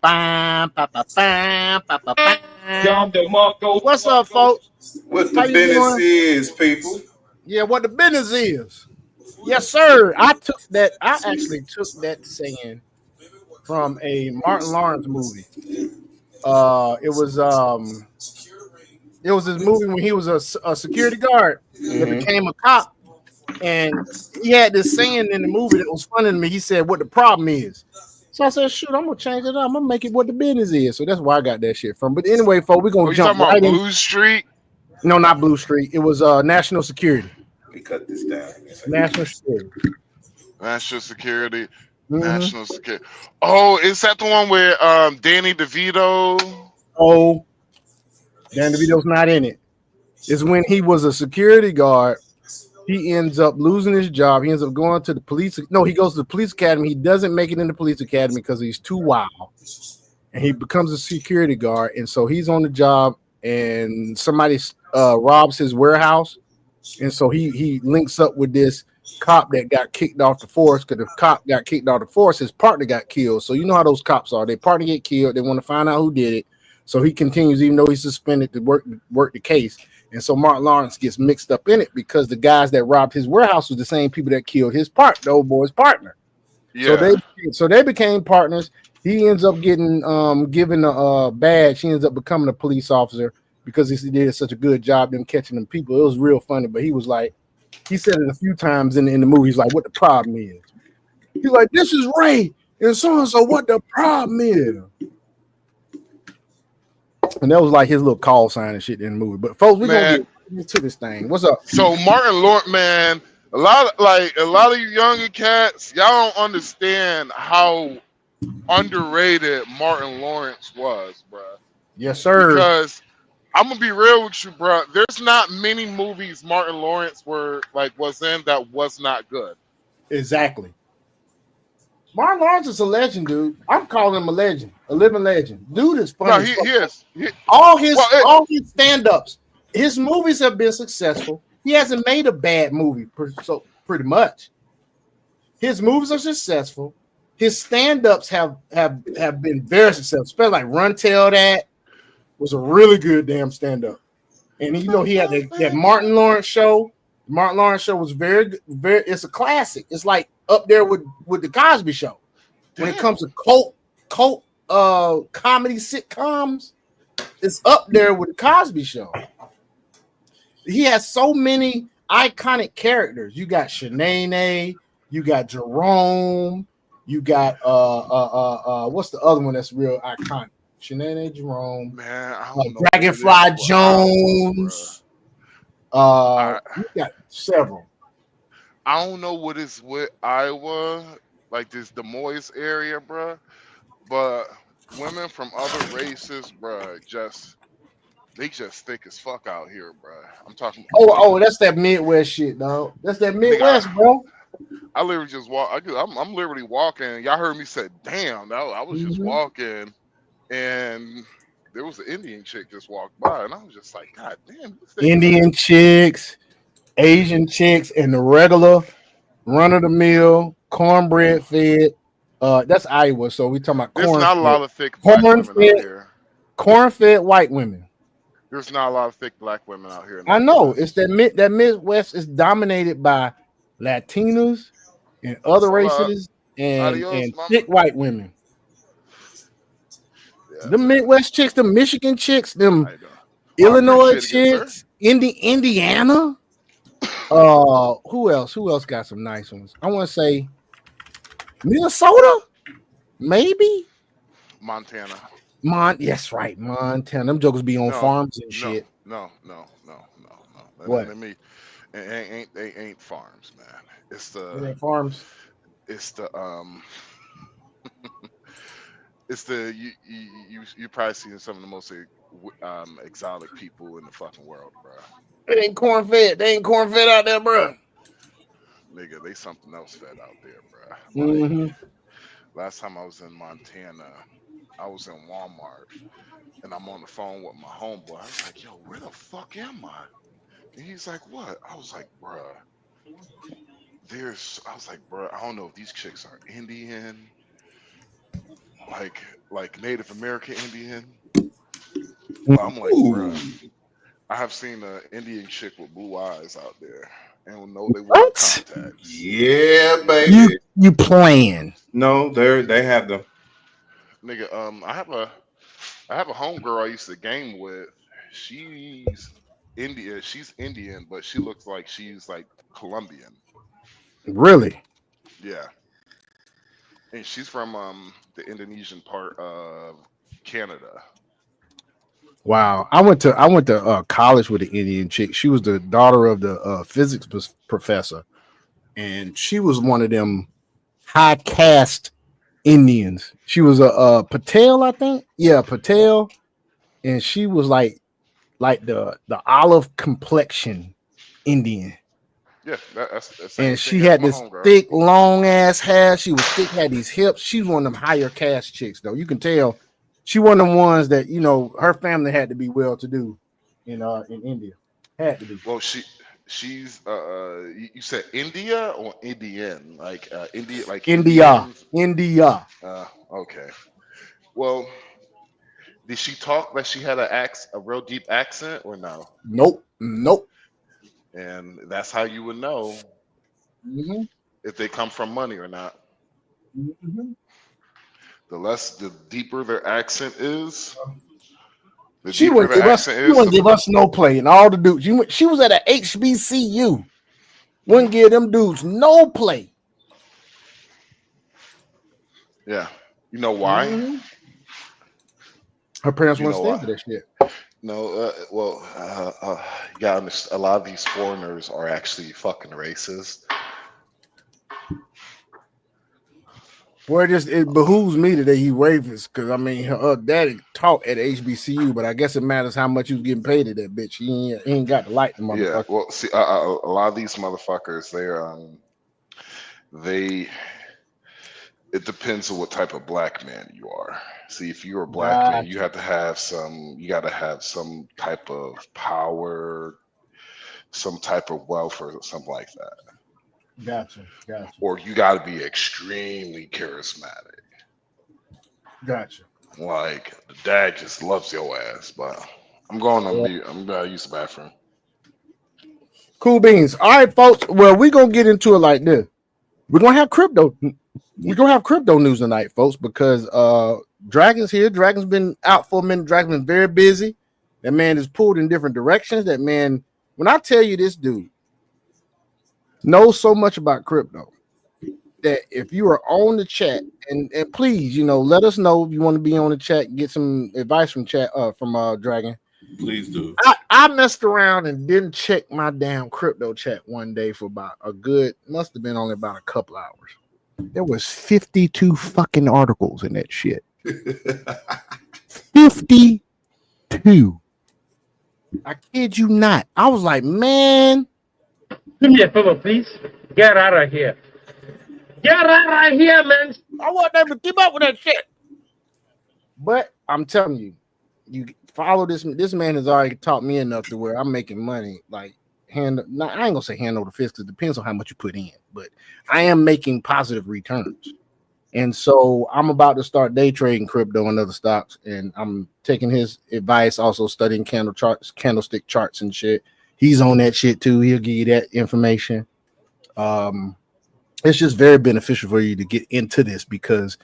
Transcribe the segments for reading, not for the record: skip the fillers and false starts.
What's up, folks? What the How you business doing? is, people? Yeah, what the business is? Yes, sir. I took that. I actually took that saying from a Martin Lawrence movie. It was it was his movie when he was a security guard that Mm-hmm. became a cop, and he had this saying in the movie that was funny to me. He said, "What the problem is." So I said, "Shoot, I'm gonna change it up. I'm gonna make it what the business is." So that's where I got that shit from. But anyway, folks, we're Oh, gonna you jump talking about right in. Blue Street? No, not Blue Street. It was National Security. Let me cut this down. National Security. National Security. Mm-hmm. National Security. Oh, is that the one where Danny DeVito? Oh, Dan DeVito's not in it. It's when he was a security guard. He ends up losing his job. He ends up going to the police. No, he goes to the police academy. He doesn't make it in the police academy because he's too wild. And he becomes a security guard. And so he's on the job and somebody robs his warehouse. And so he links up with this cop that got kicked off the force because the cop got kicked off the force. His partner got killed. So you know how those cops are. Their partner get killed. They want to find out who did it. So he continues, even though he's suspended, to work the case. And so Martin Lawrence gets mixed up in it because the guys that robbed his warehouse was the same people that killed the old boy's partner. Yeah. So they became partners. He ends up getting given a badge. He ends up becoming a police officer because he did such a good job in catching them people. It was real funny, but he was like, he said it a few times in the movie. He's like, what the problem is? He's like, this is Ray and so what the problem is. And that was like his little call sign and shit in the movie. But folks, we're gonna get into this thing. What's up? So Martin Lawrence, man, a lot of you younger cats, y'all don't understand how underrated Martin Lawrence was, bro. Yes, sir. Because I'm gonna be real with you, bro. There's not many movies Martin Lawrence was in that was not good. Exactly. Martin Lawrence is a legend, dude. I'm calling him a legend, a living legend. Dude is funny No, as he fuck. is. All Well, his stand-ups, his movies have been successful. He hasn't made a bad movie, so pretty much. His movies are successful. His stand-ups have been very successful. Especially like Run Tell That was a really good damn stand-up. And you know he had that Martin Lawrence show. Martin Lawrence show was very good, very. It's a classic. It's like up there with the Cosby Show when it comes to cult comedy sitcoms. It's up there with the Cosby Show. He has so many iconic characters. You got Shanae, you got Jerome, you got what's the other one that's real iconic? Shanae, Jerome, man, I don't know Dragonfly Jones. You got several. I don't know what is with Iowa, like this Des Moines area, bro. But women from other races, bro, they just thick as fuck out here, bro. I'm talking. Oh, that's that Midwest shit, dog. That's that Midwest, bro. I literally just walk. I'm literally walking. Y'all heard me say, "Damn!" I was just walking, and there was an Indian chick just walked by, and I was just like, "God damn!" Indian chicks, Asian chicks, and the regular run of the mill cornbread fed. That's Iowa, so we talking about There's corn. not a lot of thick black women out here. Corn fed white women. There's not a lot of thick black women out here. I know it's that Midwest is dominated by Latinas and other races and thick white women. Yeah. The Midwest chicks, the Michigan chicks, them Illinois chicks, Indiana. Who else? Who else got some nice ones? I want to say Minnesota, maybe Montana. Yes, right, Montana. Them jokers be on farms and shit. No. What? They ain't farms, man. It's the farms. It's the it's the you probably seen some of the most exotic people in the fucking world, bro. It ain't corn fed. They ain't corn fed out there, bro. Nigga, they something else fed out there, bro. Like, last time I was in Montana, I was in Walmart, and I'm on the phone with my homeboy. I was like, "Yo, where the fuck am I?" And he's like, "What?" I was like, "Bruh, I was like, bruh, I don't know if these chicks are Indian. Like, like Native American Indian. Mm. But I'm like, bruh, I have seen an Indian chick with blue eyes out there, and no, they wear What? contacts. Yeah, baby. You playing? No, they have them. Nigga, I have a homegirl I used to game with. She's India. She's Indian, but she looks like she's like Colombian. Really? Yeah, and she's from the Indonesian part of Canada. Wow. I went to college with an Indian chick. She was the daughter of the physics professor, and she was one of them high caste Indians. She was a Patel, I think. Yeah, Patel, and she was like the olive complexion Indian. Yeah, that's the same And thing she as had my this homegirl. thick, long ass hair. She was thick, had these hips. She was one of them higher caste chicks, though. You can tell she one of them ones that her family had to be well to do in India. Had to be. Well, she's you said India or Indian, like India, like India. Indians. India. Okay. Well, did she talk like she had a real deep accent or no? Nope. Nope. And that's how you would know Mm-hmm. if they come from money or not. Mm-hmm. The deeper their accent is, the She deeper wouldn't the give us. accent She is, wouldn't give us no play, and all the dudes. She was at a HBCU. Wouldn't Mhm. give them dudes no play. Yeah. You know why? Mm-hmm. Her parents You wouldn't know stand why? for that shit. No, yeah, a lot of these foreigners are actually fucking racist. Well, it behooves me that he racist because I mean her daddy taught at HBCU, but I guess it matters how much he was getting paid at that bitch. He ain't got to like the Yeah, motherfucker. well, see, a lot of these motherfuckers, they it depends on what type of black man you are. See, if you're a black man, Gotcha, you got to have some type of power, some type of wealth, or something like that, gotcha, or you got to be extremely charismatic. gotcha. Like the dad just loves your ass. But I'm going on Yeah. mute. I'm gonna use the bathroom. Cool beans. All right, folks. Well, we're gonna get into it like this. We're gonna have crypto. We're gonna have crypto news tonight, folks, because Dragon's here. Dragon's been out for a minute. Dragon's been very busy. That man is pulled in different directions. That man, when I tell you this dude knows so much about crypto that if you are on the chat and please, let us know if you want to be on the chat, get some advice from Dragon. Please do. I messed around and didn't check my damn crypto chat one day for about must have been only about a couple hours. There was 52 fucking articles in that shit. 52. I kid you not. I was like, man. Do me a favor, please. Get out of here. Get out of here, man. I wasn't able to keep up with that shit. But I'm telling you, you follow this. This man has already taught me enough to where I'm making money. Like I ain't gonna say hand over fist, because it depends on how much you put in. But I am making positive returns. And so I'm about to start day trading crypto and other stocks, and I'm taking his advice, also studying candlestick charts and shit. He's on that shit too. He'll give you that information. It's just very beneficial for you to get into this because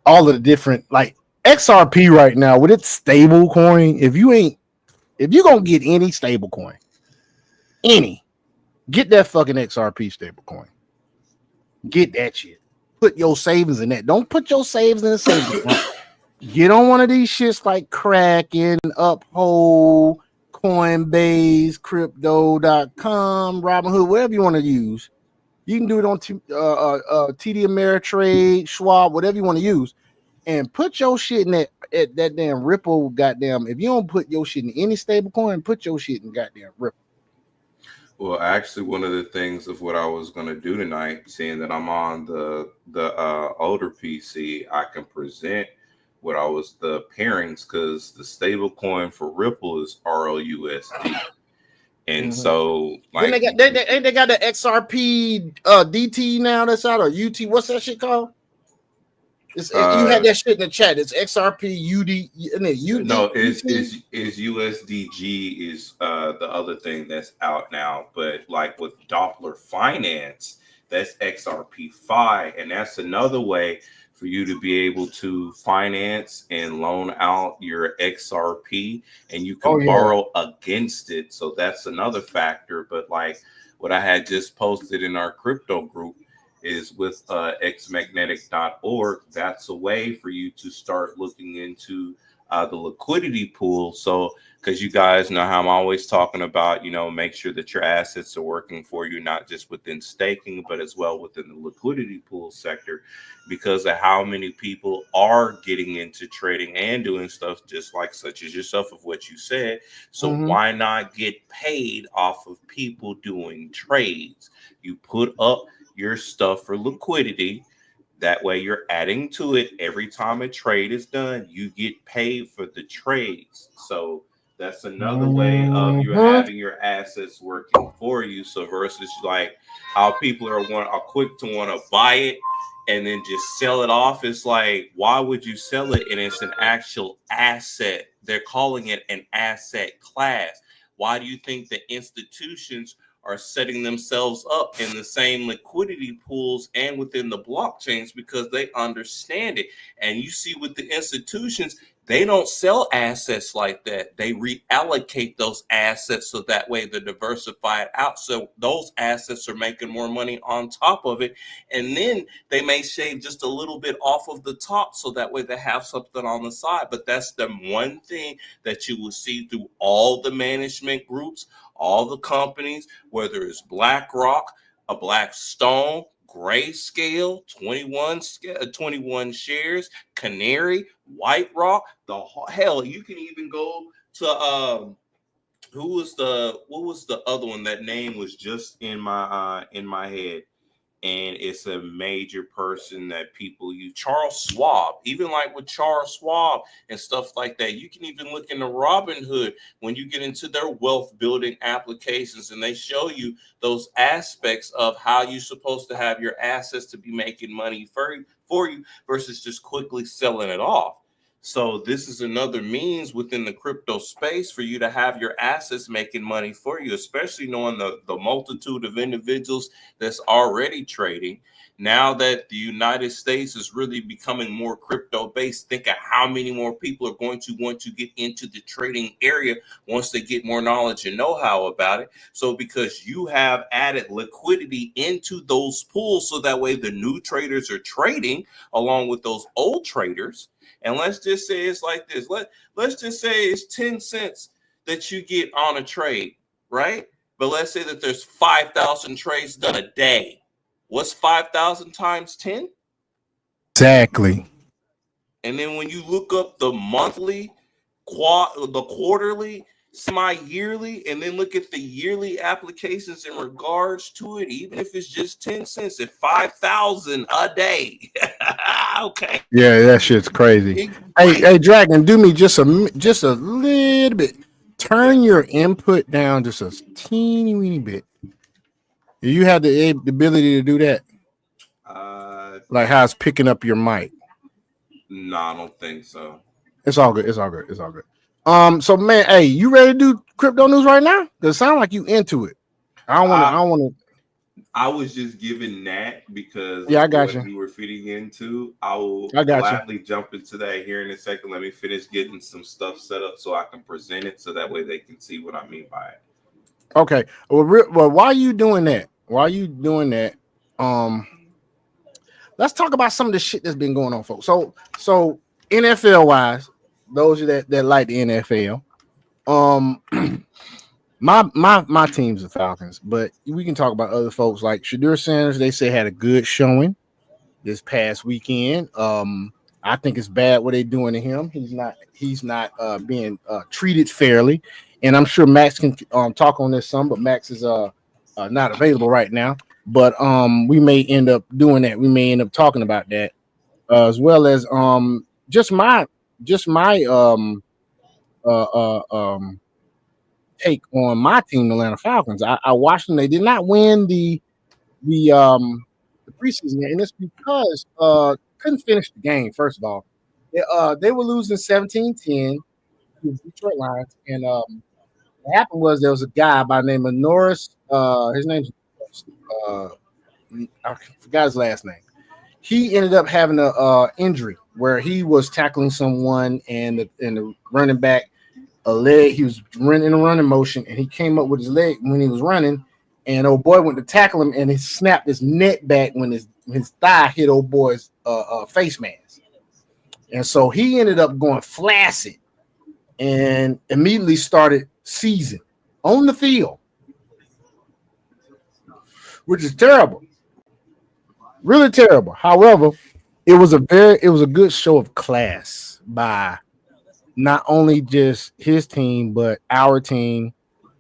all of the different, like XRP right now with its stable coin, if you're gonna get any stable coin, get that fucking XRP stable coin. Get that shit. Put your savings in that. Don't put your savings in the savings account. Get on one of these shits like Kraken, Uphold, Coinbase, Crypto.com, Robinhood, whatever you want to use. You can do it on TD Ameritrade, Schwab, whatever you want to use, and put your shit in that damn Ripple. Goddamn, if you don't put your shit in any stable coin, put your shit in goddamn Ripple. Well, actually, one of the things of what I was going to do tonight, seeing that I'm on the older PC, I can present the pairings, because the stable coin for Ripple is ROUSD. And so, like, then they got the XRP DT now that's out, or UT. What's that shit called? You had that shit in the chat. It's XRP UD. No, is USDG is the other thing that's out now. But like with Doppler Finance, that's XRP Fi, and that's another way for you to be able to finance and loan out your XRP, and you can borrow against it. So that's another factor. But like what I had just posted in our crypto group is with xmagnetic.org. That's a way for you to start looking into the liquidity pool. So, because you guys know how I'm always talking about, make sure that your assets are working for you, not just within staking, but as well within the liquidity pool sector, because of how many people are getting into trading and doing stuff just like such as yourself of what you said. So why not get paid off of people doing trades? You put up your stuff for liquidity. That way you're adding to it every time a trade is done. You get paid for the trades. So that's another way of you having your assets working for you. So versus like how people are quick to want to buy it and then just sell it off. It's like, why would you sell it? And it's an actual asset. They're calling it an asset class. Why do you think the institutions are setting themselves up in the same liquidity pools and within the blockchains? Because they understand it. And you see with the institutions, they don't sell assets like that. They reallocate those assets so that way they're diversified out. So those assets are making more money on top of it. And then they may shave just a little bit off of the top so that way they have something on the side. But that's the one thing that you will see through all the management groups, all the companies, whether it's BlackRock, a Blackstone, Grayscale, 21 shares, Canary, White Rock, hell, you can even go to what was the other one? That name was just in my head. And it's a major person that people use. Charles Schwab, even like with Charles Schwab and stuff like that. You can even look into Robinhood when you get into their wealth building applications, and they show you those aspects of how you're supposed to have your assets to be making money for you versus just quickly selling it off. So this is another means within the crypto space for you to have your assets making money for you, especially knowing the multitude of individuals that's already trading. Now that the United States is really becoming more crypto based, think of how many more people are going to want to get into the trading area once they get more knowledge and know-how about it. So because you have added liquidity into those pools, so that way the new traders are trading along with those old traders. And let's just say it's like this. Let's just say it's 10 cents that you get on a trade, right? But let's say that there's 5,000 trades done a day. What's 5,000 times 10? Exactly. And then when you look up the monthly, the quarterly, semi-yearly, and then look at the yearly applications in regards to it, even if it's just 10 cents at 5,000 a day. Okay. Yeah, that shit's crazy. Hey, Dragon, do me just a little bit. Turn your input down just a teeny weeny bit. Do you have the ability to do that? Like how it's picking up your mic? No, I don't think so. It's all good. It's all good. It's all good. So man, hey, you ready to do crypto news right now? Cause it sounds like you into it. I don't want to. I was just giving that because I got you. We were feeding into. I will gladly jump into that here in a second. Let me finish getting some stuff set up so I can present it, so that way they can see what I mean by it. Okay. Well, why are you doing that? Let's talk about some of the shit that's been going on, folks. So NFL wise, those that like the NFL, my team's the Falcons, but we can talk about other folks like Shadur Sanders. They say had a good showing this past weekend. I think it's bad what they're doing to him. He's not being treated fairly, and I'm sure Max can talk on this some, but Max is not available right now. But we may end up doing that. We may end up talking about that as well as just my take on my team, the Atlanta Falcons. I watched them. They did not win the preseason, and it's because couldn't finish the game. First of all, they were losing 17-10 to the Detroit Lions, and what happened was there was a guy by the name of Norris. His name's I forgot his last name. He ended up having a injury where he was tackling someone, and the running back a leg. He was running in a running motion, and he came up with his leg when he was running. And old boy went to tackle him, and he snapped his neck back when his thigh hit old boy's face mask. And so he ended up going flaccid and immediately started seizing on the field, which is terrible. Really terrible. However, it was a good show of class by not only just his team, but our team,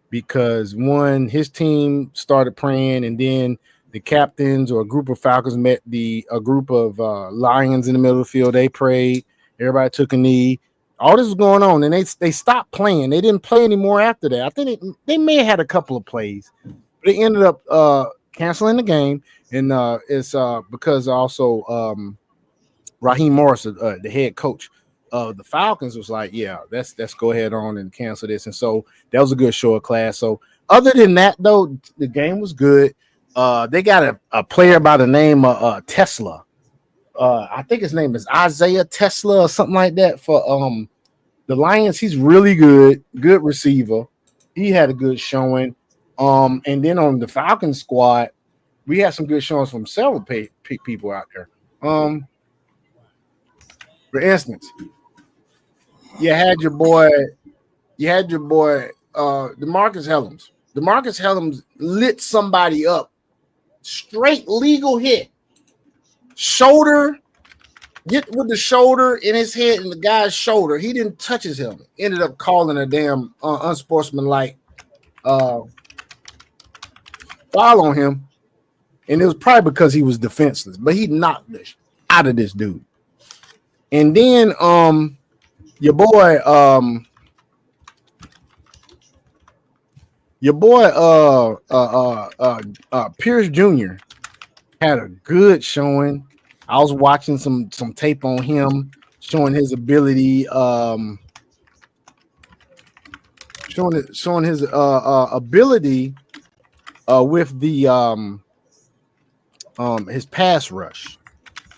because one, his team started praying, and then the captains or a group of Falcons met a group of Lions in the middle of the field. They prayed. Everybody took a knee. All this was going on, and they stopped playing. They didn't play anymore after that. I think they may have had a couple of plays, but they ended up canceling the game, and it's because also Raheem Morris, the head coach of the Falcons, was like, yeah, let's go ahead on and cancel this. And so that was a good show of class. So other than that, though, the game was good. They got a player by the name of Tesla. I think his name is Isaiah Tesla or something like that for the Lions. He's really good receiver. He had a good showing. And then on the Falcons squad, we had some good showings from several people out there. For instance, you had your boy, DeMarcus Helms. DeMarcus Helms lit somebody up. Straight legal hit. Shoulder, get with the shoulder in his head and the guy's shoulder. He didn't touch his helmet. Ended up calling a damn unsportsmanlike foul on him. And it was probably because he was defenseless, but he knocked this out of this dude. And then your boy Pierce Jr. had a good showing. I was watching some tape on him, showing his ability, showing his ability with the his pass rush.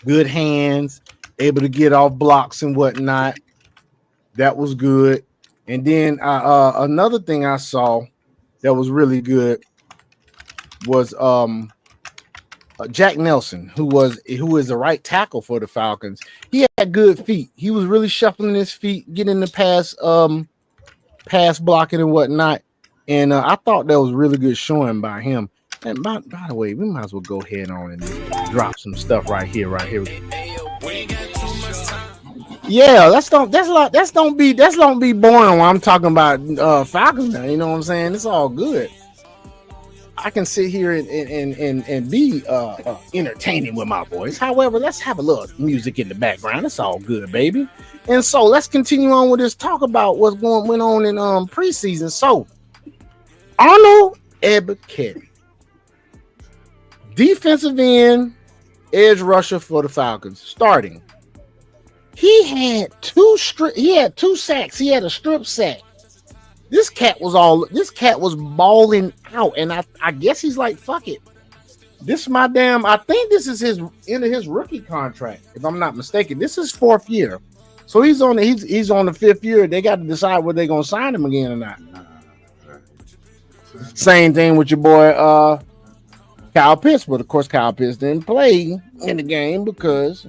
Good hands, able to get off blocks and whatnot. That was good. And then another thing I saw that was really good was Jack Nelson, who is the right tackle for the Falcons. He had good feet. He was really shuffling his feet, getting the pass blocking and whatnot. And I thought that was really good showing by him. And by the way, we might as well go ahead on and drop some stuff right here. Yeah, let's don't be boring when I'm talking about Falcons now. You know what I'm saying? It's all good. I can sit here and be entertaining with my voice. However, let's have a little music in the background. It's all good, baby. And so let's continue on with this talk about went on in preseason. So Arnold Ebiketie, defensive end, edge rusher for the Falcons, starting. He had two sacks. He had a strip sack. This cat was balling out, and I guess he's like, fuck it. I think this is his end of his rookie contract, if I'm not mistaken. This is 4th year. So he's on the 5th year. They got to decide whether they're gonna sign him again or not. Same thing with your boy Kyle Pitts, but of course Kyle Pitts didn't play in the game because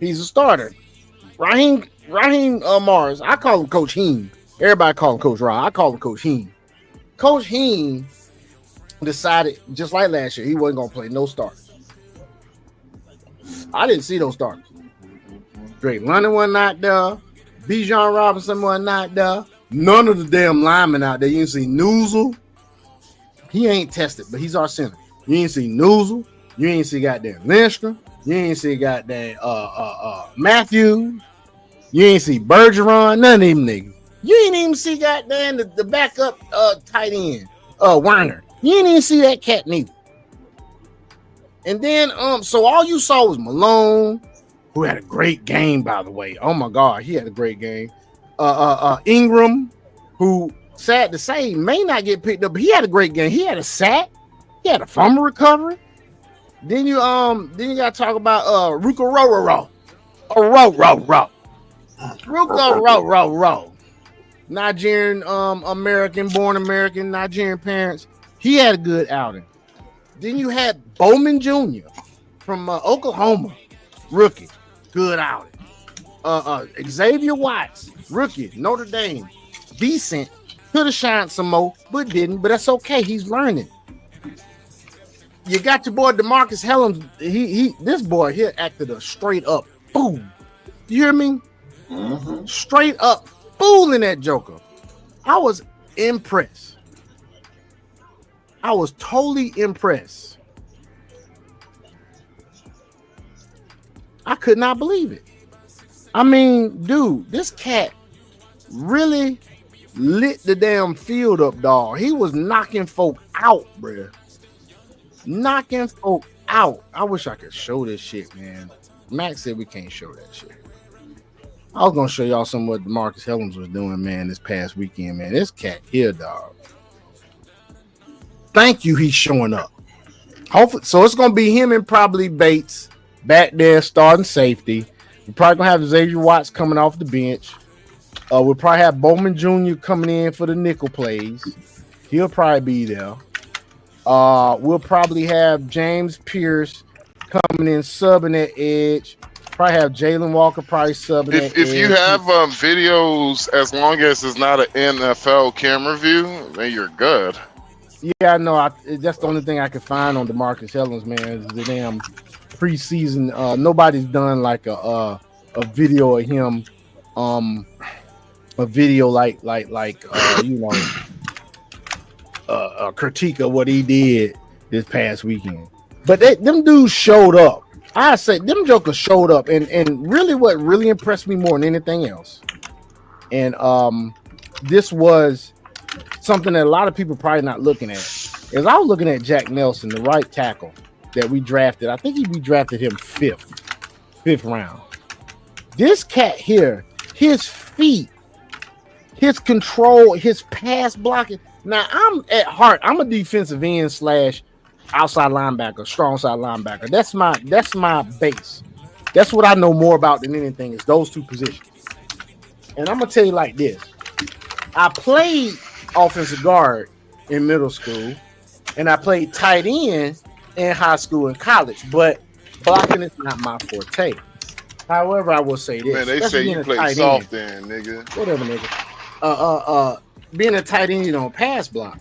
he's a starter. Raheem Morris, I call him Coach Heem. Everybody call him Coach Ra. I call him Coach Heem. Coach Heem decided, just like last year, he wasn't going to play no starters. I didn't see those starters. Drake London was not there. Bijan Robinson was not there. None of the damn linemen out there. You didn't see Noozle. He ain't tested, but he's our center. You ain't see Noozle. You ain't see goddamn Lindstrom. You ain't see goddamn Matthews. You ain't see Bergeron. None of them niggas. You ain't even see goddamn the backup tight end, Werner. You ain't even see that cat neither. And then so all you saw was Malone, who had a great game, by the way. Oh my God, he had a great game. Ingram, who sad to say may not get picked up, but he had a great game. He had a sack, he had a fumble recovery. Then you gotta talk about Ruka Ro. Ruka Ro. Nigerian born American, Nigerian parents. He had a good outing. Then you had Bowman Jr. from Oklahoma, rookie, good outing. Xavier Watts, rookie, Notre Dame, decent. Could have shined some more, but didn't. But that's okay. He's learning. You got your boy DeMarcus Helms. This boy here acted a straight up fool. You hear me? Mm-hmm. Straight up fooling that Joker. I was impressed. I was totally impressed. I could not believe it. I mean, dude, this cat really lit the damn field up, dog. He was knocking folk out, bruh. Knocking folk out. I wish I could show this shit, man. Max said we can't show that shit. I was gonna show y'all some of what DeMarcus Helms was doing, man, this past weekend, man. This cat here, dog. Thank you, he's showing up. Hopefully, so it's gonna be him and probably Bates back there starting safety. We're probably gonna have Xavier Watts coming off the bench. We'll probably have Bowman Jr. coming in for the nickel plays. He'll probably be there. We'll probably have James Pierce coming in subbing at edge. Probably have Jalen Walker probably subbing at edge. If you have videos, as long as it's not an NFL camera view, then you're good. Yeah, I know. That's the only thing I could find on DeMarcus Helms, man. Is the damn preseason. Nobody's done like a video of him. A video like a critique of what he did this past weekend. But them dudes showed up. I say them jokers showed up, and really what really impressed me more than anything else. And this was something that a lot of people probably not looking at. Is I was looking at Jack Nelson, the right tackle that we drafted. I think we drafted him fifth round. This cat here, his feet, his control, his pass blocking. Now I'm at heart, I'm a defensive end / outside linebacker, strong side linebacker. That's my base. That's what I know more about than anything is those two positions. And I'm gonna tell you like this: I played offensive guard in middle school, and I played tight end in high school and college. But blocking is not my forte. However, I will say this: man, they say you play soft end, nigga. Whatever, nigga. Being a tight end, you don't pass block.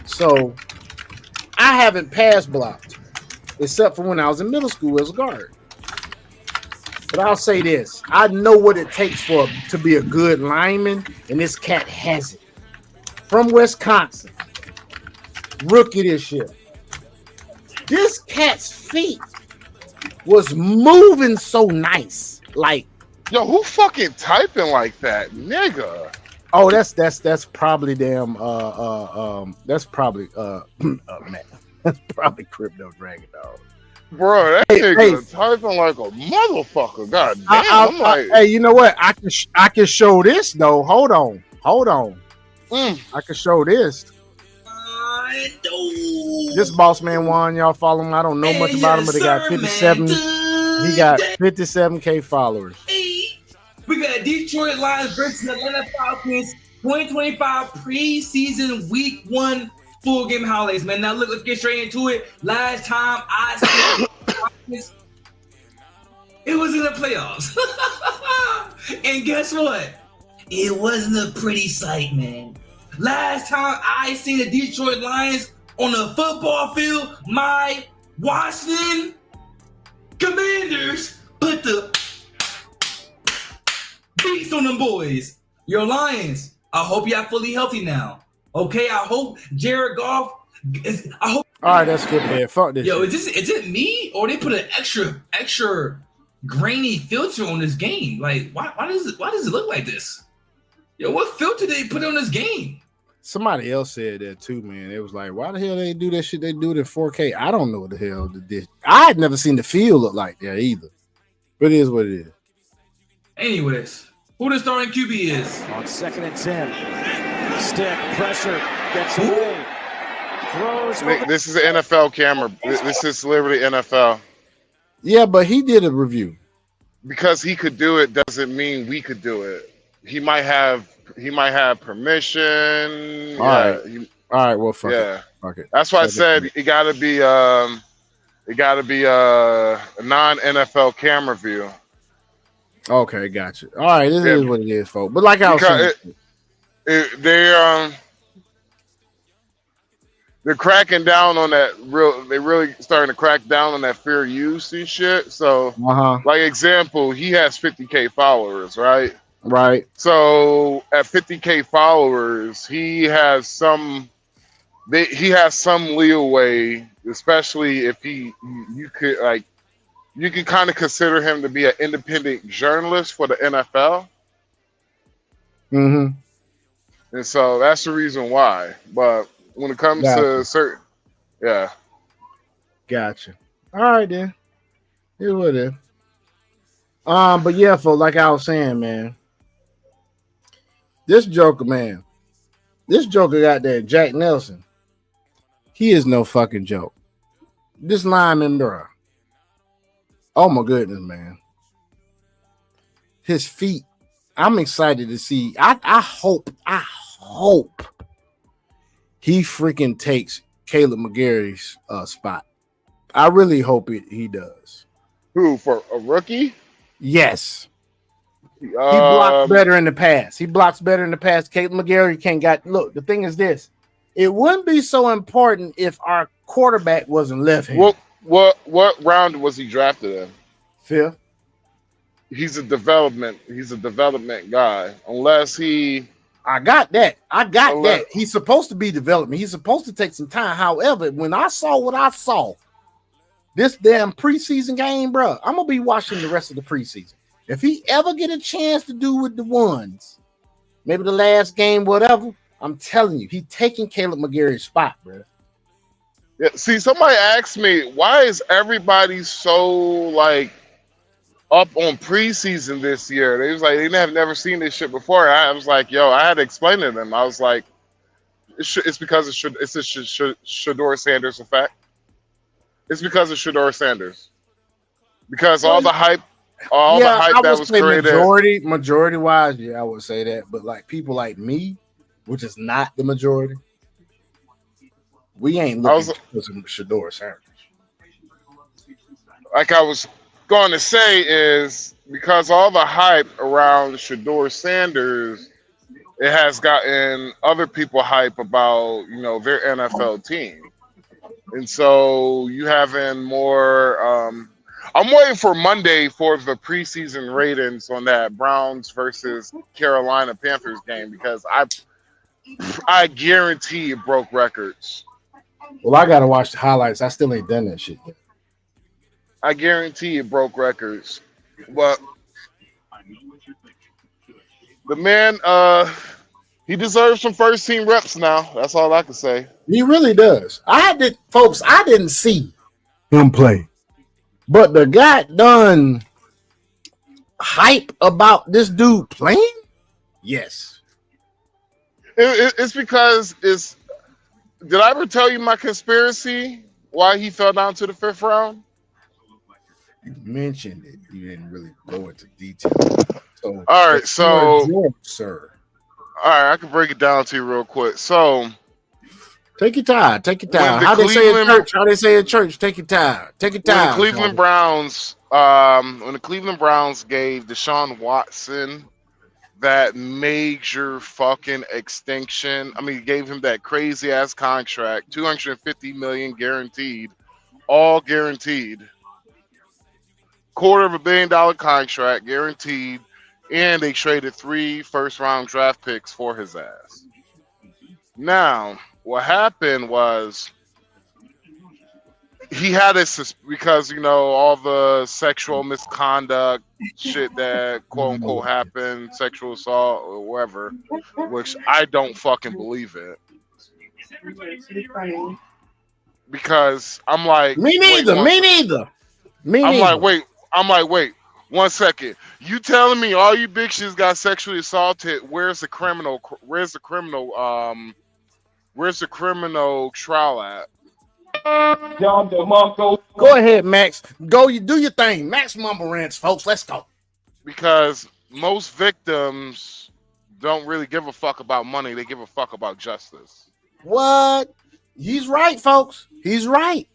So I haven't pass blocked except for when I was in middle school as a guard. But I'll say this: I know what it takes to be a good lineman, and this cat has it. From Wisconsin, rookie this year. This cat's feet was moving so nice, like yo, who fucking typing like that, nigga? Oh, that's probably damn that's probably man, that's probably Crypto Dragon Dog. Bro, that nigga typing like a motherfucker. God damn, I'm like, hey, you know what? I can show this though. Hold on. I can show this. This BossManWann, y'all follow him. I don't know much about him, but he got 57. He got 57K followers. We got Detroit Lions versus Atlanta Falcons 2025 preseason week 1 full game highlights, man. Now look, let's get straight into it. Last time I said it was in the playoffs. And guess what? It wasn't a pretty sight, man. Last time I seen the Detroit Lions on the football field, my Washington Commanders put the beats on them boys. Your Lions, I hope y'all fully healthy now. Okay, I hope Jared Goff is. I hope. All right, that's good, man. Fuck this. Yo, shit. is it me or they put an extra grainy filter on this game? Like, why does it look like this? Yo, what filter did they put on this game? Somebody else said that too, man. It was like, why the hell they do that shit? They do it in 4K. I don't know what the hell did this. I had never seen the field look like that either. But it is what it is. Anyways, who the starting QB is? On 2nd and 10. Stick, pressure, gets away. Throws. Nick, this is an NFL camera. This is literally NFL. Yeah, but he did a review. Because he could do it doesn't mean we could do it. He might have permission. All right. All right, well, fuck it. Fuck it. That's why I said it gotta be a non-NFL camera view. Okay, gotcha. All right, this is what it is, folks. But like I was saying, they're cracking down on that They're really starting to crack down on that fair use and shit. So, like example, he has 50K followers, right? Right. So at 50K followers, he has some leeway, especially if you could kind of consider him to be an independent journalist for the NFL. Mm-hmm. And so that's the reason why. But when it comes to certain, Gotcha. All right, then. Here's what it is. But yeah, folks, like I was saying, man, this Joker got that Jack Nelson. He is no fucking joke. This lineman, bro. Oh my goodness, man. His feet. I'm excited to see. I hope he freaking takes Caleb McGarry's spot. I really hope he does. Who, for a rookie? Yes. He blocks better in the pass. Caleb McGarry can't look, the thing is this. It wouldn't be so important if our quarterback wasn't left-handed. What round was he drafted in? 5th. He's a development guy. I got that. He's supposed to be development. He's supposed to take some time. However, when I saw what I saw, this damn preseason game, bro, I'm gonna be watching the rest of the preseason. If he ever get a chance to do with the ones, maybe the last game, whatever, I'm telling you, he's taking Caleb McGarry's spot, bro. Yeah, see, somebody asked me, why is everybody so up on preseason this year? They was like, they have never seen this shit before. I was like, yo, I had to explain to them. I was like, it's because it's a Shedeur Sanders effect. It's because of Shedeur Sanders. Because all the hype that was created. Majority wise, yeah, I would say that. But like people like me, which is not the majority, we ain't looking for some Shedeur Sanders. Like I was going to say is because all the hype around Shedeur Sanders, it has gotten other people hype about, their NFL team. And so you having more I'm waiting for Monday for the preseason ratings on that Browns versus Carolina Panthers game because I guarantee it broke records. Well, I gotta watch the highlights. I still ain't done that shit yet. I guarantee it broke records. But the man, he deserves some first team reps now. That's all I can say. He really does. I didn't see him play. But the guy done hype about this dude playing? Yes. It's because did I ever tell you my conspiracy why he fell down to the 5th round? You mentioned it. You didn't really go into detail. So, all right, sir. All right, I can break it down to you real quick. So, take your time. How they say in church? Take your time. Take your time. When the Cleveland Browns gave Deshaun Watson that major fucking extinction, gave him that crazy ass contract, $250 million guaranteed, all guaranteed, $250 million contract guaranteed, and they traded 3 first-round draft picks for his ass. Now, what happened was he had because all the sexual misconduct shit that quote unquote happened, sexual assault or whatever, which I don't fucking believe it. Because I'm like, me neither. I'm like, wait, 1 second. You telling me all you big shits got sexually assaulted? Where's the criminal? Where's the criminal? Where's the criminal trial at? Go ahead, Max. Go, you do your thing. Max Mumble Rants, folks. Let's go. Because most victims don't really give a fuck about money. They give a fuck about justice. What? He's right, folks. He's right.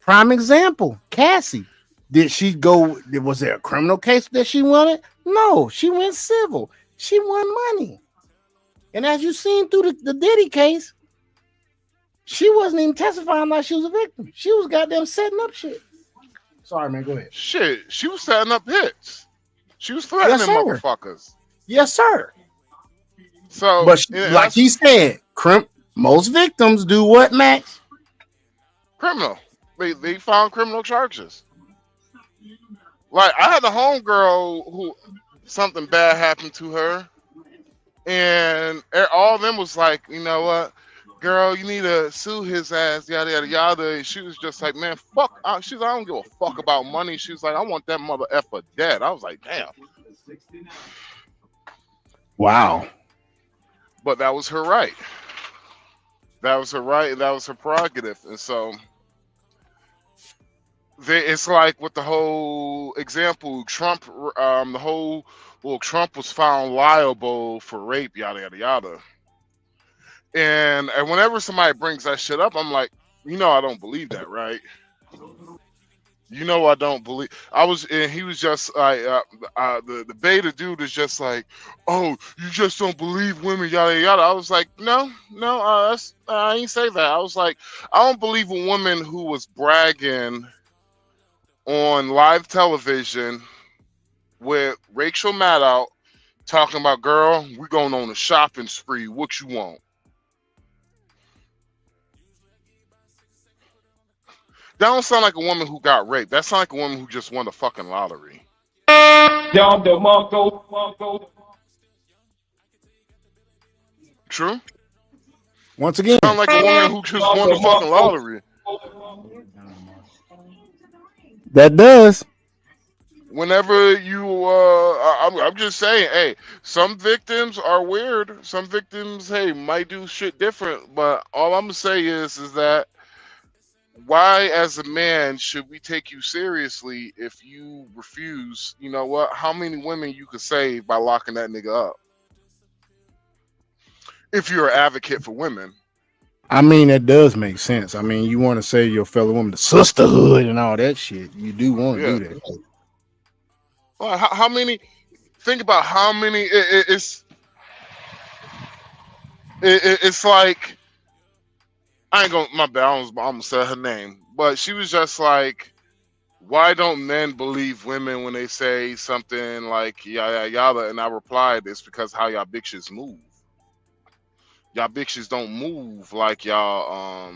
Prime example, Cassie. Did she go? Was there a criminal case that she wanted? No, she went civil. She won money. And as you seen through the Diddy case, she wasn't even testifying like she was a victim. She was goddamn setting up shit. Sorry, man. Go ahead. Shit, she was setting up hits. She was threatening motherfuckers. Yes, sir. So, but like he said, most victims do what, Max? Criminal. They found criminal charges. Like, I had a homegirl who something bad happened to her, and all of them was like, you know what, girl, you need to sue his ass, yada yada yada. And she was just like, man, fuck. She's like, I don't give a fuck about money. She was like, I want that mother effer dead. I was like, damn. Wow. But that was her right. That was her right, and that was her prerogative. And so it's like with the whole example, Trump, Trump was found liable for rape, yada yada yada. And whenever somebody brings that shit up, I'm like, I don't believe that, right? I don't believe. He was just like, the beta dude is just like, oh, you just don't believe women, yada yada. I was like, no, I ain't say that. I was like, I don't believe a woman who was bragging on live television with Rachel Maddow talking about, girl, we're going on a shopping spree. What you want? That don't sound like a woman who got raped. That sounds like a woman who just won the fucking lottery. True. Once again, sound like a woman who just won the fucking lottery. That does. Whenever you, I'm just saying, hey, some victims are weird. Some victims, hey, might do shit different. But all I'm gonna say is that why, as a man, should we take you seriously if you refuse? You know what? How many women you could save by locking that nigga up? If you're an advocate for women. I mean, that does make sense. I mean, you want to save your fellow woman, the sisterhood and all that shit. You do want to do that. Well, how many? Think about how many. It's like, I ain't gonna, my bad, I'm gonna say her name, but she was just like, why don't men believe women when they say something like yada yada? And I replied, it's because how y'all bitches move. Y'all bitches don't move like y'all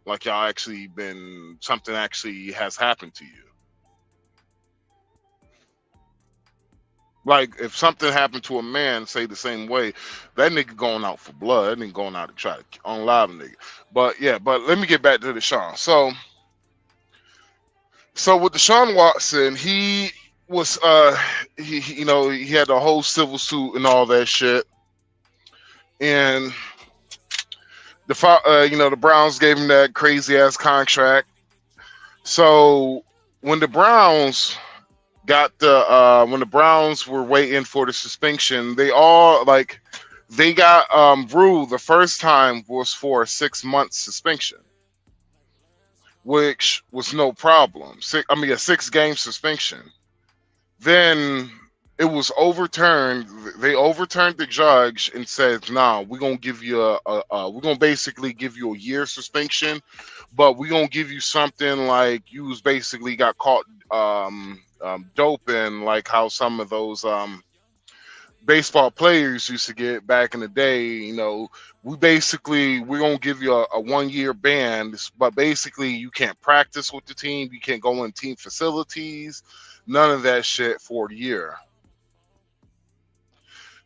actually been, something actually has happened to you. Like, if something happened to a man, say the same way, that nigga going out for blood. That nigga going out to try to unalive a nigga. But yeah, but let me get back to Deshaun. So with Deshaun Watson, he was he had the whole civil suit and all that shit. And the Browns gave him that crazy ass contract. So when the Browns when the Browns were waiting for the suspension, they got ruled the first time was for a 6-month suspension, which was no problem. A 6-game suspension. Then it was overturned. They overturned the judge and said, "Nah, we're gonna give you we're gonna basically give you a year suspension, but we're gonna give you something like you was basically got caught doping, like how some of those baseball players used to get back in the day. We're gonna give you a 1-year ban, but basically you can't practice with the team, you can't go in team facilities, none of that shit for a year."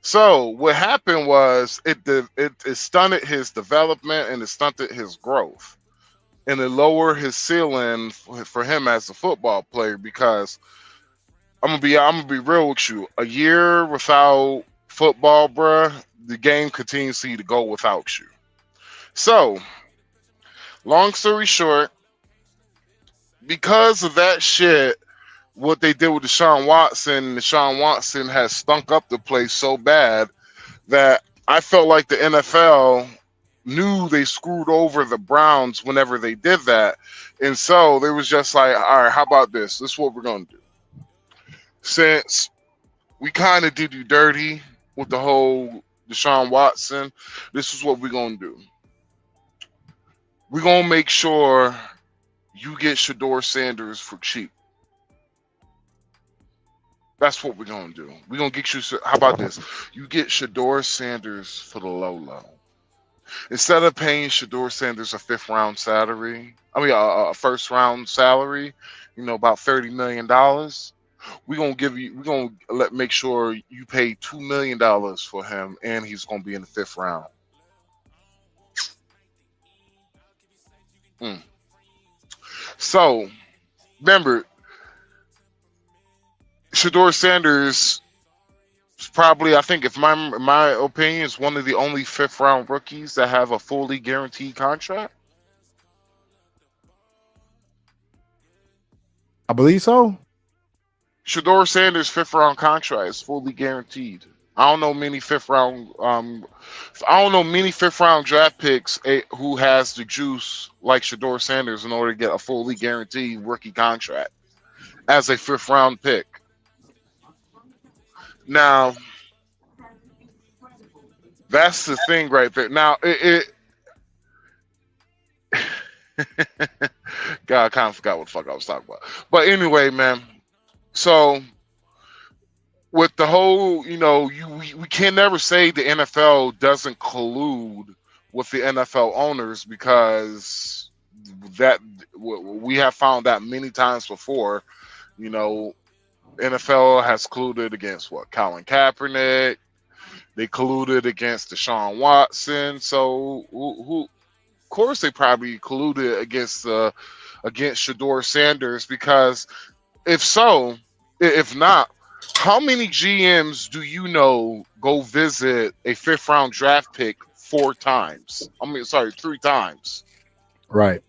So what happened was it stunted his development and it stunted his growth, and it lowered his ceiling for him as a football player, because I'm gonna be real with you. A year without football, bruh, the game continues to go without you. So, long story short, because of that shit, what they did with Deshaun Watson has stunk up the place so bad that I felt like the NFL knew they screwed over the Browns whenever they did that. And so they was just like, all right, how about this? This is what we're going to do. Since we kind of did you dirty with the whole Deshaun Watson, this is what we're going to do. We're going to make sure you get Shador Sanders for cheap. That's what we're going to do. We're going to get you. How about this? You get Shador Sanders for the low. Instead of paying Shador Sanders a first round salary, about $30 million, we're going to make sure you pay $2 million for him, and he's going to be in the 5th round. So, remember, Shador Sanders is probably, I think, if my opinion, is one of the only 5th round rookies that have a fully guaranteed contract. I believe so. Shador Sanders' 5th round contract is fully guaranteed. I don't know many 5th round draft picks who has the juice like Shador Sanders in order to get a fully guaranteed rookie contract as a 5th round pick. Now, that's the thing right there. Now, God, I kind of forgot what the fuck I was talking about. But anyway, man. So, with the whole, we can never say the NFL doesn't collude with the NFL owners, because that we have found that many times before. NFL has colluded against Colin Kaepernick. They colluded against Deshaun Watson. So, of course, they probably colluded against Shador Sanders, because if not, how many GMs do you know go visit a 5th round draft pick 3 times? Right.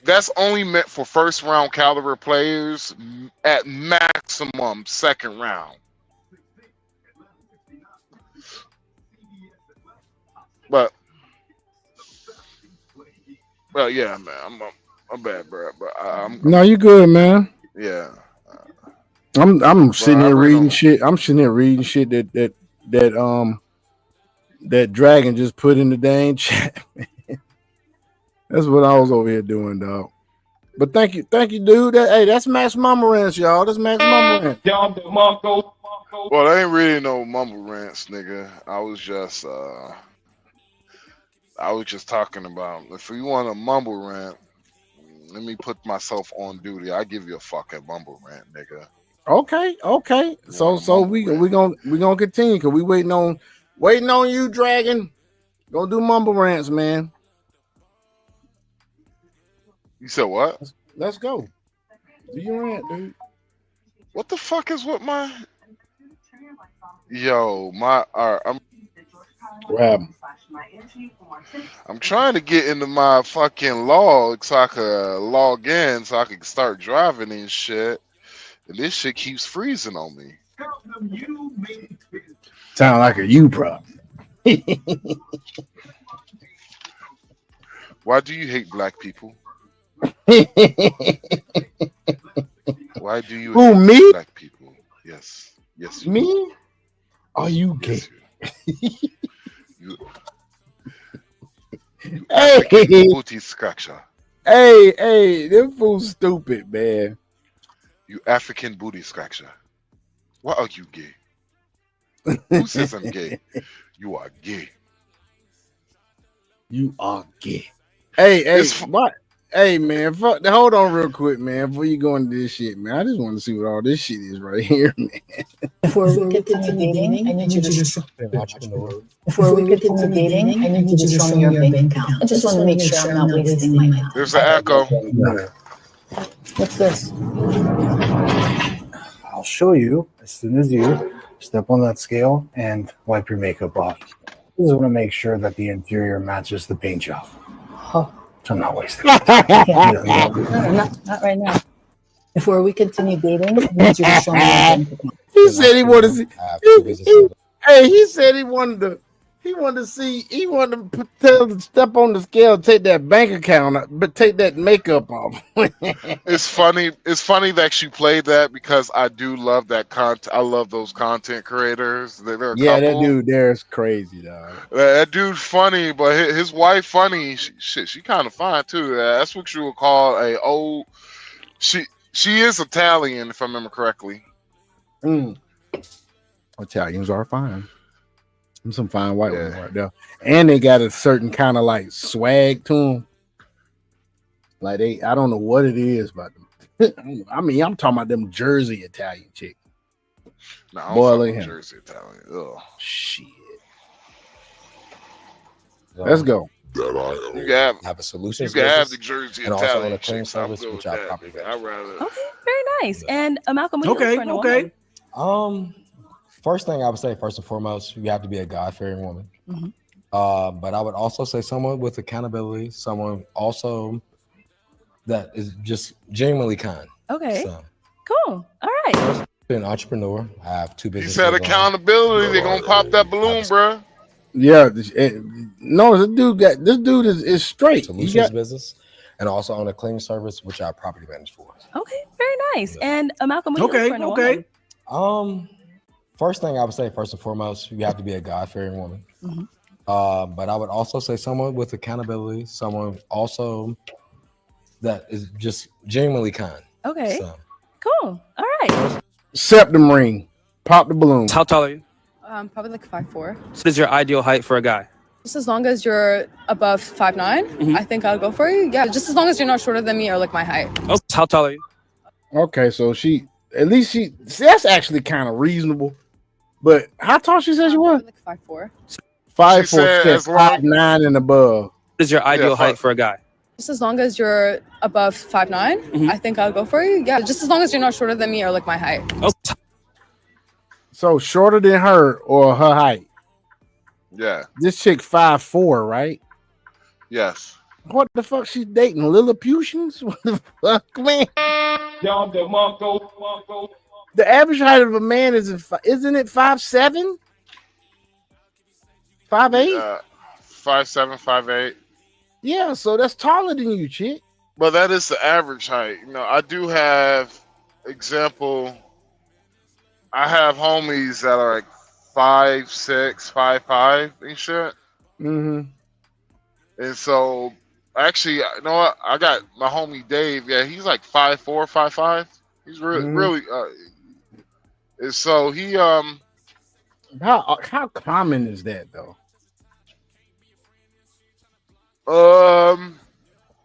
That's only meant for 1st round caliber players, at maximum 2nd round. But yeah, man, I'm bad, bro. But No, you good, man. Yeah. I'm sitting here reading shit. I'm sitting here reading shit that Dragon just put in the dang chat. That's what I was over here doing, dog. But thank you, dude. That's Max Mama Rants, y'all. That's Max Mama Rants. Well, that ain't really no mumble rants, nigga. I was just talking about, if you want a mumble rant, let me put myself on duty. I give you a fucking mumble rant, nigga. Okay. So we gonna continue, because we waiting on you, Dragon. Gonna do mumble rants, man. You said what? Let's go. Do your rant, dude. What the fuck is with my? Yo, I'm trying to get into my fucking log so I can log in so I can start driving and shit. And this shit keeps freezing on me. Sound like a you problem. Why do you hate black people? Why do you hate me? Black people? Yes. Me? Are you gay? Yes, you African booty scratcher. Hey, them fools stupid, man. You African booty scratcher. Why are you gay? Who says I'm gay? You are gay. You are gay. Hey, man, hold on real quick, man, before you go into this shit, man. I just want to see what all this shit is right here, man. Before we continue dating, I need you to show me your bank account. I just want to make sure I'm not wasting my time. There's an echo. What's this? show you as soon as you step on that scale and wipe your makeup off. You just want to make sure that the interior matches the paint job. Huh. So I'm not wasting Yeah. time. Not right now. Before we continue dating, I need you to show me your bank account. He said he wanted to see. Hey, he said he wanted to step on the scale, take that bank account, but take that makeup off. It's funny. It's funny that you played that because I do love that content. I love those content creators. They're a Yeah, that couple. dude there's crazy, dog. That dude's funny, but his wife funny. She kind of fine too. That's what you would call a old. She is Italian, if I remember correctly. Italians are fine. Some fine white ones right there, and they got a certain kind of like swag to them. Like I don't know what it is, but I mean, I'm talking about them Jersey Italian chicks. No, I don't fuck Jersey Italian. Ugh. Shit. Let's go. You can have a solution. You can have the Jersey and also Italian on a clean chicks. service, I'm good which with I that. probably I'd rather. Okay, very nice. And Malcolm, what do you look for in a woman? First thing I would say, first and foremost, you have to be a God-fearing woman. Mhm. But I would also say someone with accountability, someone also that is just genuinely kind. Okay, So, cool. All right. been an entrepreneur. I have 2 He businesses. said accountability. They're gonna pop that balloon, bro. Yeah, no, this dude is straight. Solutions business, and also on a cleaning service, which I property manage for. Okay, very nice. And Malcolm, what do you look for in a woman? First thing I would say, first and foremost, you have to be a God-fearing woman. Mhm. But I would also say someone with accountability, someone also that is just genuinely kind. Okay, So, cool. All right. Septum ring, pop the balloon. How tall are you? Probably like 5'4". What is your ideal height for a guy? Just as long as you're above 5'9", I think I'll go for you. Yeah, just as long as you're not shorter than me or like my height. Oh, how tall are you? Okay, so that's actually kind of reasonable. But how tall she says she was? Like 5'4". 5'4", 5'9" and above. What is your ideal height for a guy? Just as long as you're above 5'9", I think I'll go for you. Yeah, just as long as you're not shorter than me or like my height. Oh. So shorter than her or her height? Yeah. This chick 5'4", right? Yes. What the fuck she's dating? Lilliputians? What the fuck, man? The average height of a man isn't it 5'7"? 5'8"? 5'7", 5'8". Yeah, so that's taller than you, chick. But that is the average height. You know, I do have example. I have homies that are like 5'6", 5'5", and shit. Mm-hmm. And so, actually, you know what? I got my homie Dave. Yeah, he's like 5'4", 5'5". He's really. And so he How common is that though? I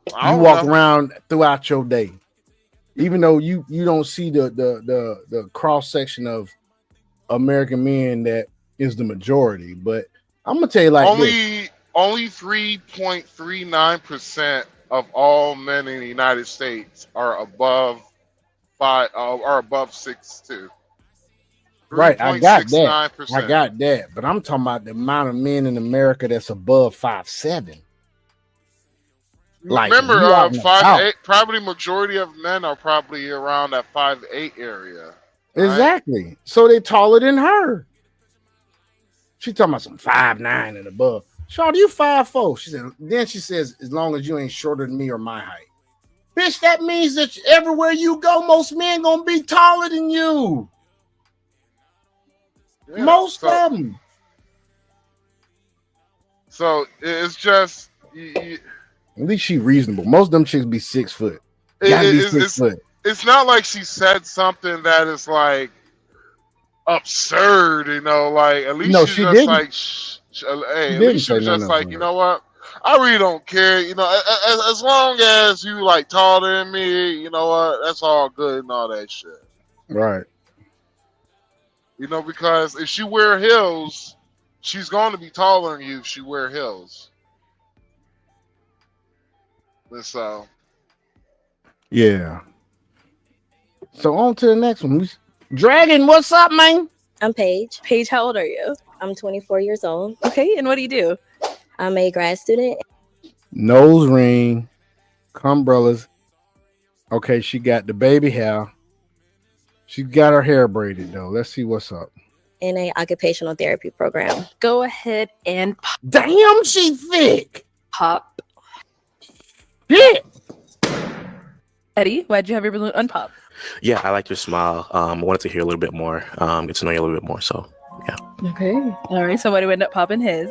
You don't walk know. around throughout your day, even though you don't see the cross section of American men that is the majority. But I'm gonna tell you like this. Only 3.39% of all men in the United States are above 6'2". Right, I got that. 3.69%. I got that. But I'm talking about the amount of men in America that's above 5'7". Like, remember, you out in the 5'8". Probably majority of men are probably around that 5'8" area. Exactly. Right? So they taller than her. She talking about some 5'9" and above. Shawty, you 5'4". She said. Then she says, as long as you ain't shorter than me or my height. Bitch, that means that everywhere you go, most men gonna be taller than you. Yeah, most of them. So it's just. At least she reasonable. Most of them chicks be 6 foot. Gotta be 6 foot. It's not like she said something that is like absurd, you know. Like at least she's she just didn't. like, hey, at least she was just like, you know what? I really don't care, you know. As long as you like taller than me, you know what? That's all good and all that shit. Right. You know, because if she wear heels, she's going to be taller than you if she wear heels. And so. Yeah. So on to the next one. Dragon, what's up, man? I'm Paige. Paige, how old are you? I'm 24 years old. Okay, and what do you do? I'm a grad student. Nose ring, umbrellas. Okay, she got the baby hair. She got her hair braided though. Let's see what's up. In a occupational therapy program. Go ahead and pop. Damn, she thick. Pop. Yeah. Eddie, why'd you have your balloon unpop? Yeah, I like your smile. I wanted to hear a little bit more, get to know you a little bit more. So, yeah. Okay. All right. So, why do we end up popping his?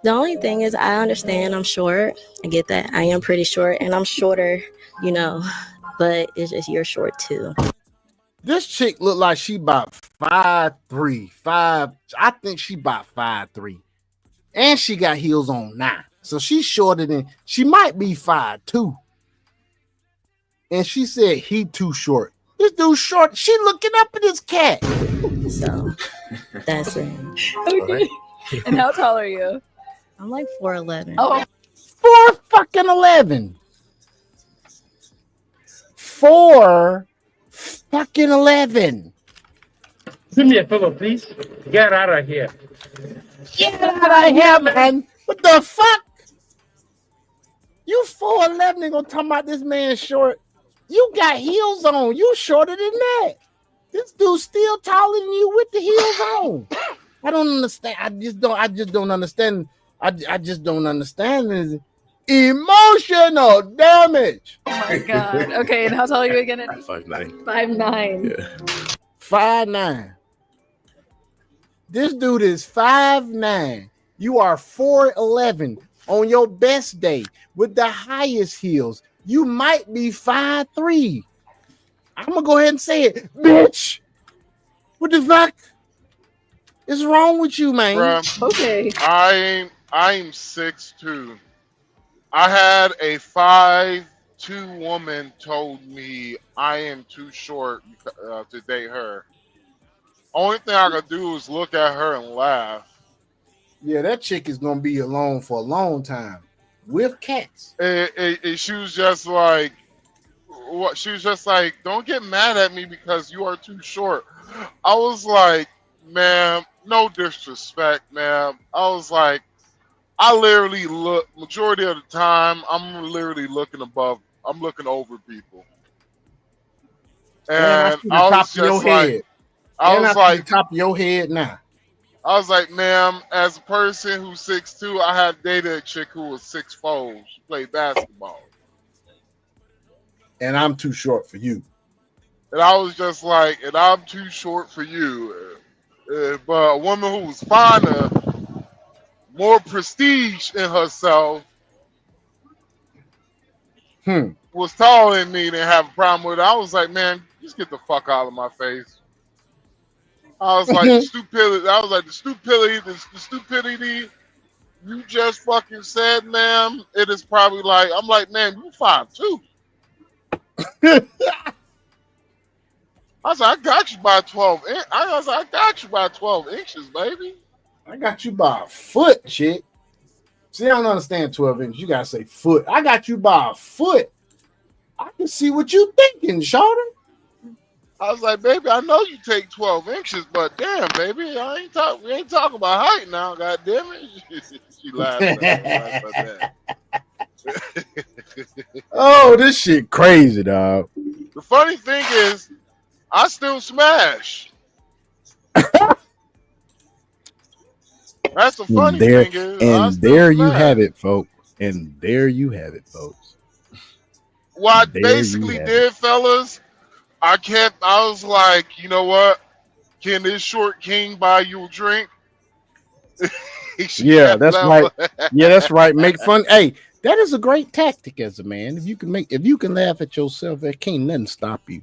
The only thing is, I understand I'm short. I get that. I am pretty short, and I'm shorter, but it's just you're short too. This chick look like she about 5'3", 5. I think she about 5'3", and she got heels on now, so she's shorter than she might be 5'2". And she said he too short. This dude's short. She looking up at this cat. So that's it. Okay. And how tall are you? I'm like 4'11". Oh, 4'11". 4'11". Do me a favor, please. Get out of here. Get out of here, man. What the fuck? You 4'11" and gonna talk about this man short. You got heels on. You shorter than that. This dude's still taller than you with the heels on. I don't understand. I just don't understand. I just don't understand this emotional damage. oh my God. Okay. And how tall are you again, Eddie? 5'9". 5'9". Yeah. 5'9". This dude is 5'9". You are 4'11" on your best day with the highest heels. You might be 5'3". I'm gonna go ahead and say it, bitch. What the fuck is wrong with you, man? Bruh, Okay. I'm 6'2". I had a 5'2" woman told me I am too short to date her. Only thing I could do is look at her and laugh. Yeah, that chick is gonna be alone for a long time with cats. And she was just like, what? She was just like, don't get mad at me because you are too short. I was like, ma'am, no disrespect, ma'am. I was like, I literally look, majority of the time, I'm literally looking above, I'm looking over people. And I was just like, I was like, top of your head now. I was like, ma'am, as a person who's 6'2", I have dated a chick who was 6'4". She played basketball. And I'm too short for you. And I was just like, and I'm too short for you. But a woman who was finer, more prestige in herself, was taller than me, didn't have a problem with it. I was like, man, just get the fuck out of my face. I was like, the stupidity. I was like, the stupidity you just fucking said, ma'am. It is probably like, I'm like, man, you 5'2". I was like, I got you by 12. I was like, I got you by 12 inches, baby. I got you by a foot, chick. See, I don't understand 12 inches. You gotta say foot. I got you by a foot. I can see what you thinking, Shawty. I was like, baby, I know you take 12 inches, but damn, baby, we ain't talking about height now, god damn it. She laughed at that. Oh, this shit crazy, dog. The funny thing is, I still smash. That's the funny thing is, and there you have it, folks. And there you have it, folks. What I basically did, fellas, I was like, you know what? Can this short king buy you a drink? Yeah, that's right. Yeah, that's right. Make fun. Hey, that is a great tactic as a man. If you can laugh at yourself, there can't nothing stop you.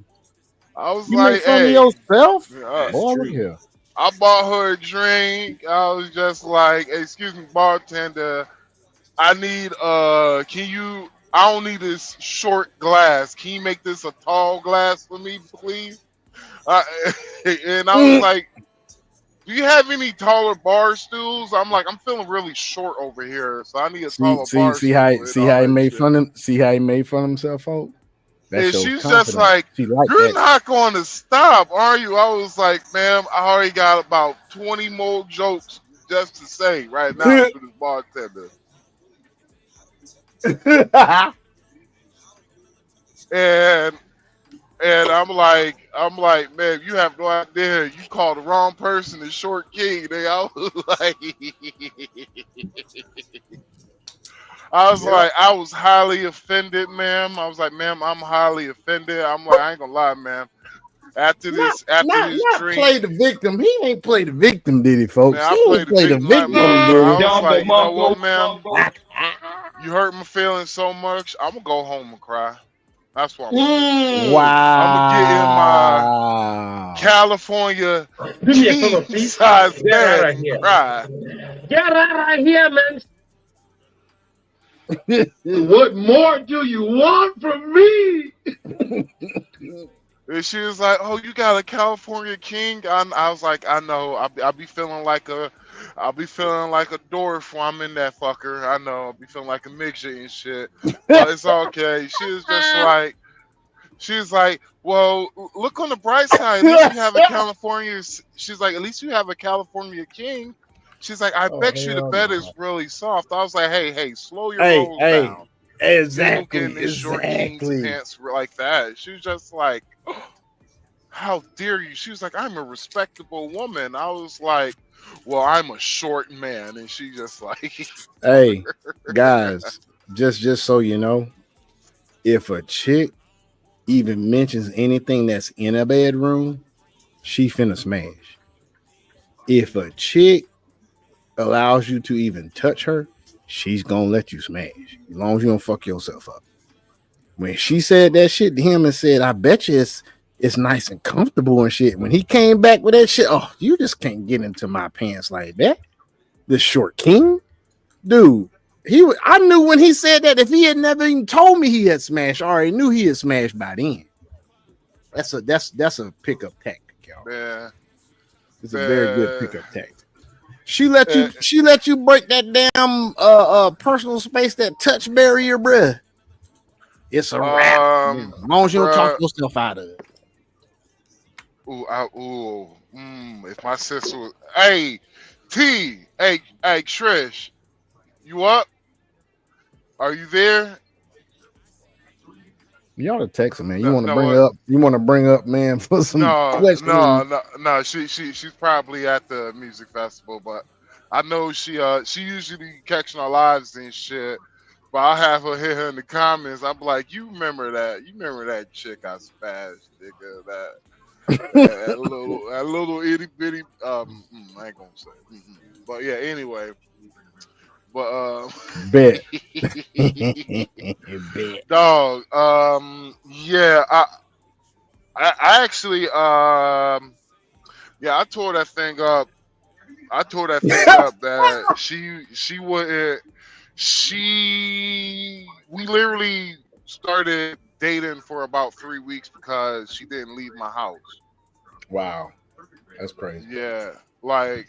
I was you like, make fun of yourself. Boy, look here. I bought her a drink. I was just like, hey, excuse me, bartender. I need I don't need this short glass. Can you make this a tall glass for me, please? And I was like, do you have any taller bar stools? I'm like, I'm feeling really short over here, so I need a taller bar stool. See how he made fun of himself, folks? That And shows she's confidence. just like, She like you're that. not going to stop, are you? I was like, ma'am, I already got about 20 more jokes just to say right now to this bartender. And I'm like, man, you have no idea. You called the wrong person the short king. I was like, I was highly offended, ma'am. I was like, ma'am, I'm highly offended. I'm like, I ain't gonna lie, ma'am. After this Not drink, play the victim. He ain't play the victim, did he, folks? man, I He played ain't the play the victim like victim, motherfucker. did I he? was like, you know what, ma'am? You hurt my feelings so much. I'm gonna go home and cry. That's what I'm gonna do. Wow. I'm gonna get in my California Do me a favor, king please. size Get bed out of and here. cry. Get out of here, man. What more do you want from me? And she was like, "Oh, you got a California king." I was like, "I know. I'll be feeling like a dwarf when I'm in that fucker. I know. I'll be feeling like a midget and shit. But it's okay." She was just like, "Well, look on the bright side. At least you have a California." She's like, "At least you have a California king." She's like, "I bet you the bed is really soft." I was like, "Hey, slow your rolls down. You don't get in this short king's pants like that." She was just like, "How dare you?" She was like, "I'm a respectable woman." I was like, "Well, I'm a short man," and she just like, Hey, guys, just so you know, if a chick even mentions anything that's in a bedroom, she finna smash. If a chick allows you to even touch her, she's gonna let you smash. As long as you don't fuck yourself up. When she said that shit to him and said, I bet you it's nice and comfortable and shit. When he came back with that shit, oh, you just can't get into my pants like that. The short king, dude. I knew when he said that if he had never even told me he had smashed, I already knew he had smashed by then. That's a pickup tactic, y'all. "Man, It's a very good pickup tactic. She let you break that damn personal space, that touch barrier, bruh. It's a wrap. As long as you don't talk yourself out of it. If my sister was, hey, Trish, you up? Are you there?" You ought to text her, man. You No, want to no, bring what? her up? You want to bring up, man, for some questioning? No. She's probably at the music festival, but I know she usually catching our lives and shit. But I'll have her hit her in the comments. I'm like, you remember that chick I spazzed, nigga? That little itty bitty. I ain't gonna say. But yeah, anyway. But Bet. dog. Yeah. I actually yeah, I tore that thing up. That we literally started dating for about 3 weeks because she didn't leave my house. Wow. That's crazy. Yeah. Like,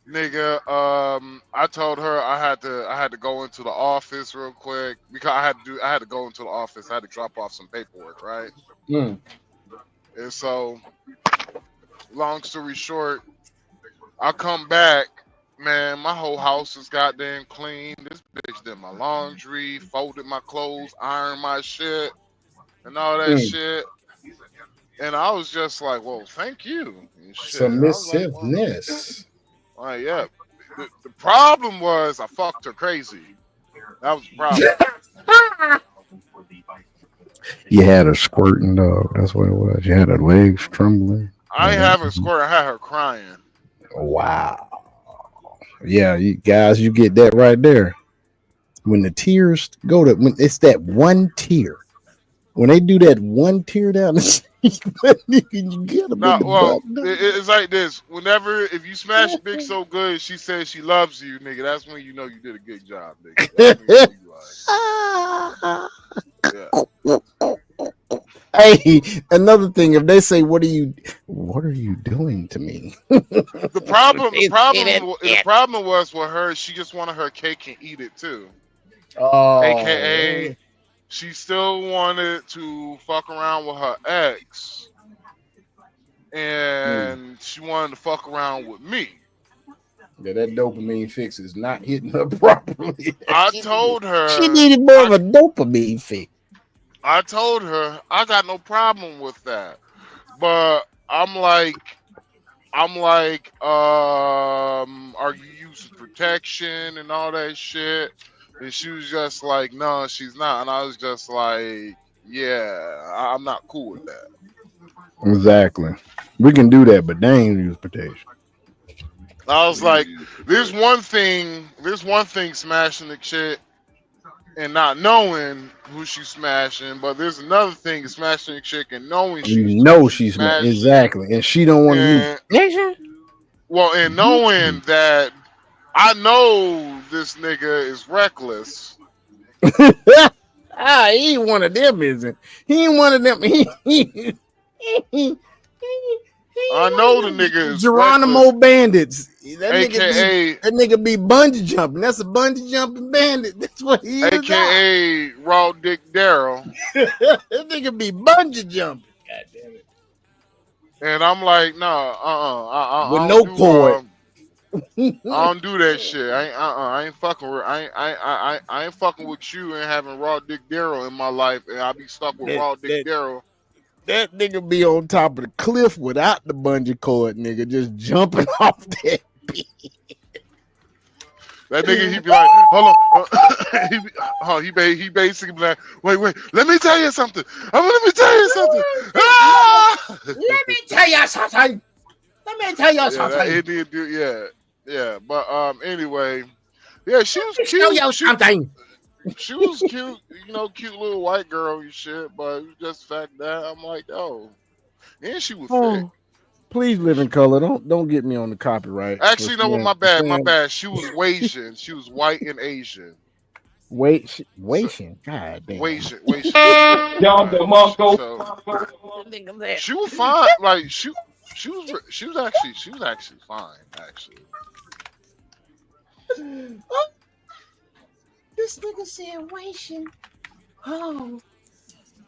nigga, I told her I had to go into the office real quick because I had to go into the office. I had to drop off some paperwork, right? Mm. And so, long story short, I come back, man, my whole house is goddamn clean. This bitch did my laundry, folded my clothes, ironed my shit, and all that shit. And I was just like, well, thank you. And shit. Submissiveness. Like, yeah. The problem was I fucked her crazy. That was the problem. You had her squirting, dog. That's what it was. You had her legs trembling. I ain't have her squirt. I had her crying. Wow. Yeah, you guys, you get that right there. When the tears go to, when it's that one tear, when they do that one tear down the cheek, you get them in the butt. It's like this. Whenever, if you smash a bitch so good, she says she loves you, nigga. That's when you know you did a good job, nigga. Hey, another thing, if they say, what are you doing to me? The problem was with her, she just wanted her cake and eat it too. Oh, AKA she still wanted to fuck around with her ex, and she wanted to fuck around with me. Yeah, that dopamine fix is not hitting her properly. I told her she needed more of a dopamine fix. I told her I got no problem with that, but I'm like, are you using protection and all that shit? And she was just like, no, she's not. And I was just like, yeah, I'm not cool with that. Exactly. We can do that, but they ain't use protection. I was like, there's one thing smashing the chick and not knowing who she's smashing, but there's another thing smashing the chick and knowing she's smashing. Exactly. And she don't want to use. Well, and knowing that I know this nigga is reckless. He ain't one of them, isn't he? Ain't one of them. I know the nigga is Geronimo reckless. Bandits. That AKA nigga be bungee jumping. That's a bungee jumping bandit. That's what he is. AKA Raw Dick Daryl. That nigga be bungee jumping. God damn it. And I'm like, nah, with no cord. I don't do that shit. I ain't fucking with. I ain't fucking with you and having Raw Dick Daryl in my life, and I be stuck with Raw Dick Daryl. That nigga be on top of the cliff without the bungee cord, nigga, just jumping off that bitch. That nigga, he be like, hold on, he basically be like, wait, let me tell you something. Let me tell you something. Let me tell you something. Let me tell you something. Yeah. But anyway, yeah, she was cute. She was cute, cute little white girl and shit. But it was just the fact that I'm like, oh, and she was thick. Please live in color. Don't get me on the copyright. Actually, no, my bad. She was Asian. She was white and Asian. Asian. God damn. Asian. Y'all the Moscow. She was fine. Like she was actually fine. Actually. Oh, this nigga said Asian. Oh.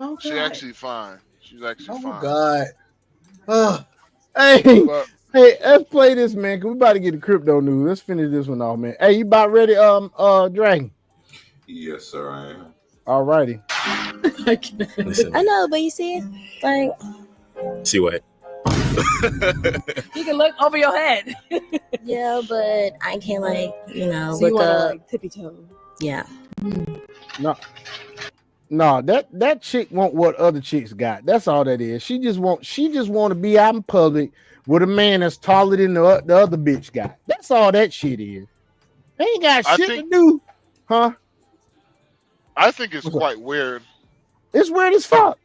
Okay. She actually fine. She's actually fine. Oh God. Hey, let's play this, man. Cause we about to get the crypto news. Let's finish this one off, man. Hey, you about ready, Dragon? Yes, sir, I am. All righty. I know, but you see, like, see what? You can look over your head. Yeah, but I can't, like, so look you wanna, up. like, tippy toe. Yeah. No, that chick want what other chicks got. That's all that is. She just want to be out in public with a man that's taller than the other bitch got. That's all that shit is. They ain't got shit to do, huh? I think it's quite weird. It's weird as fuck.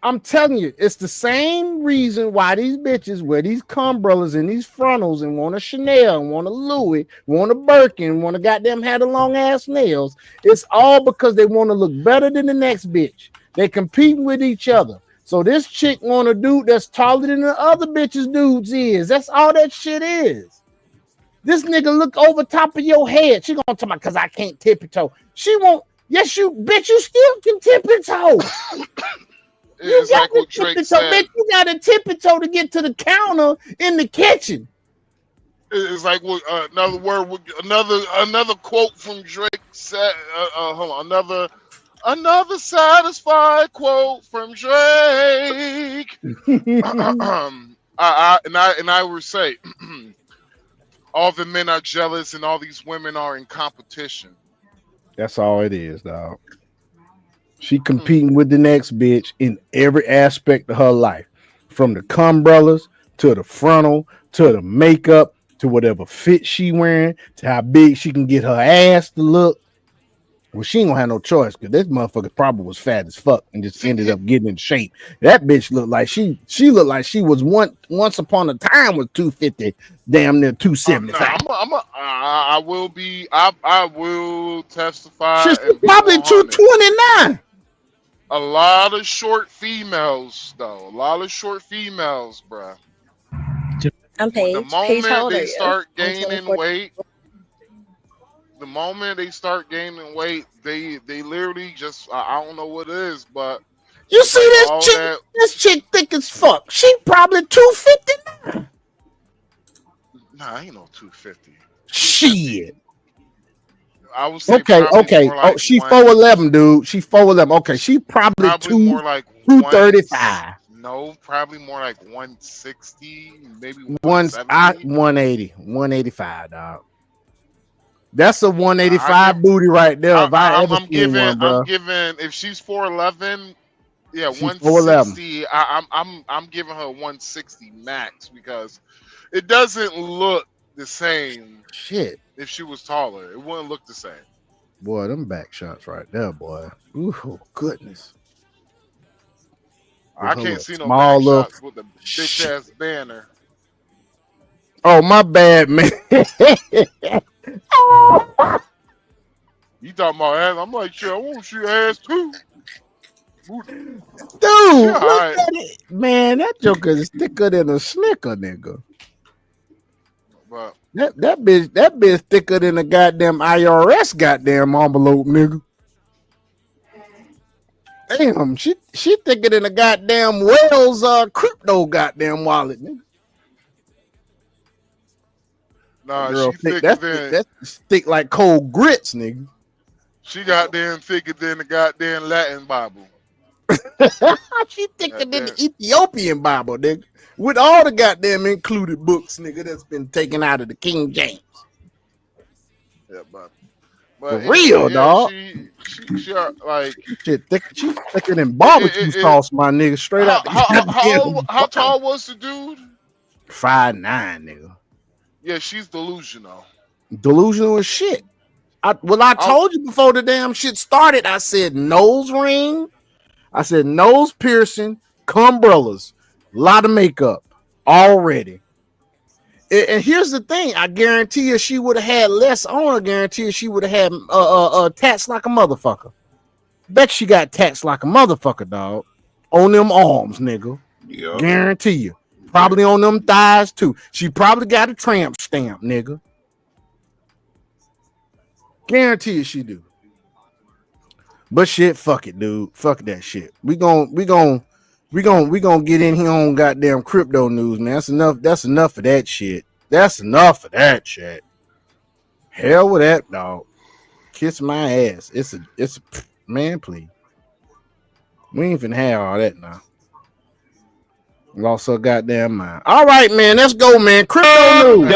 I'm telling you, it's the same reason why these bitches wear these umbrellas and these frontals and want a Chanel and want a Louis, want a Birkin, want to goddamn have the long ass nails. It's all because they want to look better than the next bitch. They competing with each other. So this chick want a dude that's taller than the other bitches dudes is. That's all that shit is. This nigga look over top of your head. She gonna talk about because I can't tippy toe. She won't. Yes, you bitch. You still can tippy toe. It's like what Drake said. Bitch, you got a tippy toe to get to the counter in the kitchen. It's like what another quote from Drake said. Hold on, another satisfied quote from Drake. I would say, all the men are jealous and all these women are in competition. That's all it is, dog. She competing with the next bitch in every aspect of her life, from the umbrellas to the frontal to the makeup to whatever fit she wearing to how big she can get her ass to look. Well, she ain't gonna have no choice because this motherfucker probably was fat as fuck and just ended up getting in shape. That bitch looked like she looked like she was once upon a time was 250, damn near 275. I will testify. She's probably 229. A lot of short females, though. A lot of short females, bruh. I'm Paige. The moment they start gaining weight, the moment they start gaining weight, they literally just I don't know what it is, but You it's see like this all chick? that. This chick thick as fuck. She probably 250. Nah, ain't no 250. Shit. I would say Okay, probably okay. more Oh, like she one. 4'11", dude. She 4'11". Okay, she probably Probably more like 235. No, probably more like 160, maybe Once 170. 180, 185, dog. That's a I 185 give. booty right there. If I I'm, ever I'm seen giving. one, I'm bro. giving. If she's 4'11, yeah, She 4'11. 160. I'm giving her 160 max because it doesn't look the same. Shit. If she was taller, it wouldn't look the same. Boy, them back shots right there, boy. Ooh, goodness. With I her can't little see no small back little. shots with the bitch ass banner. Oh, my bad, man. You talking about ass? I'm like, shit, I want to see ass too. Dude, She look alright. at it. Man, that joker is thicker than a snicker, nigga. But That bitch thicker than a goddamn IRS goddamn envelope, nigga. Damn, she thicker than a goddamn Wells crypto goddamn wallet, nigga. nah, Girl, she thick. thicker than That's thick like cold grits, nigga. she goddamn thicker than the goddamn Latin Bible. She thicker than the Ethiopian Bible, nigga. With all the goddamn included books, nigga, that's been taken out of the King James. Yeah, but For anyway, real, yeah, dog. she like She's thicker than it, barbecue it, sauce, my nigga. Straight out the how tall was the dude? 5'9", nigga. Yeah, she's delusional. Delusional as shit. I told you before the damn shit started. I said nose ring. I said nose piercing, cumbrellas, a lot of makeup already. And here's the thing: I guarantee you, she would have had less on. I guarantee you, she would have had tats like a motherfucker. Bet she got tats like a motherfucker, dog, on them arms, nigga. Yep. Guarantee you. Probably on them thighs too. She probably got a tramp stamp, nigga. Guarantee you she do. But shit, fuck it, dude. Fuck that shit. We gon' get in here on goddamn crypto news, man. That's enough of that shit. That's enough of that shit. Hell with that, dog. Kiss my ass. It's a man, please. We ain't finna have all that now. Lost her goddamn mind. All right, man. Let's go, man. Crypto news.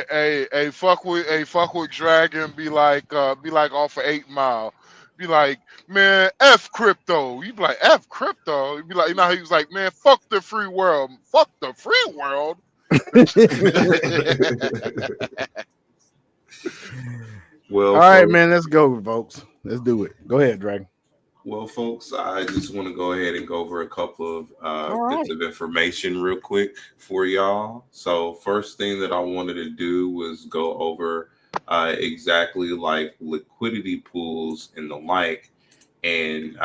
Hey, fuck with Dragon. Be like off of 8 Mile. Be like, man, F crypto. You be like, F crypto. You be like, you know how he was like, man, fuck the free world. Fuck the free world. Well, all right, man. Let's go, folks. Let's do it. Go ahead, Dragon. Well, folks, I just want to go ahead and go over a couple of bits of information real quick for y'all. So first thing that I wanted to do was go over exactly like liquidity pools and the like. And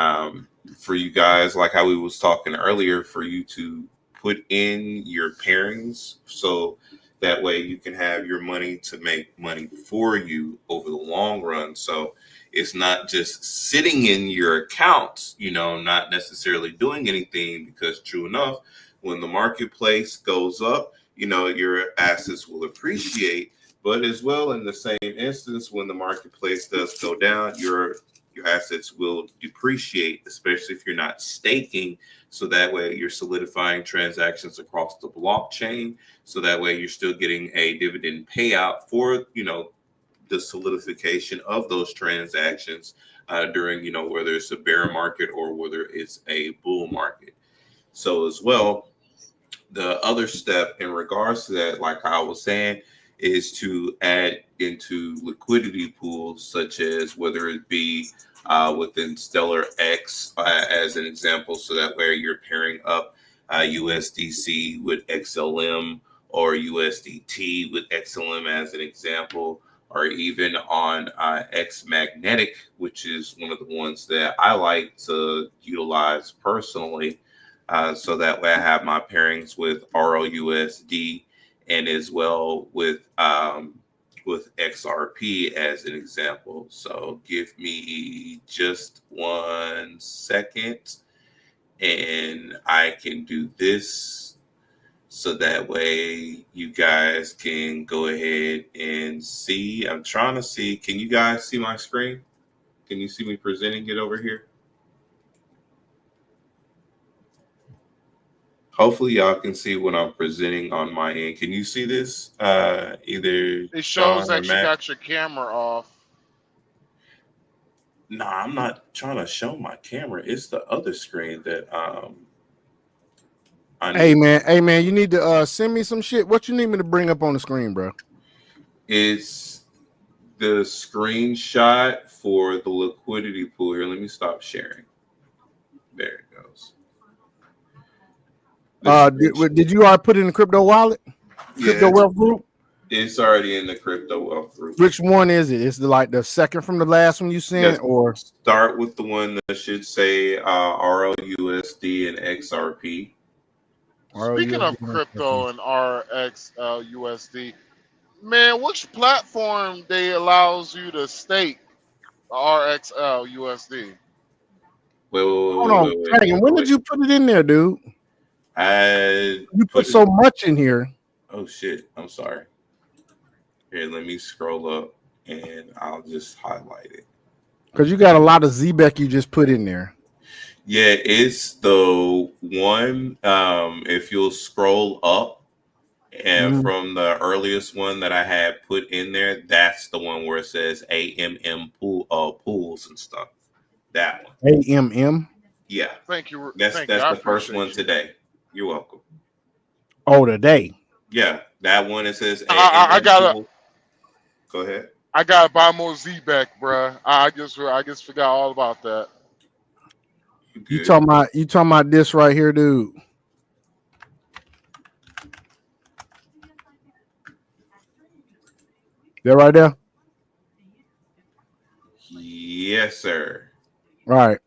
for you guys, like how we was talking earlier, for you to put in your pairings so that way you can have your money to make money for you over the long run. So it's not just sitting in your accounts, not necessarily doing anything, because true enough, when the marketplace goes up, your assets will appreciate. But as well, in the same instance, when the marketplace does go down, your assets will depreciate, especially if you're not staking. So that way you're solidifying transactions across the blockchain. So that way you're still getting a dividend payout for, the solidification of those transactions during, whether it's a bear market or whether it's a bull market. So as well, the other step in regards to that, like I was saying, is to add into liquidity pools, such as whether it be within Stellar X as an example. So that way you're pairing up USDC with XLM or USDT with XLM as an example, or even on X Magnetic, which is one of the ones that I like to utilize personally. So that way I have my pairings with ROUSD and as well with with XRP as an example. So give me just 1 second and I can do this so that way you guys can go ahead and see. I'm trying to see. Can you guys see my screen? Can you see me presenting it over here? Hopefully y'all can see what I'm presenting on my end. Can you see this? Either It shows Sean or that you Matt? got your camera off. Nah, I'm not trying to show my camera. It's the other screen that Hey man, you need to send me some shit. What you need me to bring up on the screen, bro? It's the screenshot for the liquidity pool here. Let me stop sharing. There it goes. Did you already put it in the crypto wallet? Crypto wealth group? It's already in the crypto wealth group. Which one is it? Is it like the second from the last one you sent, Yes, or start with the one that should say RLUSD and XRP. Speaking of crypto and RXUSD, man, which platform they allows you to stake RXUSD? hold on, Dragon, when did you put it in there, dude? You put so much in here. Oh shit! I'm sorry. Here, let me scroll up and I'll just highlight it. Because you got a lot of Zbeck you just put in there. Yeah, it's the one. If you'll scroll up and from the earliest one that I had put in there, that's the one where it says AMM pools and stuff. That one. AMM? Yeah. Thank you. That's the first one today. You're welcome. Oh, today. Yeah, that one. It says I gotta. pool. Go ahead. I gotta buy more Zbeck, bruh. I just forgot all about that. You talking about this right here, dude? That right there? Yes, sir. Right.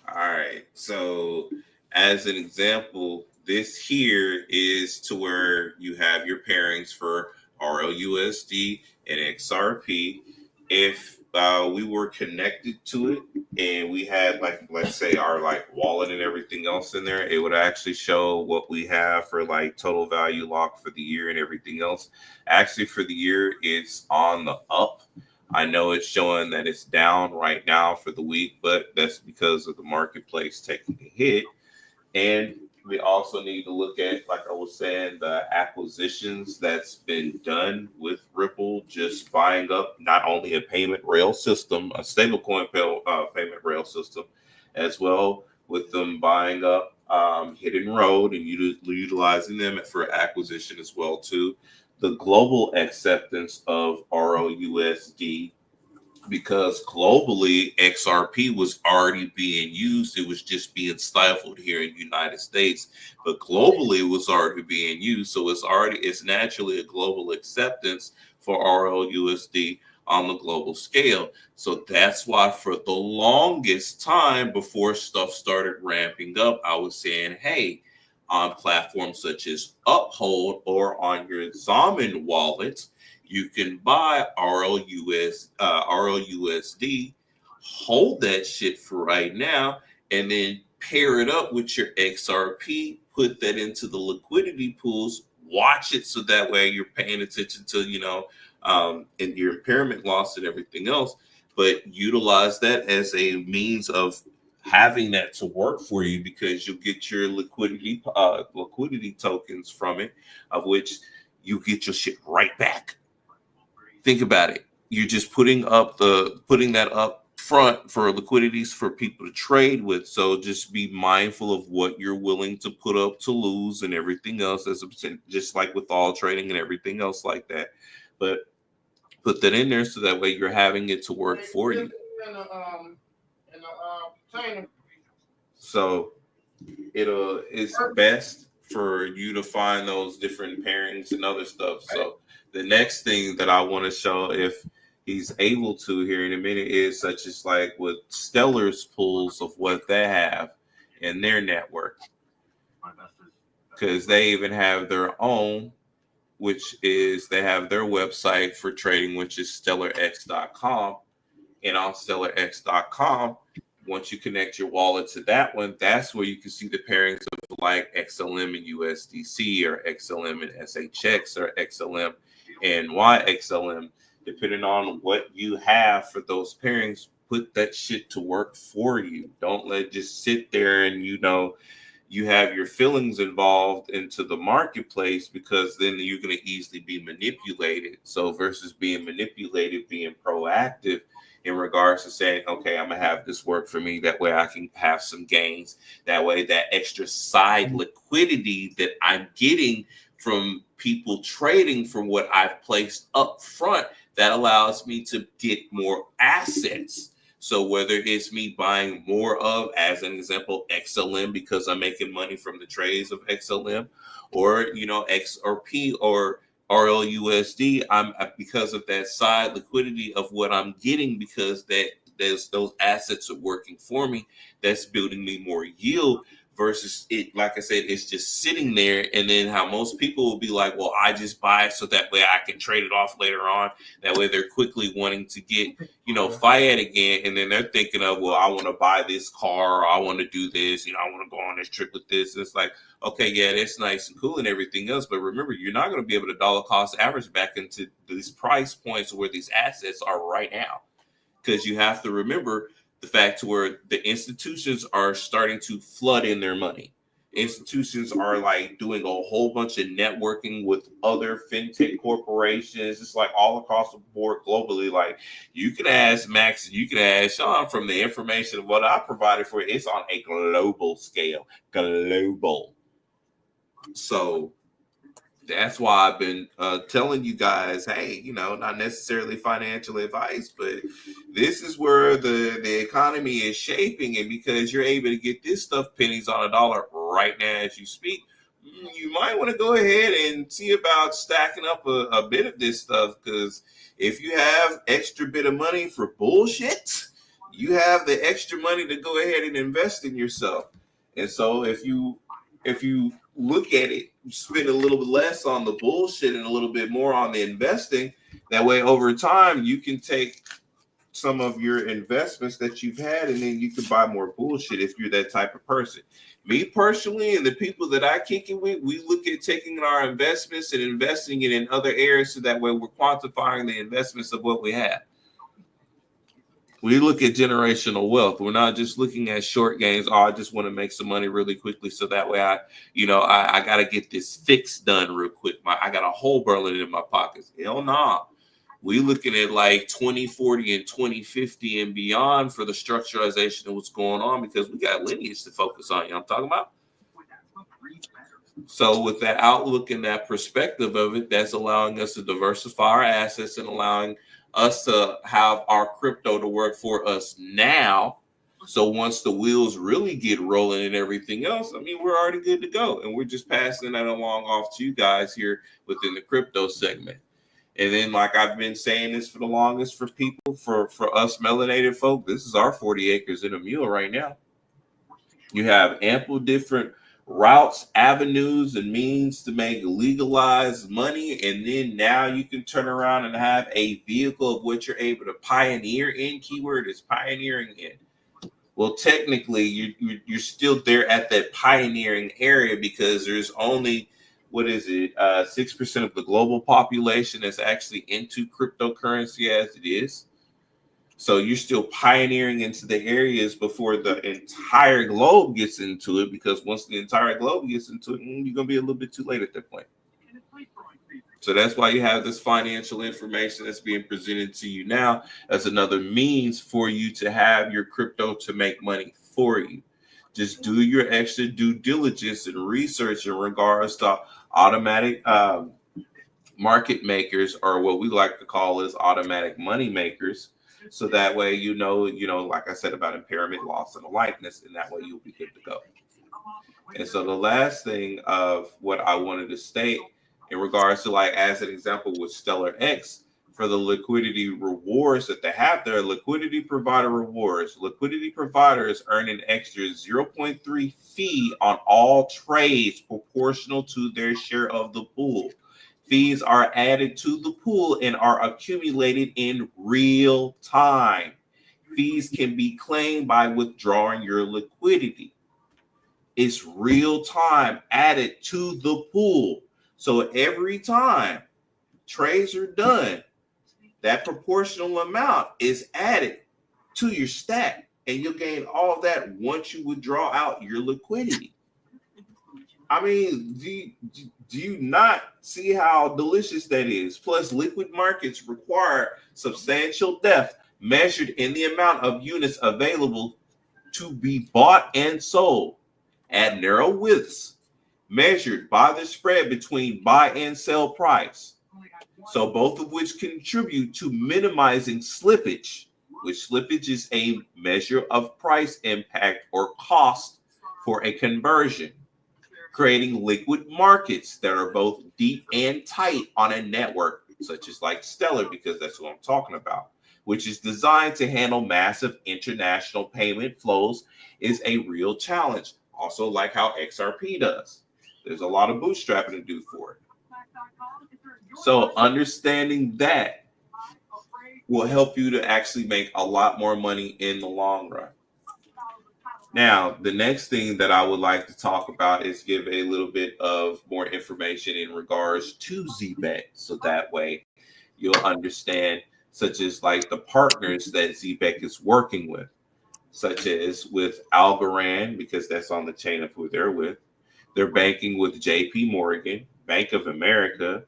All right. So, as an example, this here is to where you have your pairings for RLUSD and XRP. If we were connected to it and we had, like, let's say our like wallet and everything else in there, it would actually show what we have for like total value lock for the year and everything else. Actually, for the year, it's on the up. I know it's showing that it's down right now for the week, but that's because of the marketplace taking a hit. And we also need to look at, like I was saying, the acquisitions that's been done with Ripple, just buying up not only a payment rail system, a stablecoin payment rail system, as well with them buying up Hidden Road and utilizing them for acquisition as well too. The global acceptance of RLUSD, because globally XRP was already being used. It was just being stifled here in the United States, but globally it was already being used. So it's naturally a global acceptance for RLUSD on the global scale. So that's why for the longest time before stuff started ramping up, I was saying, hey, on platforms such as Uphold or on your Zaman wallet, you can buy RLUSD, hold that shit for right now, and then pair it up with your XRP, put that into the liquidity pools, watch it so that way you're paying attention to, and your impairment loss and everything else, but utilize that as a means of having that to work for you, because you'll get your liquidity tokens from it, of which you get your shit right back. Think about it. You're just putting that up front for liquidities for people to trade with. So just be mindful of what you're willing to put up to lose and everything else, as a percent, just like with all trading and everything else like that. But put that in there so that way you're having it to work for you. So it's best for you to find those different pairings and other stuff. So the next thing that I want to show, if he's able to here in a minute, is such as like with Stellar's pools of what they have in their network, because they even have their own which is they have their website for trading, which is stellarx.com. And on stellarx.com, once you connect your wallet to that one, that's where you can see the pairings of like XLM and USDC, or XLM and SHX, or XLM and YXLM, depending on what you have for those pairings. Put that shit to work for you. Don't let it just sit there and you have your feelings involved into the marketplace, because then you're going to easily be manipulated. So versus being manipulated, being proactive in regards to saying, okay, I'm going to have this work for me. That way I can have some gains. That way that extra side liquidity that I'm getting from people trading from what I've placed up front, that allows me to get more assets. So whether it's me buying more of, as an example, XLM, because I'm making money from the trades of XLM, or XRP or RLUSD, I'm because of that side liquidity of what I'm getting, because those assets are working for me. That's building me more yield. Versus it, like I said, it's just sitting there. And then how most people will be like, well, I just buy it so that way I can trade it off later on. That way they're quickly wanting to get, fiat again. And then they're thinking of, well, I want to buy this car, or I want to do this, I want to go on this trip with this. And it's like, okay, yeah, that's nice and cool and everything else. But remember, you're not going to be able to dollar cost average back into these price points where these assets are right now. Because you have to remember the fact where the institutions are starting to flood in their money. Institutions are like doing a whole bunch of networking with other fintech corporations. It's like all across the board globally. Like you can ask Max, you can ask Sean, from the information of what I provided for you, it's on a global scale. Global. So that's why I've been telling you guys, hey, not necessarily financial advice, but this is where the economy is shaping. And because you're able to get this stuff pennies on a dollar right now as you speak, you might want to go ahead and see about stacking up a bit of this stuff. Because if you have extra bit of money for bullshit, you have the extra money to go ahead and invest in yourself. And so if you look at it, you spend a little bit less on the bullshit and a little bit more on the investing. That way, over time, you can take some of your investments that you've had, and then you can buy more bullshit if you're that type of person. Me personally, and the people that I kick it with, we look at taking our investments and investing it in other areas, so that way we're quantifying the investments of what we have. We look at generational wealth. We're not just looking at short gains. Oh, I just want to make some money really quickly, so that way I got to get this fix done real quick. I got a hole burning in my pockets. Hell nah. We looking at like 2040 and 2050 and beyond for the structuralization of what's going on, because we got lineage to focus on. You know what I'm talking about? So with that outlook and that perspective of it, that's allowing us to diversify our assets and allowing us to have our crypto to work for us now. So once the wheels really get rolling and everything else, we're already good to go. And we're just passing that along off to you guys here within the crypto segment. And then, like I've been saying this for the longest, for people, for us melanated folk, this is our 40 acres and a mule right now. You have ample different routes, avenues, and means to make legalized money. And then now you can turn around and have a vehicle of what you're able to pioneer in. Keyword is pioneering in. Well, technically, you're still there at that pioneering area, because there's only, 6% of the global population that's actually into cryptocurrency as it is. So you're still pioneering into the areas before the entire globe gets into it, because once the entire globe gets into it, you're going to be a little bit too late at that point. So that's why you have this financial information that's being presented to you now as another means for you to have your crypto to make money for you. Just do your extra due diligence and research in regards to automatic market makers, or what we like to call is automatic money makers. So that way, like I said about impairment, loss, and the likeness, and that way you'll be good to go. And so the last thing of what I wanted to state in regards to, like, as an example with StellarX, for the liquidity rewards that they have there, liquidity provider rewards. Liquidity providers earn an extra 0.3 fee on all trades proportional to their share of the pool. Fees are added to the pool and are accumulated in real time. Fees can be claimed by withdrawing your liquidity. It's real time added to the pool. So every time trades are done, that proportional amount is added to your stack, and you'll gain all that once you withdraw out your liquidity. I mean, do you not see how delicious that is? Plus, liquid markets require substantial depth measured in the amount of units available to be bought and sold at narrow widths measured by the spread between buy and sell price. So both of which contribute to minimizing slippage, which slippage is a measure of price impact or cost for a conversion, creating liquid markets that are both deep and tight on a network, such as like Stellar, because that's what I'm talking about, which is designed to handle massive international payment flows, is a real challenge. Also, like how XRP does. There's a lot of bootstrapping to do for it. So understanding that will help you to actually make a lot more money in the long run. Now, the next thing that I would like to talk about is give a little bit of more information in regards to ZBET. So that way you'll understand, such as like the partners that ZBET is working with, such as with Algorand, because that's on the chain of who they're with. They're banking with JP Morgan, Bank of America.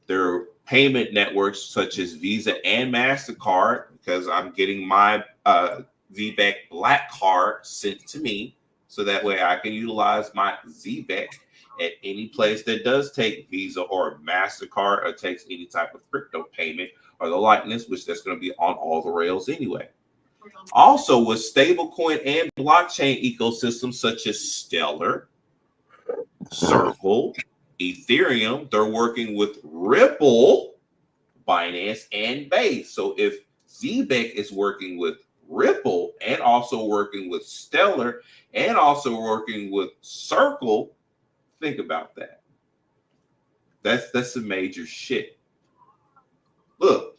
Their payment networks such as Visa and MasterCard, because I'm getting my ZBEC Black Card sent to me, so that way I can utilize my ZBEC at any place that does take Visa or MasterCard or takes any type of crypto payment or the likeness, which that's going to be on all the rails anyway. Also, with stablecoin and blockchain ecosystems such as Stellar, Circle, Ethereum, they're working with Ripple, Binance, and Base. So if ZBEC is working with Ripple and also working with Stellar and also working with Circle, think about that. That's some major shit. Look,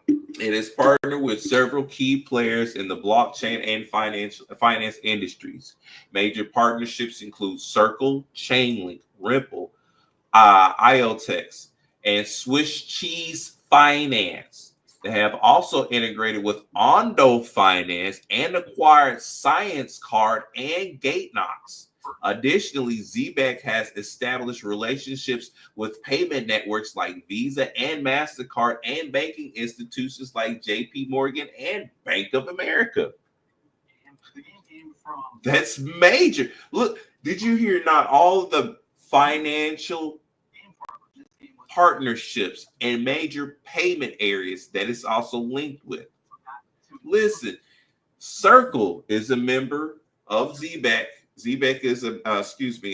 it is partnered with several key players in the blockchain and finance industries. Major partnerships include Circle, Chainlink, Ripple, IoTex, and Swiss Cheese Finance. They have also integrated with Ondo Finance and acquired Science Card and GateKnox. Additionally, ZBEC has established relationships with payment networks like Visa and MasterCard and banking institutions like JP Morgan and Bank of America. That's major. Look, did you hear not all the financial partnerships and major payment areas that it's also linked with? Listen, Circle is a member of ZBEC. ZBEC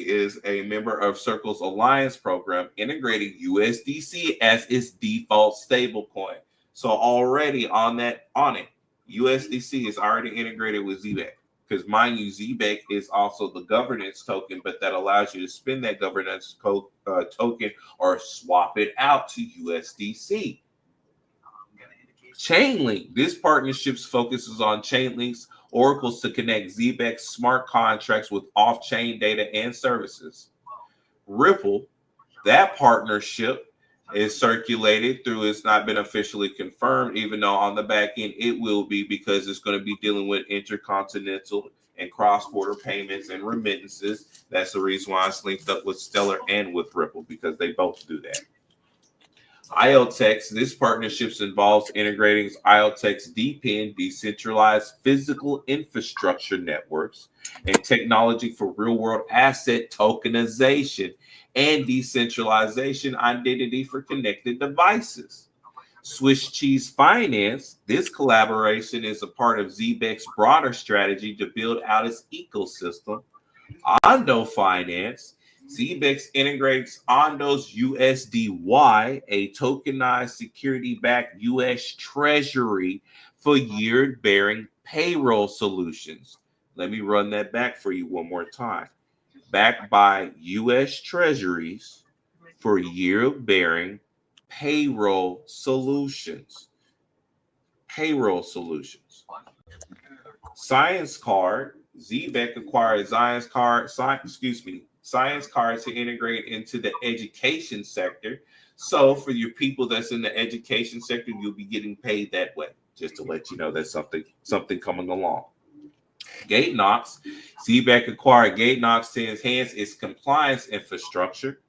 is a member of Circle's Alliance program, integrating USDC as its default stablecoin. So already on it, USDC is already integrated with ZBEC. Because mind you, ZBEC is also the governance token, but that allows you to spend that governance token or swap it out to USDC. Chainlink. This partnership focuses on Chainlink's oracles to connect ZBEC smart contracts with off-chain data and services. Ripple, that partnership is circulated through, it's not been officially confirmed, even though on the back end it will be, because it's going to be dealing with intercontinental and cross-border payments and remittances. That's the reason why it's linked up with Stellar and with Ripple, because they both do that. IoTex, this partnership involves integrating IoTex DePIN, decentralized physical infrastructure networks, and technology for real-world asset tokenization and decentralization identity for connected devices. Swiss Cheese Finance, this collaboration is a part of ZBEC's broader strategy to build out its ecosystem. Ondo Finance, ZBEC integrates Ondo's USDY, a tokenized security-backed U.S. Treasury for yield-bearing payroll solutions. Let me run that back for you one more time. Backed by U.S. Treasuries for yield-bearing payroll solutions. Payroll solutions. Science Card. ZBEC acquired Science Card to integrate into the education sector. So for your people that's in the education sector, you'll be getting paid that way. Just to let you know that's something coming along. GateKnox. ZBEC acquired GateKnox to enhance its compliance infrastructure.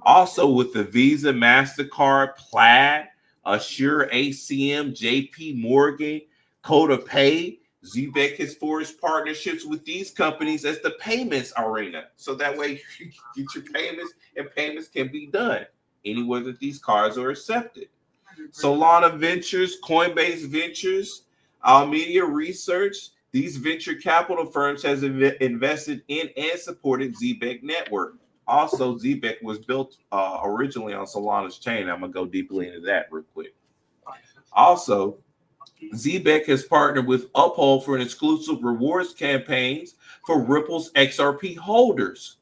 Also with the Visa, MasterCard, Plaid, Assure, ACM, JP Morgan, Coda Pay, ZBEC has forged partnerships with these companies as the payments arena. So that way you get your payments and payments can be done anywhere that these cards are accepted. Solana Ventures, Coinbase Ventures, Almedia Research, these venture capital firms has invested in and supported ZBEC Network. Also, ZBEC was built originally on Solana's chain. I'm going to go deeply into that real quick. Also, ZBEC has partnered with Uphold for an exclusive rewards campaigns for Ripple's XRP holders.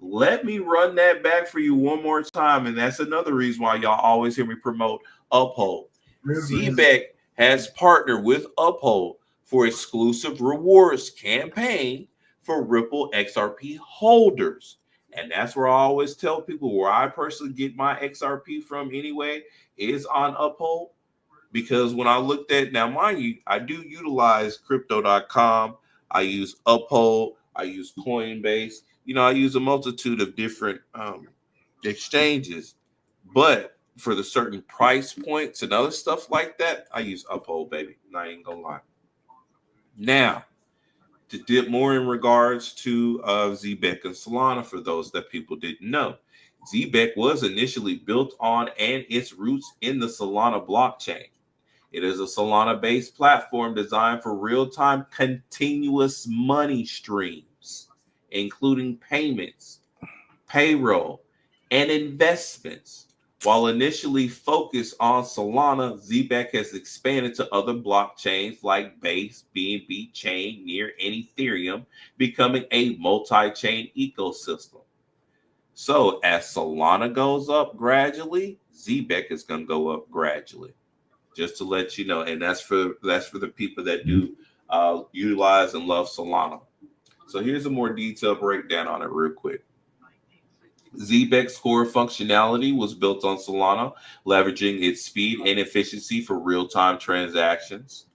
Let me run that back for you one more time, and that's another reason why y'all always hear me promote Uphold. ZBEC has partnered with Uphold for exclusive rewards campaign for Ripple XRP holders. And that's where I always tell people where I personally get my XRP from anyway is on Uphold. Because when I looked at, now mind you, I do utilize crypto.com. I use Uphold. I use Coinbase. I use a multitude of different exchanges. But for the certain price points and other stuff like that, I use Uphold, baby. I ain't gonna lie. Now, to dip more in regards to ZBEC and Solana, for those that people didn't know, ZBEC was initially built on and its roots in the Solana blockchain. It is a Solana-based platform designed for real-time continuous money streams, including payments, payroll, and investments. While initially focused on Solana, ZBEC has expanded to other blockchains like Base, BNB Chain, Near, and Ethereum, becoming a multi-chain ecosystem. So as Solana goes up gradually, ZBEC is going to go up gradually. Just to let you know, and that's for the people that do utilize and love Solana. So here's a more detailed breakdown on it real quick. ZBEC's core functionality was built on Solana, leveraging its speed and efficiency for real-time transactions.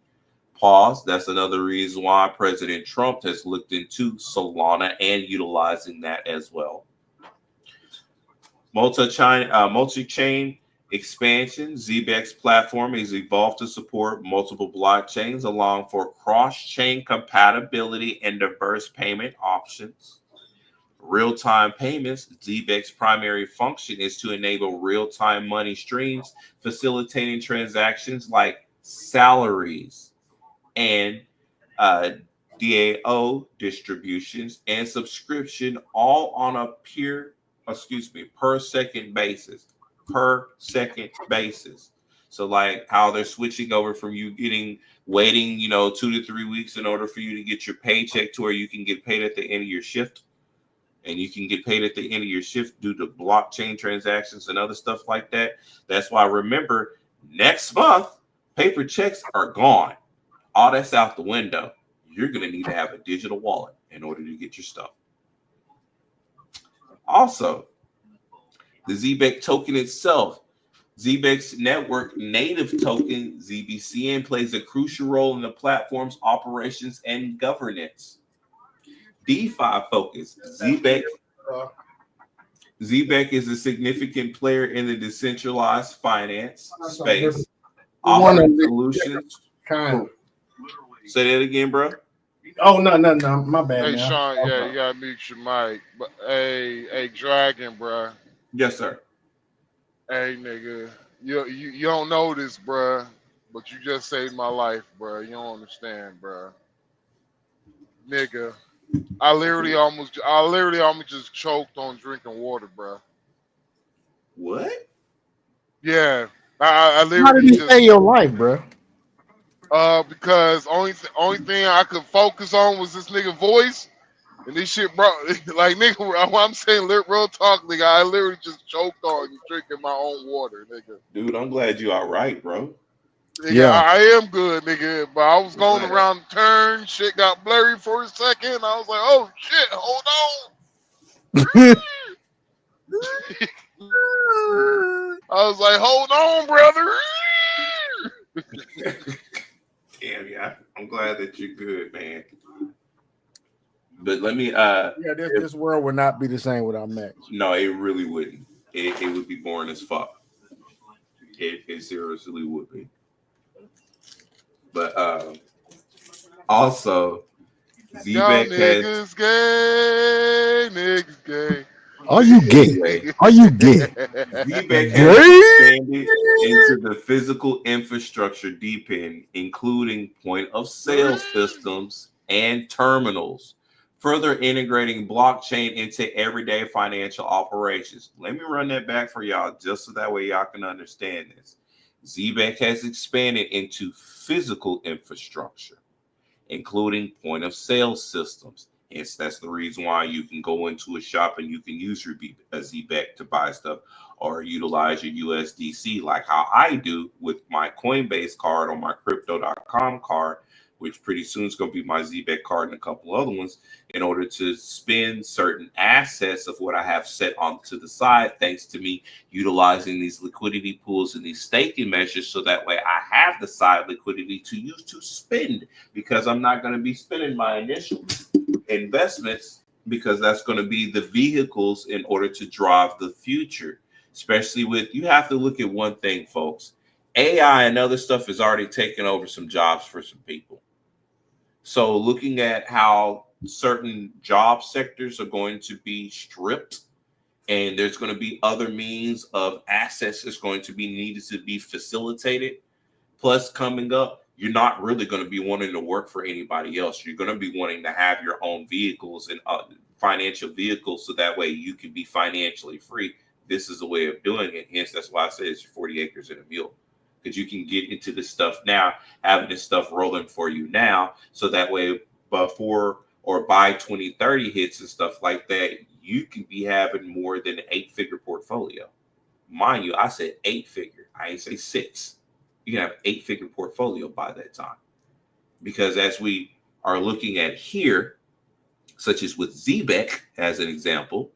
Pause. That's another reason why President Trump has looked into Solana and utilizing that as well. Multi-chain expansion. ZBEC's platform is evolved to support multiple blockchains, allowing for cross-chain compatibility and diverse payment options. Real-time payments. ZBEC's primary function is to enable real-time money streams, facilitating transactions like salaries and DAO distributions and subscription, all on a per second basis. So like how they're switching over from you waiting 2 to 3 weeks in order for you to get your paycheck to where you can get paid at the end of your shift. And you can get paid at the end of your shift due to blockchain transactions and other stuff like that. That's why, remember, next month, paper checks are gone. All that's out the window. You're going to need to have a digital wallet in order to get your stuff. Also, the ZBEC token itself. ZBEC's network native token, ZBCN, plays a crucial role in the platform's operations and governance. DeFi focus. ZBEC is a significant player in the decentralized finance space. Offering solutions. Say that again, bro. Oh no, my bad. Hey now. Sean, yeah, you gotta mute your mic. But hey, Dragon, bro. Yes, sir. Hey, nigga, you don't know this, bro, but you just saved my life, bro. You don't understand, bro. Nigga, I literally almost just choked on drinking water, bro. What? Yeah, I literally. How did you save your life, bro? Because only thing I could focus on was this nigga voice, And this shit brought like nigga. What I'm saying, real talk, nigga. I literally just choked on drinking my own water, nigga. Dude, I'm glad you all right, bro. Nigga, Yeah. I am good, nigga. But I was going around the turn. Shit got blurry for a second. I was like, oh shit, hold on. I was like, hold on, brother. Damn, yeah. I'm glad that you're good, man. But let me this world would not be the same without Max. No, it really wouldn't. It would be boring as fuck. It seriously would be. But also Y'all Z-Beck niggas gay, niggas gay. Are you gay? Are you gay? Z-Beck has expanded into the physical infrastructure deep end, including point of sale systems and terminals, further integrating blockchain into everyday financial operations. Let me run that back for y'all just so that way y'all can understand this. Z-Beck has expanded into physical infrastructure, including point of sale systems. Hence, that's the reason why you can go into a shop and you can use your Z-Beck to buy stuff or utilize your USDC like how I do with my Coinbase card or my Crypto.com card, which pretty soon is going to be my Z-Beck card and a couple other ones, in order to spend certain assets of what I have set onto the side, thanks to me utilizing these liquidity pools and these staking measures, so that way I have the side liquidity to use to spend, because I'm not going to be spending my initial investments, because that's going to be the vehicles in order to drive the future. Especially with, you have to look at one thing, folks. AI and other stuff is already taking over some jobs for some people. So looking at how certain job sectors are going to be stripped, and there's going to be other means of access that's going to be needed to be facilitated. Plus, coming up, you're not really going to be wanting to work for anybody else. You're going to be wanting to have your own vehicles and financial vehicles, so that way you can be financially free. This is a way of doing it. Hence, that's why I say it's 40 acres and a mule. Because you can get into this stuff now, having this stuff rolling for you now, so that way before or by 2030 hits and stuff like that, you can be having more than an 8-figure portfolio. Mind you, I said 8-figure. I ain't say 6. You can have an 8-figure portfolio by that time. Because as we are looking at here, such as with Z-Beck as an example,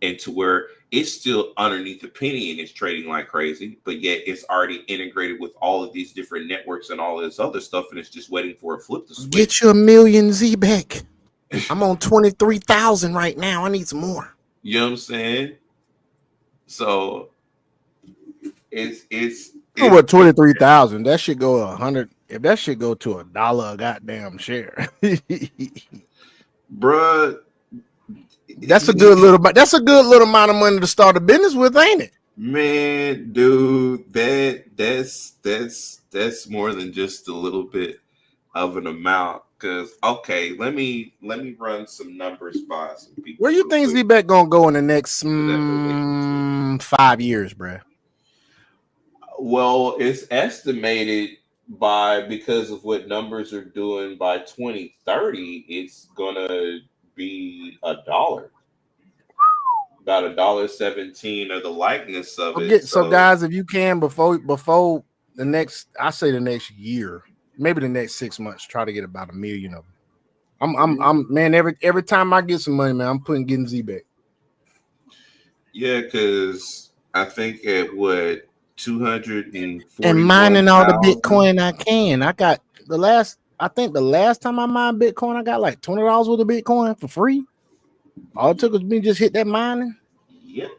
and to where it's still underneath the penny and it's trading like crazy, but yet it's already integrated with all of these different networks and all this other stuff, and it's just waiting for a flip to switch. Get your million Z-Beck. I'm on 23,000 right now. I need some more. You know what I'm saying? So it's what 23,000? That should go 100. If that should go to $1 a goddamn share, bruh. That's a good little amount of money to start a business with, ain't it? Man, dude, that's more than just a little bit of an amount. Because okay, let me run some numbers by some people. Where you think Z-Beck gonna go in the next 5 years, bruh? Well, it's estimated because of what numbers are doing by 2030, it's gonna be $1, about $1.17 of the likeness of it. So guys, if you can, before the next, I say the next year, maybe the next 6 months, try to get about 1 million of them. I'm man, every time I get some money, man, I'm getting Z-Beck. Yeah, because I think at what 240 and mining all the Bitcoin I can. I got I think the last time I mined Bitcoin, I got like $20 worth of Bitcoin for free. All it took was me just hit that mining. Yep.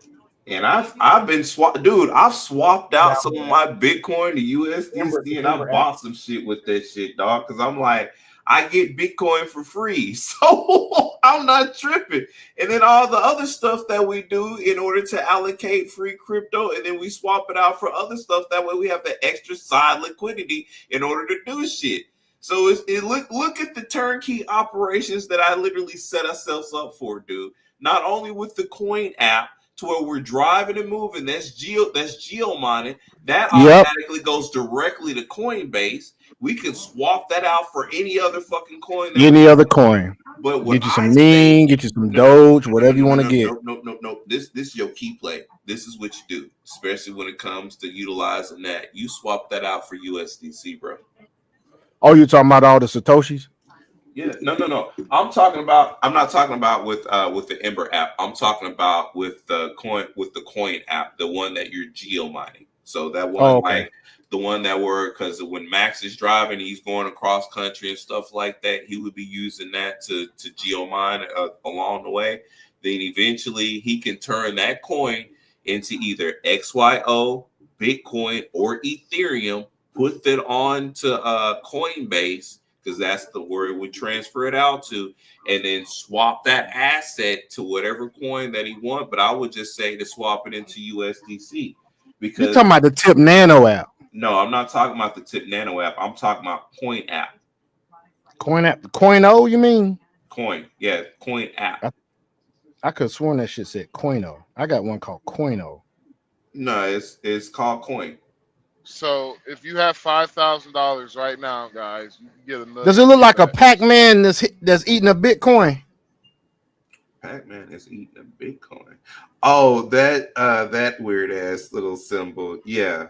And I've been dude. I've swapped out some of my Bitcoin to USDC, and I bought some shit with that shit, dog. Because I'm like, I get Bitcoin for free, so I'm not tripping. And then all the other stuff that we do in order to allocate free crypto, and then we swap it out for other stuff. That way, we have the extra side liquidity in order to do shit. So look at the turnkey operations that I literally set ourselves up for, dude. Not only with the coin app, to where we're driving and moving. That's geo mining. That automatically goes directly to Coinbase. We can swap that out for any other fucking coin. Any other coin. But get you some lean, get you some Doge, whatever you want to get. No. This is your key play. This is what you do, especially when it comes to utilizing that. You swap that out for USDC, bro. Oh, you're talking about all the Satoshis? Yeah, no. I'm not talking about with the Ember app. I'm talking about with the coin app, the one that you're geo mining. So that one, like the one that because when Max is driving, he's going across country and stuff like that. He would be using that to geo mine along the way. Then eventually he can turn that coin into either XYO, Bitcoin, or Ethereum. Put that on to Coinbase, because that's where it would transfer it out to, and then swap that asset to whatever coin that he wants. But I would just say to swap it into USDC. Because you're talking about the Tip Nano app. No, I'm not talking about the Tip Nano app. I'm talking about Coin app. Coin app. Coino, you mean? Coin. Yeah, Coin app. I could have sworn that shit said Coino. I got one called Coino. No, it's called Coin. So if you have $5,000 right now, guys, you can get $1 million. Does it look like a Pac-Man that's eating a Bitcoin? Pac-Man is eating a Bitcoin. Oh, that weird ass little symbol. Yeah.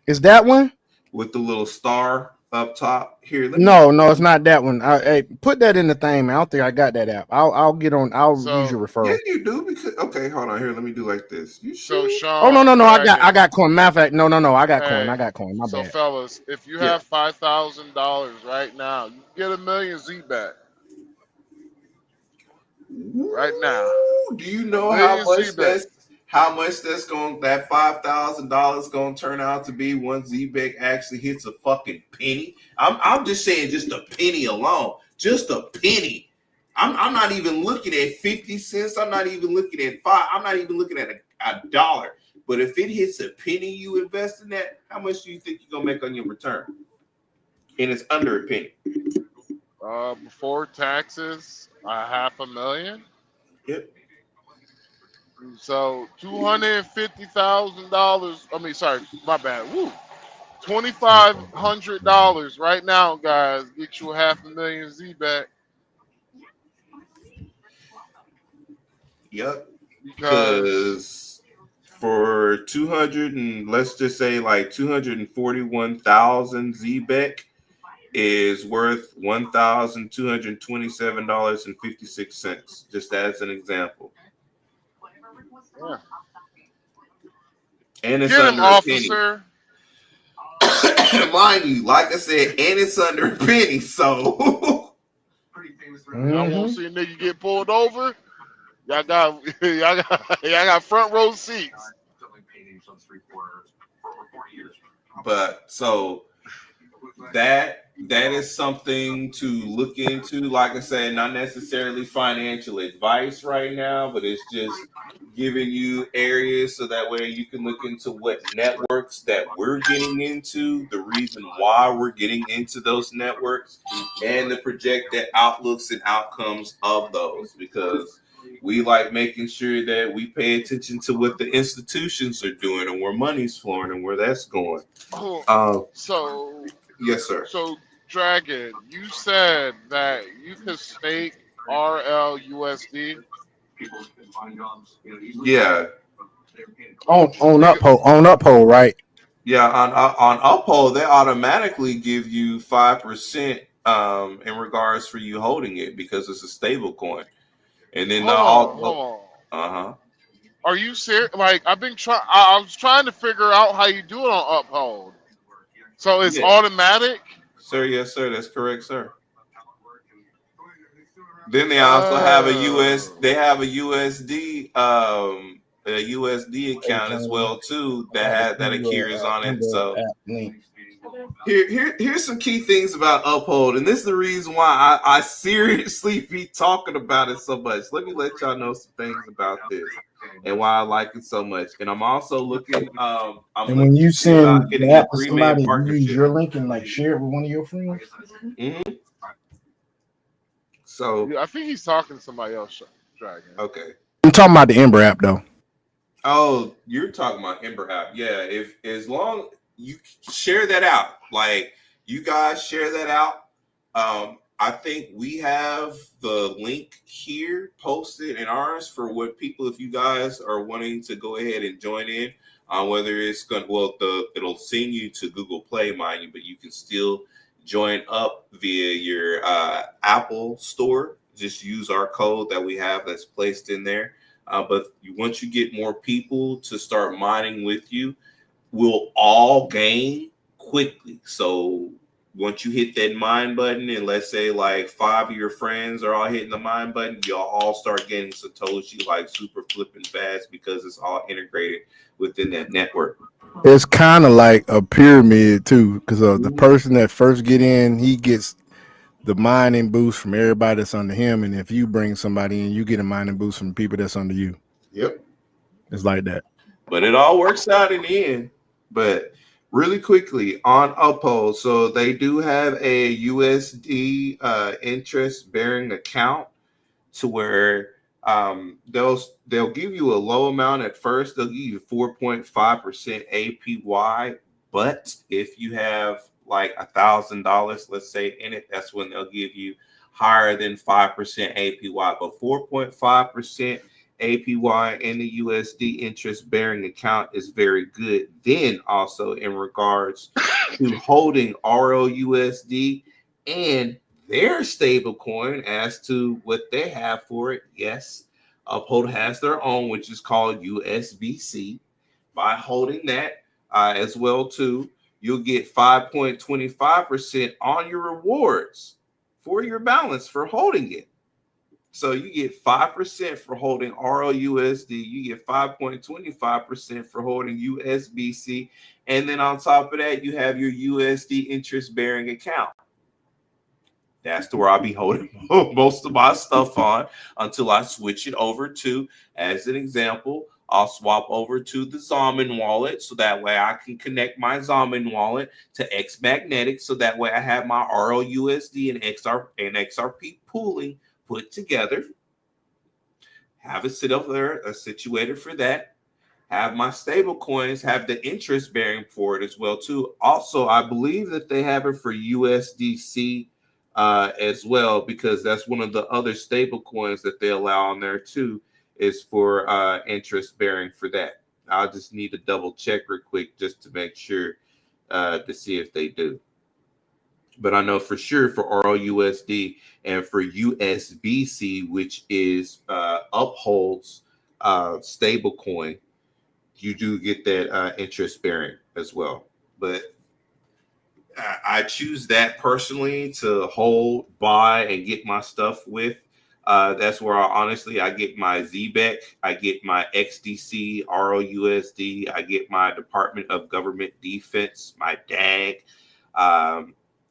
Is that one? With the little star up top. Here. No, it's not that one. Hey, put that in the thing, man. I don't think I got that app. I'll get on. I'll use your referral. Yeah, you do. Because hold on here. Let me do like this. You so sure? Sean, Oh no. I got coin. Matter of fact, no. I got coin. I got coin. My bad. So fellas, if you have $5,000 right now, you get $1 million Z back. Right now. Do you know how much that's going? That $5,000 going to turn out to be once Z-Beck actually hits a fucking penny. I'm just saying, just a penny alone, just a penny. I'm not even looking at 50 cents. I'm not even looking at $5. I'm not even looking at a dollar. But if it hits a penny, you invest in that. How much do you think you're gonna make on your return? And it's under a penny. Before taxes, $500,000. Yep. So $250,000. I mean, sorry, my bad. Woo. $2,500 right now, guys. Get you $500,000 Z back. Yep. Because for 200 and let's just say like 241,000 Z-Beck is worth $1,227.56. Just as an example. Yeah. And it's Get him, under officer. a penny. Mind you, like I said, and it's under a penny. So I won't see a nigga get pulled over. Y'all got front row seats. But so that is something to look into. Like I said, not necessarily financial advice right now, but it's just giving you areas so that way you can look into what networks that we're getting into, the reason why we're getting into those networks, and the projected outlooks and outcomes of those, because we like making sure that we pay attention to what the institutions are doing and where money's flowing and where that's going. So yes, sir. So Dragon, you said that you could stake RLUSD. Yeah. On Uphold, right? Yeah, on Uphold, they automatically give you 5% in regards for you holding it because it's a stable coin. And then hold on. Are you serious? Like I was trying to figure out how you do it on Uphold. So it's automatic? Sir, yes, sir. That's correct, sir. Then they also have a USD account as well too that adheres on it. So here's some key things about Uphold, and this is the reason why I seriously be talking about it so much. Let me let y'all know some things about this and why I like it so much. And I'm also looking. When you send the app to somebody, you use your link and like share it with one of your friends. Mm-hmm. So I think he's talking to somebody else, Dragon. Okay. I'm talking about the Ember app though. Oh, you're talking about Ember app. Yeah, if as long you share that out, like you guys share that out. I think we have the link here posted in ours for what people, if you guys are wanting to go ahead and join in, whether it's going it'll send you to Google Play, mind you, but you can still join up via your Apple store. Just use our code that we have that's placed in there. But once you get more people to start mining with you, we'll all gain quickly. So once you hit that mine button, and let's say like 5 of your friends are all hitting the mine button, y'all all start getting Satoshi like super flipping fast because it's all integrated within that network. It's kind of like a pyramid too, because the person that first get in, he gets the mining boost from everybody that's under him, and if you bring somebody in, you get a mining boost from the people that's under you. Yep, it's like that. But it all works out in the end. But really quickly on Uphold, so they do have a USD interest-bearing account to where they'll give you a low amount at first. They'll give you 4.5% APY, but if you have like $1,000, let's say, in it, that's when they'll give you higher than 5% APY. But 4.5% APY in the USD interest-bearing account is very good. Then also in regards to holding ROUSD and their stable coin as to what they have for it, yes, Uphold has their own, which is called USBC. By holding that as well too, you'll get 5.25% on your rewards for your balance for holding it. So you get 5% for holding ROUSD, you get 5.25% for holding USBC, and then on top of that, you have your USD interest-bearing account. That's where I'll be holding most of my stuff on until I switch it over to, as an example, I'll swap over to the Zalman wallet, so that way I can connect my Zalman wallet to X Magnetic, so that way I have my ROUSD and XRP pooling put together. Have it sit over there, situated for that. Have my stable coins have the interest bearing for it as well too. Also, I believe that they have it for USDC as well, because that's one of the other stable coins that they allow on there too, is for interest bearing for that. I'll just need to double check real quick just to make sure to see if they do. But I know for sure for ROUSD and for USBC, which is Uphold's stable coin, you do get that interest bearing as well. But I choose that personally to hold, buy, and get my stuff with. That's where I get my ZBEC, I get my XDC, ROUSD, I get my Department of Government Defense, my DAG.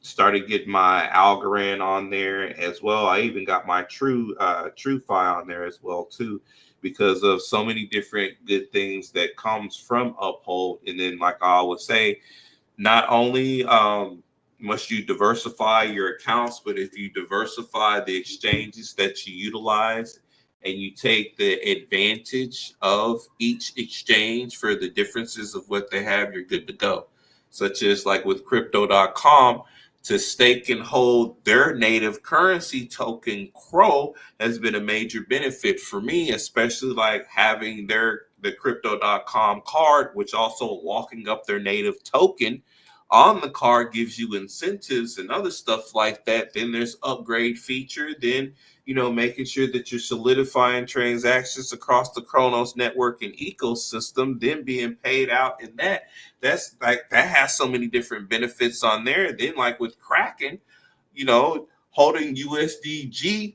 Started getting my Algorand on there as well. I even got my TrueFi on there as well too, because of so many different good things that comes from Uphold. And then, like I always say, not only must you diversify your accounts, but if you diversify the exchanges that you utilize and you take the advantage of each exchange for the differences of what they have, you're good to go. Such as like with crypto.com, to stake and hold their native currency token Crow has been a major benefit for me, especially like having the crypto.com card, which also locking up their native token on the card gives you incentives and other stuff like that. Then there's upgrade feature. Then, making sure that you're solidifying transactions across the Kronos network and ecosystem, then being paid out in that. That's like, that has so many different benefits on there. Then like with Kraken, holding USDG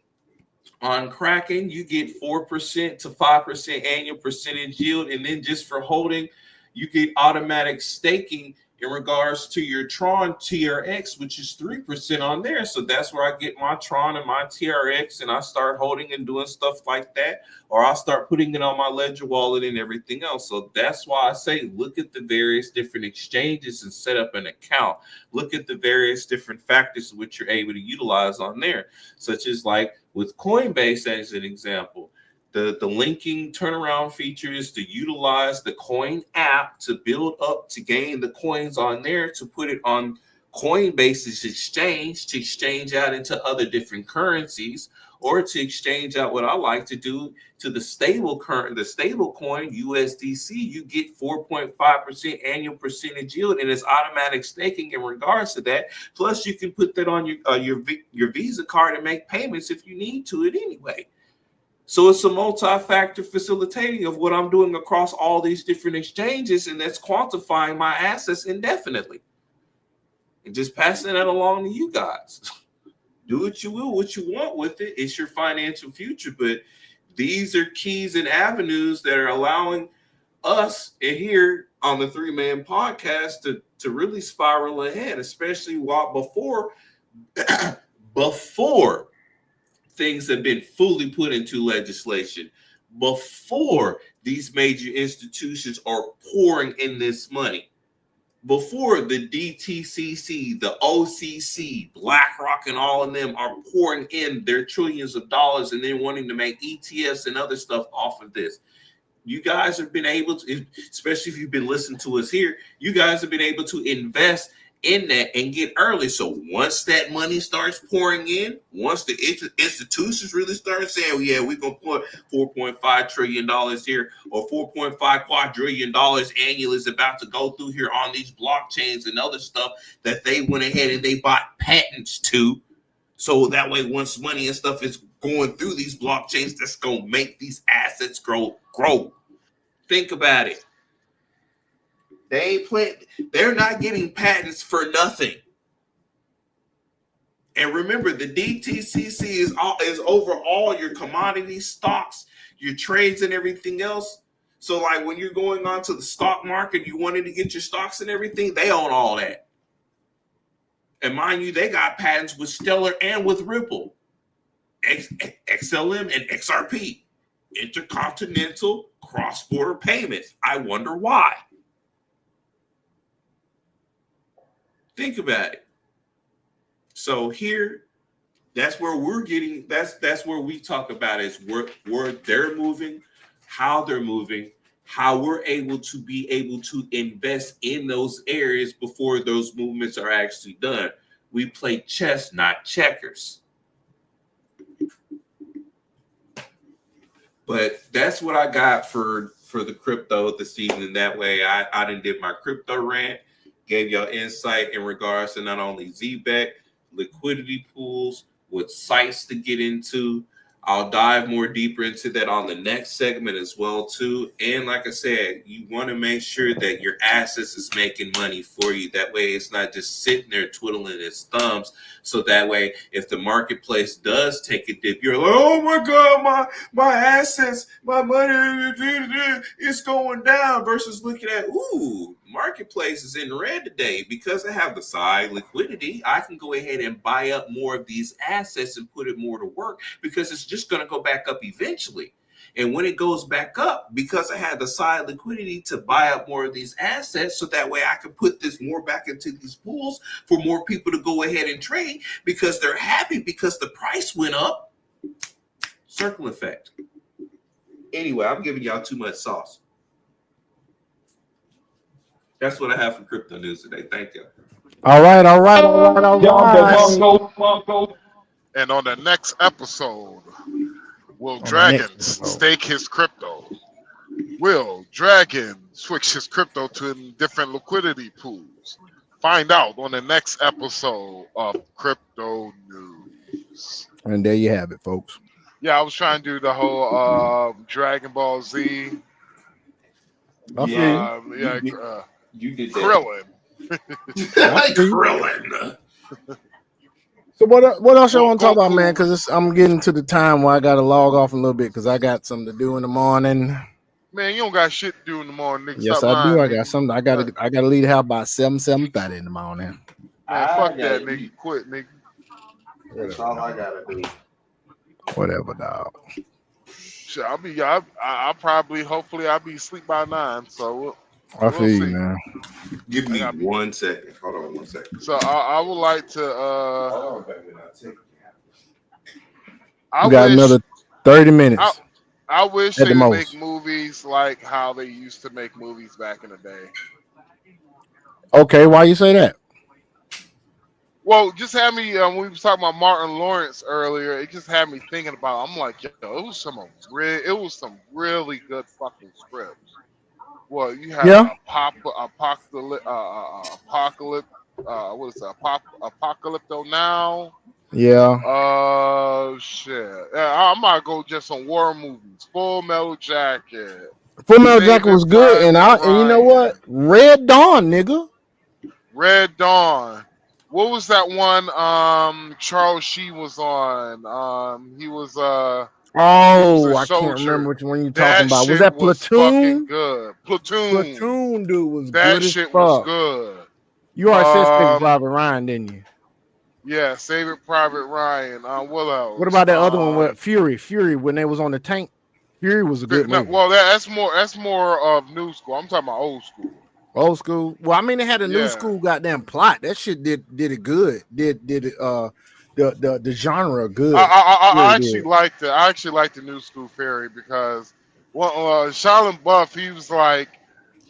on Kraken, you get 4% to 5% annual percentage yield. And then just for holding, you get automatic staking in regards to your Tron TRX, which is 3% on there. So that's where I get my Tron and my TRX, and I start holding and doing stuff like that, or I'll start putting it on my Ledger wallet and everything else. So that's why I say look at the various different exchanges and set up an account. Look at the various different factors which you're able to utilize on there, such as like with Coinbase as an example. The linking turnaround feature is to utilize the coin app to build up to gain the coins on there to put it on Coinbase's exchange to exchange out into other different currencies, or to exchange out what I like to do to the stable coin USDC. You get 4.5% annual percentage yield, and it's automatic staking in regards to that. Plus, you can put that on your Visa card and make payments if you need to it anyway. So it's a multi-factor facilitating of what I'm doing across all these different exchanges, and that's quantifying my assets indefinitely. And just passing that along to you guys. Do what you will, what you want with it. It's your financial future. But these are keys and avenues that are allowing us here on the 3-Man podcast to really spiral ahead, especially before things have been fully put into legislation, before these major institutions are pouring in this money, before the DTCC, the OCC, BlackRock, and all of them are pouring in their trillions of dollars and then wanting to make ETFs and other stuff off of this. You guys have been able to, especially if you've been listening to us here, you guys have been able to invest in that and get early. So once that money starts pouring in, once the institutions really start saying, oh, yeah, we're going to put $4.5 trillion here, or $4.5 quadrillion annually is about to go through here on these blockchains and other stuff that they went ahead and they bought patents to. So that way, once money and stuff is going through these blockchains, that's going to make these assets grow. Think about it. They're not getting patents for nothing. And remember, the DTCC is over all your commodity stocks, your trades, and everything else. So, like when you're going on to the stock market, you wanted to get your stocks and everything, they own all that. And mind you, they got patents with Stellar and with Ripple, XLM and XRP, intercontinental cross-border payments. I wonder why. Think about it. So here, that's where we're getting. That's where we talk about is where they're moving, how they're moving, how we're able to invest in those areas before those movements are actually done. We play chess, not checkers. But that's what I got for the crypto this evening. That way, I done did my crypto rant. Gave y'all insight in regards to not only ZBEC, liquidity pools, what sites to get into. I'll dive more deeper into that on the next segment as well, too. And like I said, you want to make sure that your assets is making money for you. That way it's not just sitting there twiddling its thumbs. So that way, if the marketplace does take a dip, you're like, oh my God, my assets, my money is going down, versus looking at, ooh, marketplace is in red today because I have the side liquidity. I can go ahead and buy up more of these assets and put it more to work because it's just going to go back up eventually. And when it goes back up, because I had the side liquidity to buy up more of these assets, so that way I can put this more back into these pools for more people to go ahead and trade because they're happy because the price went up. Circle effect. Anyway, I'm giving y'all too much sauce. That's what I have for crypto news today. Thank you. All right. And on the next episode, will Dragon stake his crypto? Will Dragon switch his crypto to different liquidity pools? Find out on the next episode of Crypto News. And there you have it, folks. Yeah, I was trying to do the whole Dragon Ball Z. You did Krillin. Krillin. So what else y'all want to talk about, man? Because I'm getting to the time where I got to log off a little bit because I got something to do in the morning. Man, you don't got shit to do in the morning, nigga. Yes, Stop I do. lying, I got something. I gotta leave the house by 7:30 in the morning. Man, fuck that, nigga. Quit, nigga. That's all I gotta do. Whatever, dog. Shit, I'll probably, hopefully, I'll be asleep by 9. So I feel you, man. Give me 1 second. Hold on 1 second. So I would like to. Hold on, baby. You got another 30 minutes. I wish at they the would make most. movies like how they used to make movies back in the day. Okay, why you say that? Well, just had me when we was talking about Martin Lawrence earlier. It just had me thinking about. I'm like, yo, it was some really good fucking scripts. Well, you had Yeah, apocalypse. What is it? Apocalypto Now. yeah. Shit. I might go just on war movies. Full Metal Jacket. Full Metal Jacket Saving was good, and Private you know what? Ryan. Red Dawn, nigga. Red Dawn. What was that one? Charles Sheen was on. He was a Oh, I can't remember soldier. which one you talking That about. Was shit that was fucking Platoon? good. Platoon. Platoon, dude, was That good as shit was fuck. good. You already said Saving Private Ryan, didn't you? Yeah, Saving Private Ryan. What else? What about that other one with Fury? Fury, when they was on the tank. Fury was a good No, movie. well, that's more of new school. I'm talking about old school. Old school. Well, I mean, it had a new Yeah. school goddamn plot. That shit did it good. Did it the genre good. I actually liked it. I actually liked the new school Fury because Shia LaBeouf, he was like,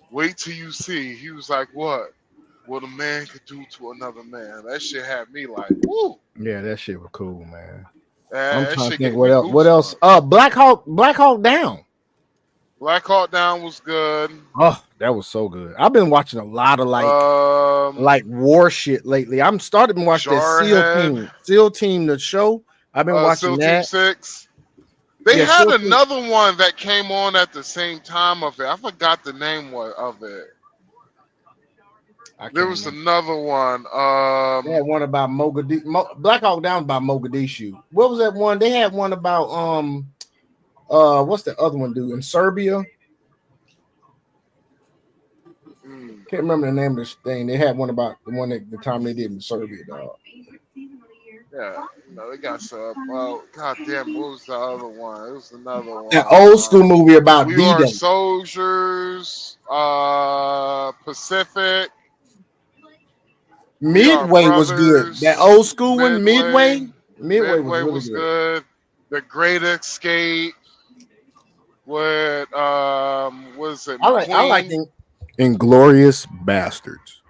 wait till you see. He was like, what a man could do to another man. That shit had me like, woo. Yeah, that shit was cool, man. I'm That trying to shit think gave what me else. What else? goosebumps. Black Hawk Down. Black Hawk Down was good. Oh, that was so good. I've been watching a lot of like war shit lately. I'm starting to watch that Jarhead. SEAL Team, the show. I've been watching SEAL that. Team 6. They Yeah, had SEAL Team. another one that came on at the same time of it. I forgot the name of it. There was another one. They had one about Mogadishu. Black Hawk Down about Mogadishu. What was that one? They had one about what's the other one, dude? In Serbia. Can't remember the name of this thing. They had one about the time they did in Serbia, dog. Yeah, no, they got some. Well, goddamn, what was the other one? It was another one. An old school movie about We D-Day. Are Soldiers. Pacific. Midway was good. That old school one, Midway was really good. The Great Escape. With was it? I like Inglorious Bastards.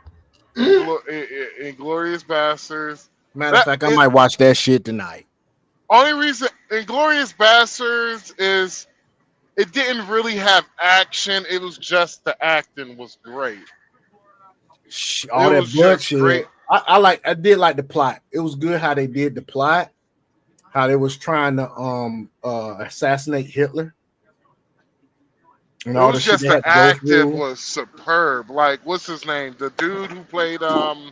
Inglorious Bastards. Matter of fact, I might watch that shit tonight. Only reason Inglorious Bastards is it didn't really have action. It was just the acting was great. All that bloodshed. I did like the plot. It was good how they did the plot. How they was trying to assassinate Hitler. And it all was the just shit they the had to go acting through. was superb. Like what's his name? The dude who played the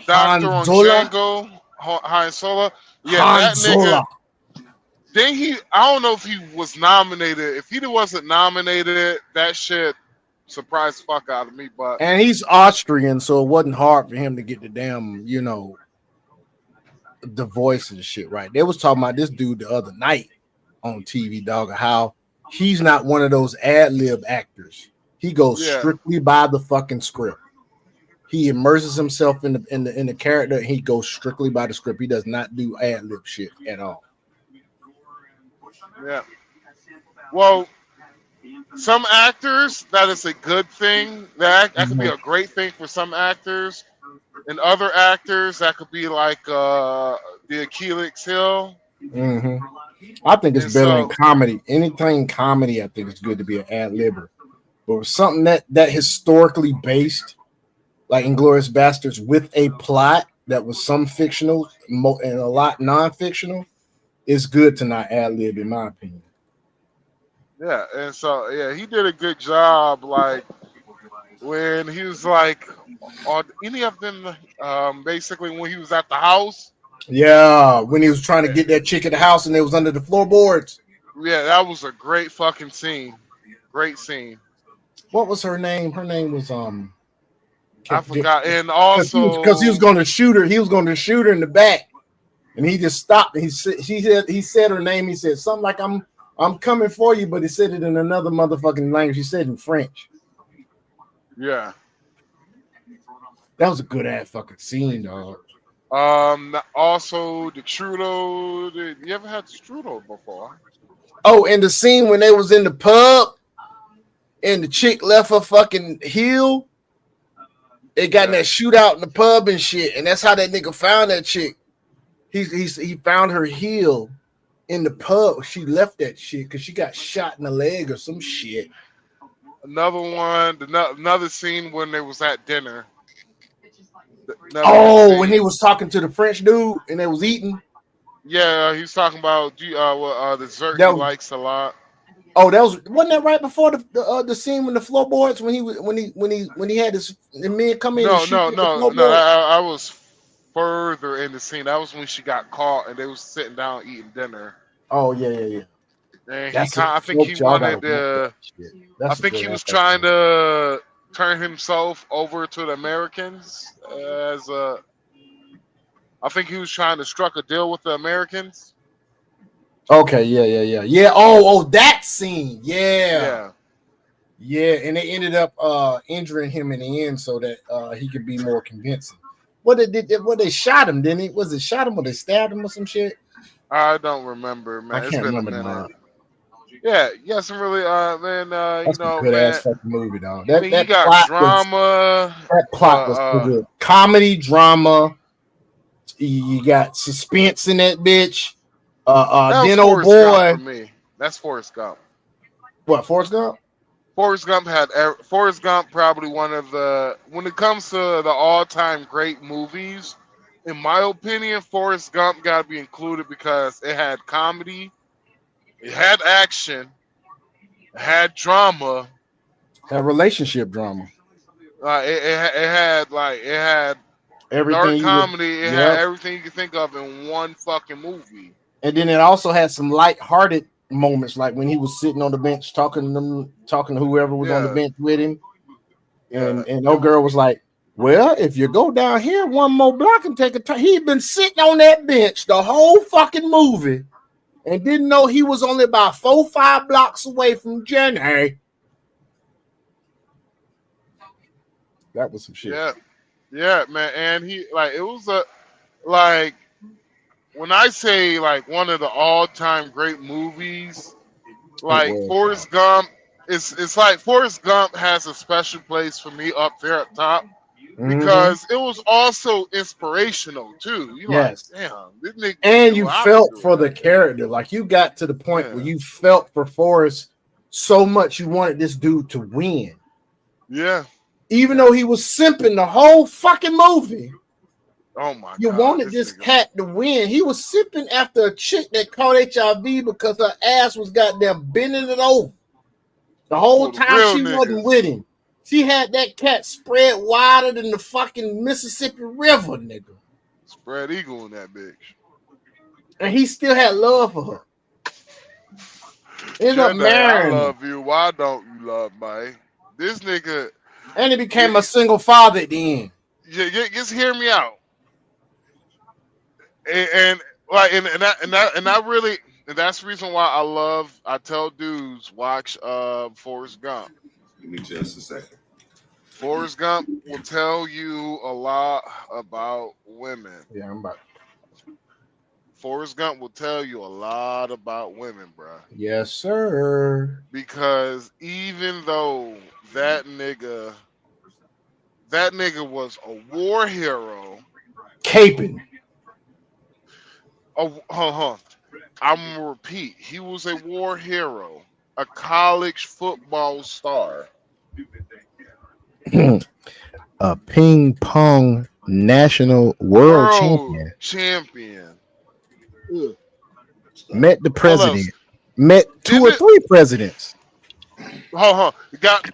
doctor on Django, Han Solo. Yeah, that nigga. Then I don't know if he was nominated. If he wasn't nominated, that shit surprised the fuck out of me. And he's Austrian, so it wasn't hard for him to get the damn, the voice and shit right. They was talking about this dude the other night on TV, dog, how he's not one of those ad-lib actors. He goes strictly by the fucking script. He immerses himself in the character, and he goes strictly by the script. He does not do ad-lib shit at all. Yeah. Well, some actors, that is a good thing. That could be a great thing for some actors. And other actors, that could be like the Achilles heel. Mm-hmm. I think it's better in comedy. Anything comedy, I think it's good to be an ad-libber. But something that historically based, like Inglourious Bastards, with a plot that was some fictional and a lot non-fictional, is good to not ad-lib, in my opinion. Yeah, and so he did a good job. Like when he was like on any of them, basically when he was at the house. Yeah, when he was trying to get that chick at the house and it was under the floorboards. Yeah, that was a great fucking scene. Great scene. What was her name? Her name was I forgot. And also because he was going to shoot her, in the back, and he just stopped. And he said her name. He said something like I'm coming for you, but he said it in another motherfucking language. He said it in French. Yeah, that was a good ass fucking scene, dog. Also the Trudeau. You ever had the Trudeau before? Oh, and the scene when they was in the pub and the chick left her fucking heel. They got in that shootout in the pub and shit, and that's how that nigga found that chick. He found her heel in the pub. She left that shit because she got shot in the leg or some shit. Another one, another scene when they was at dinner. When he was talking to the French dude and they was eating. Yeah, he's talking about dessert That he was- likes a lot. Oh, wasn't that right before the scene when the floorboards when he had the men come in and shoot No. at the floorboard? I was further in the scene. That was when she got caught and they was sitting down eating dinner. Oh yeah. And I think he wanted to. I think he was trying to turn himself over to the Americans as a. I think he was trying to struck a deal with the Americans. Okay, yeah. Oh, that scene, yeah. And they ended up injuring him in the end so that he could be more convincing. They shot him, didn't he? Was it shot him or they stabbed him or some shit? I don't remember, man. I can't remember a the minute. mod. Yeah, some really, man. That's you know, a good man. ass fucking movie, dog. I mean, you got drama. That plot was so good. Comedy, drama. You got suspense in that bitch. Then old boy. Gump for me. That's Forrest Gump. What, Forrest Gump? Forrest Gump probably one of the, when it comes to the all-time great movies, in my opinion, Forrest Gump got to be included because it had comedy, it had action, it had drama, That relationship drama. It had everything dark comedy. It had yep. everything you could think of in one fucking movie. And then it also had some light-hearted moments, like when he was sitting on the bench talking to whoever was on the bench with him, and old girl was like, "Well, if you go down here one more block and take a turn," he'd been sitting on that bench the whole fucking movie, and didn't know he was only about 4-5 blocks away from Jenny. That was some shit. Yeah, man. And he it was when I say one of the all-time great movies, Forrest Gump, it's like Forrest Gump has a special place for me up there at top because it was also inspirational too. Yes. Damn, this nigga. And you felt for the character, like you got to the point where you felt for Forrest so much you wanted this dude to win. Yeah. Even though he was simping the whole fucking movie. Oh my You God, wanted this cat to win. He was sipping after a chick that caught HIV because her ass was goddamn bending it over. The whole time she wasn't with him. She had that cat spread wider than the fucking Mississippi River, nigga. Spread eagle in that bitch. And he still had love for her. Ended up marrying. I love you. Why don't you love me? This nigga. And he became a single father at the end. Yeah, just hear me out. And that's the reason why I tell dudes watch Forrest Gump. Give me just a second. Forrest Gump will tell you a lot about women. Yeah, I'm about. Forrest Gump will tell you a lot about women, bro. Yes, sir. Because even though that nigga was a war hero, caping. I'm gonna repeat. He was a war hero, a college football star, a ping pong national world champion. Met the president. Met 2 or 3 presidents. Got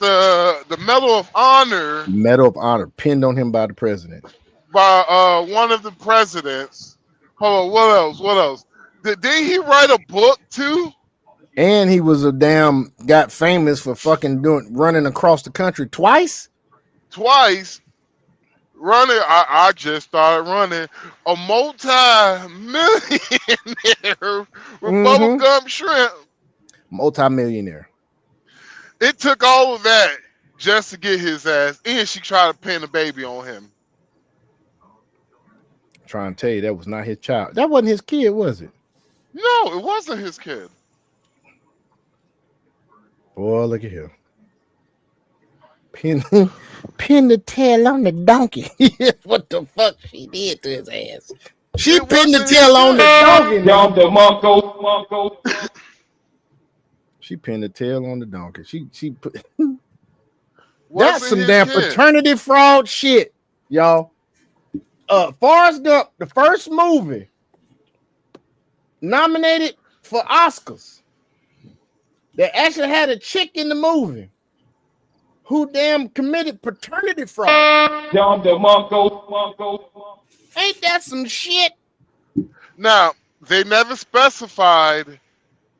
the Medal of Honor. Medal of Honor pinned on him by the president. By one of the presidents. Hold on, what else? Did he write a book too? And he was got famous for fucking running across the country twice. Running, I just started running. A multi-millionaire with bubblegum shrimp. Multi-millionaire. It took all of that just to get his ass. And she tried to pin a baby on him. Trying to tell you that was not his child. That wasn't his kid, was it? No, it wasn't his kid. Boy, look at here. Pin the tail on the donkey. What the fuck she did to his ass? She pinned the tail on the donkey. She pinned the tail on the donkey. She put that's some damn fraternity fraud shit, y'all. Forrest Gump, the first movie nominated for Oscars. They actually had a chick in the movie who damn committed paternity fraud. Ain't that some shit? Now, they never specified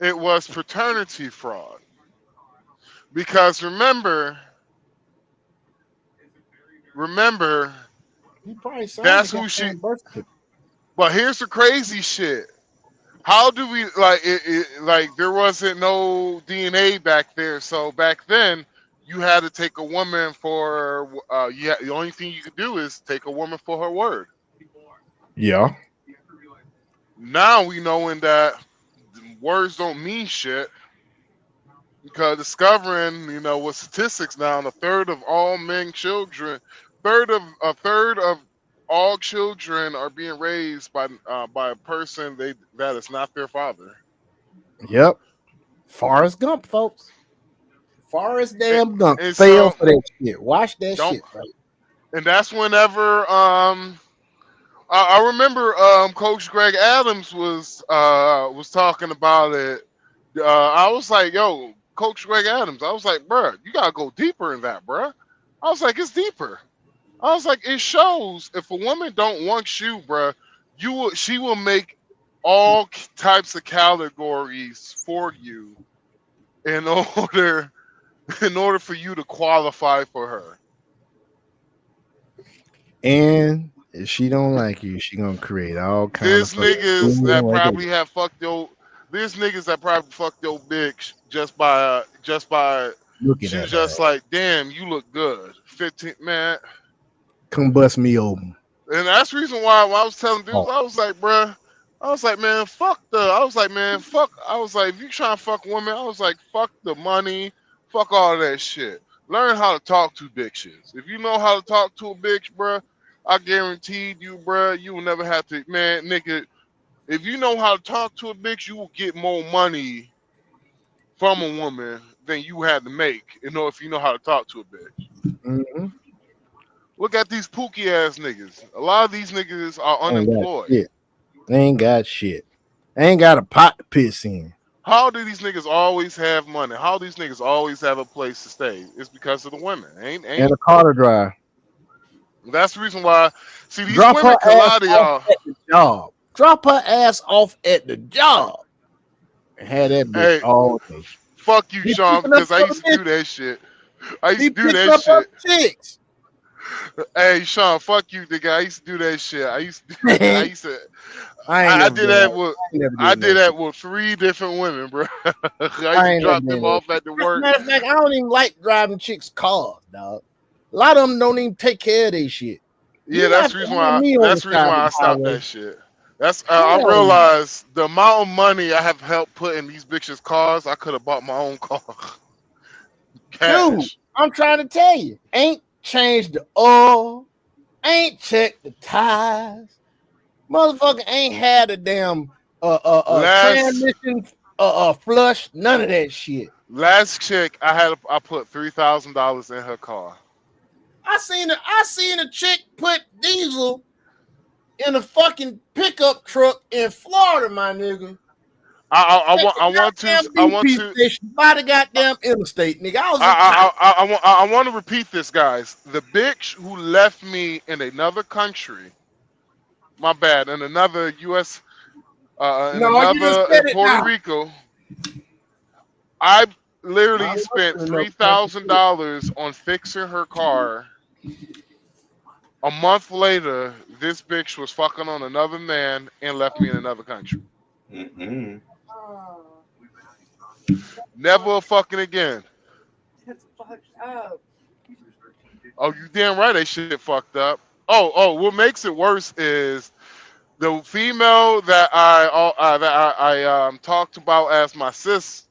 it was paternity fraud. Because remember, that's who she. But here's the crazy shit. How do we like? There wasn't no DNA back there, so back then you had to take a woman for. The only thing you could do is take a woman for her word. Yeah. Now we knowing that words don't mean shit. Because discovering, with statistics now, a third of all children, a third of all children are being raised by a person that is not their father. Yep. Forrest Gump, folks. Forrest damn Gump and failed so, for that shit. Watch that shit, folks. And that's whenever I remember Coach Greg Adams was talking about it. I was like, yo, Coach Greg Adams. I was like, bruh, you gotta go deeper in that, bruh. I was like, it's deeper. I was like, it shows if a woman don't want you, bruh, she will make all types of categories for you in order for you to qualify for her. And if she don't like you, she gonna create all kinds of niggas that probably have fucked your. There's niggas that probably fucked your bitch just by looking she at was just like, damn, you look good. 15 man. Come bust me open. And that's the reason why when I was telling dudes, I was like, bruh, I was like, man, fuck. I was like, if you trying to fuck women, I was like, fuck the money, fuck all that shit. Learn how to talk to bitches. If you know how to talk to a bitch, bruh, I guaranteed you, bruh, you will never have to, man, nigga. If you know how to talk to a bitch, you will get more money from a woman than you had to make, if you know how to talk to a bitch. Mm-hmm. Look at these pookie ass niggas. A lot of these niggas are unemployed. They ain't got shit. They ain't got a pot to piss in. How do these niggas always have money? How do these niggas always have a place to stay? It's because of the women. Ain't And a car to drive. That's the reason why. See, these Drop women her can lie to y'all. at the job. Drop her ass off at the job. And had that bitch all day. Fuck you, Sean, because I used to do that shit. I used to do that shit. Hey, Sean, fuck you, nigga. I used to do that shit. I did that with 3 different women, bro. I used to drop them off at the work. Matter of fact, I don't even like driving chicks' cars, dog. A lot of them don't even take care of their shit. Yeah, that's the reason why. That's the reason why I stopped that shit. That's I realized the amount of money I have helped put in these bitches' cars. I could have bought my own car. Cash. Dude, I'm trying to tell you, ain't changed the oil, ain't checked the tires, motherfucker ain't had a damn transmission flush, none of that shit. Last chick, I put $3,000 in her car. I seen a chick put diesel in a fucking pickup truck in Florida, my nigga. I want to by the goddamn interstate, nigga. I want to repeat this, guys. The bitch who left me in another country, my bad, in another U.S. In Puerto Rico, I literally spent $3,000 on fixing her car. A month later, this bitch was fucking on another man and left me in another country. Mm-hmm. Never fucking again. That's fucked up. Oh, you damn right that shit fucked up. Oh, what makes it worse is the female that I talked about as my sis.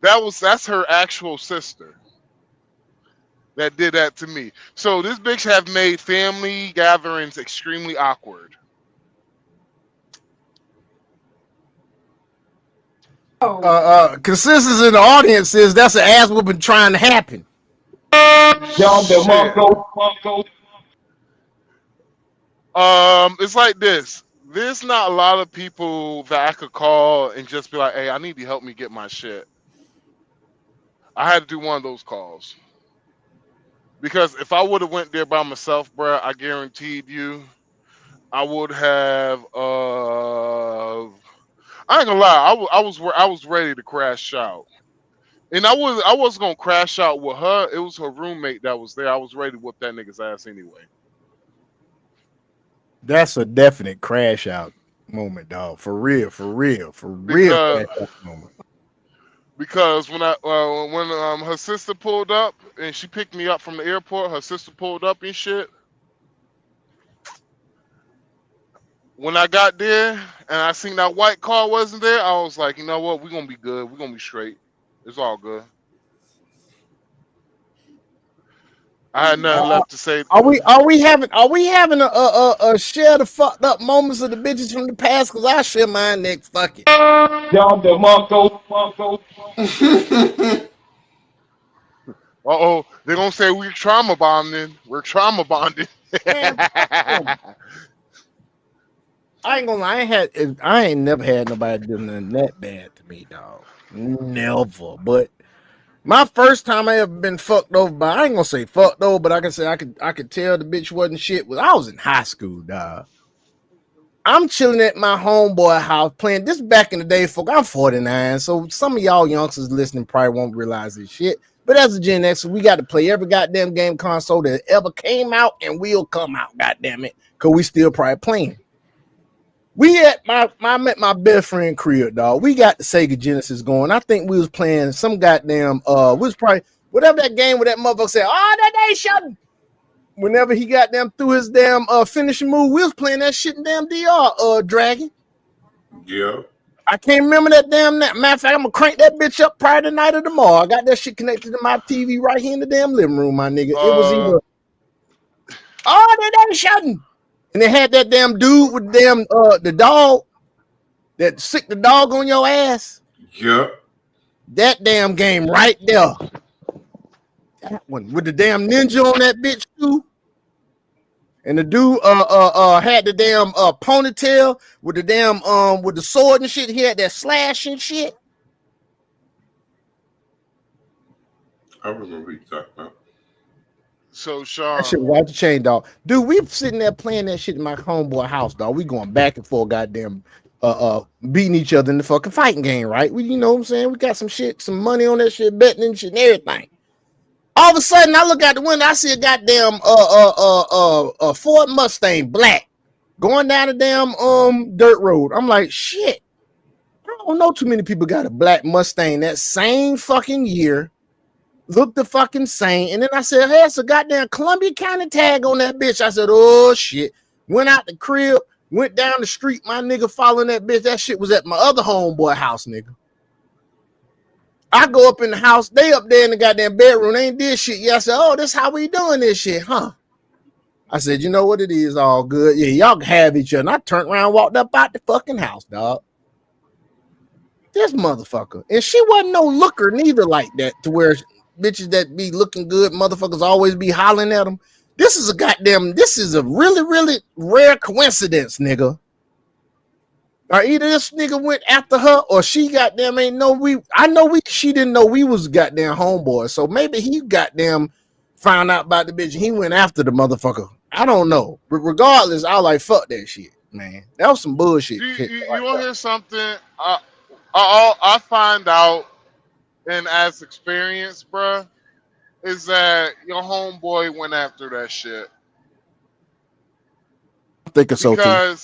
That's her actual sister that did that to me. So this bitch have made family gatherings extremely awkward. Consensus in the audience says that's an ass whooping trying to happen. Shit. It's like this. There's not a lot of people that I could call and just be like, "Hey, I need you to help me get my shit." I had to do one of those calls because if I would have went there by myself, bro, I guaranteed you, I would have. I ain't gonna lie, I was ready to crash out, and I wasn't gonna crash out with her. It was her roommate that was there. I was ready to whoop that nigga's ass anyway. That's a definite crash out moment, dog. For real. Because Crash out moment. Because when her sister pulled up and she picked me up from the airport, her sister pulled up and shit. When I got there and I seen that white car wasn't there, I was like, you know what? We're gonna be good. We're gonna be straight. It's all good. I had nothing left to say. Are we having a share the fucked up moments of the bitches from the past? Cause I share mine next. Fuck it. Uh-oh, they're gonna say we're trauma bonding. We're trauma bonding. Man, I ain't gonna lie, I ain't never had nobody do nothing that bad to me, dog. Never. But my first time I ever been fucked over by, I ain't gonna say fucked over, but I can say I could tell the bitch wasn't shit. I was in high school, dog. I'm chilling at my homeboy house playing this back in the day, folk. I'm 49, so some of y'all youngsters listening probably won't realize this shit. But as a Gen X, we got to play every goddamn game console that ever came out and will come out, goddamn it, because we still probably playing. We at my best friend crib, dog. We got the Sega Genesis going. I think we was playing some goddamn we was probably whatever that game where that motherfucker said, "Oh, that ain't shutting." Whenever he got them through his damn finishing move, we was playing that shit in damn DR Dragon. Yeah. I can't remember that damn matter of fact, I'm gonna crank that bitch up prior to night or tomorrow. I got that shit connected to my TV right here in the damn living room, my nigga. It was either that ain't shutting. And they had that damn dude with damn the dog that sick the dog on your ass. Yep. That damn game right there. That one with the damn ninja on that bitch too. And the dude had the damn ponytail with the damn with the sword and shit. He had that slash and shit. I remember what you talking about. So Sean, that shit was off the chain, dog. Dude, we sitting there playing that shit in my homeboy house, dog. We going back and forth, goddamn, beating each other in the fucking fighting game, right? We, you know what I'm saying? We got some shit, some money on that shit, betting and shit and everything. All of a sudden, I look out the window, I see a goddamn Ford Mustang black going down the damn dirt road. I'm like, shit. I don't know too many people got a black Mustang that same fucking year. Looked the fucking same. And then I said, hey, it's a goddamn Columbia County tag on that bitch. I said, oh shit. Went out the crib, went down the street, my nigga following that bitch. That shit was at my other homeboy house, nigga. I go up in the house, they up there in the goddamn bedroom, they ain't did shit yet. I said, oh, this how we doing this shit, huh? I said, you know what, it is all good. Yeah, y'all can have each other. And I turned around, walked up out the fucking house, dog. This motherfucker. And she wasn't no looker neither like that, to where bitches that be looking good, motherfuckers always be hollering at them. This is a really, really rare coincidence, nigga. Or either this nigga went after her or she goddamn she didn't know we was goddamn homeboys. So maybe he goddamn found out about the bitch and he went after the motherfucker. I don't know. But regardless, I was like, fuck that shit, man. That was some bullshit. You want to hear something? I find out, and as experience, bruh, is that your homeboy went after that shit. I think it's so too.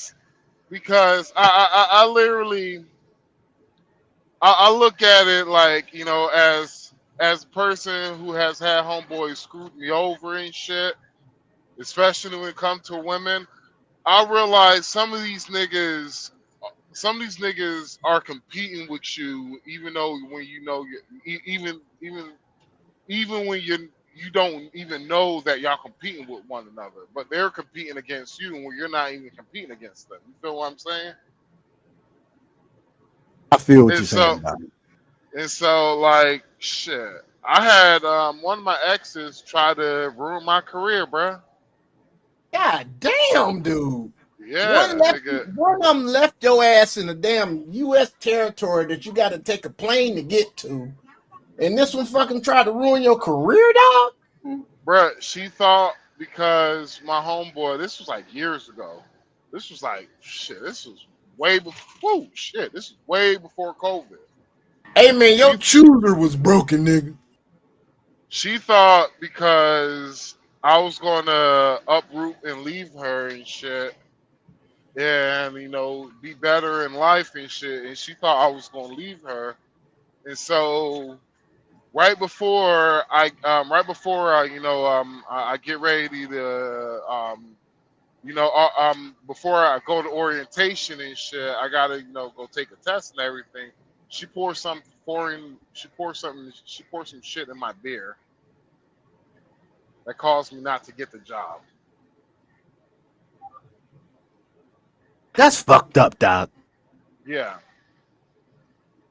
Because I literally I look at it like, you know, as a person who has had homeboys screw me over and shit, especially when it comes to women, I realize some of these niggas some of these niggas are competing with you, even though when you know, even when you don't even know that y'all competing with one another, but they're competing against you when you're not even competing against them. You feel what I'm saying? I feel what And you're saying. so, like, shit. I had one of my exes try to ruin my career, bruh. God damn, dude. Yeah, nigga. One of them left your ass in a damn U.S. territory that you got to take a plane to get to. And this one fucking tried to ruin your career, dog? Bruh, she thought because my homeboy, this was like years ago. This was like, shit, this was way before, shit, this is way before COVID. Hey, man, your chooser was broken, nigga. She thought because I was going to uproot and leave her and shit and, you know, be better in life and shit. And she thought I was going to leave her. And so right before I get ready to, before I go to orientation and shit, I gotta, you know, go take a test and everything. She poured some shit in my beer that caused me not to get the job. That's fucked up, dog. Yeah.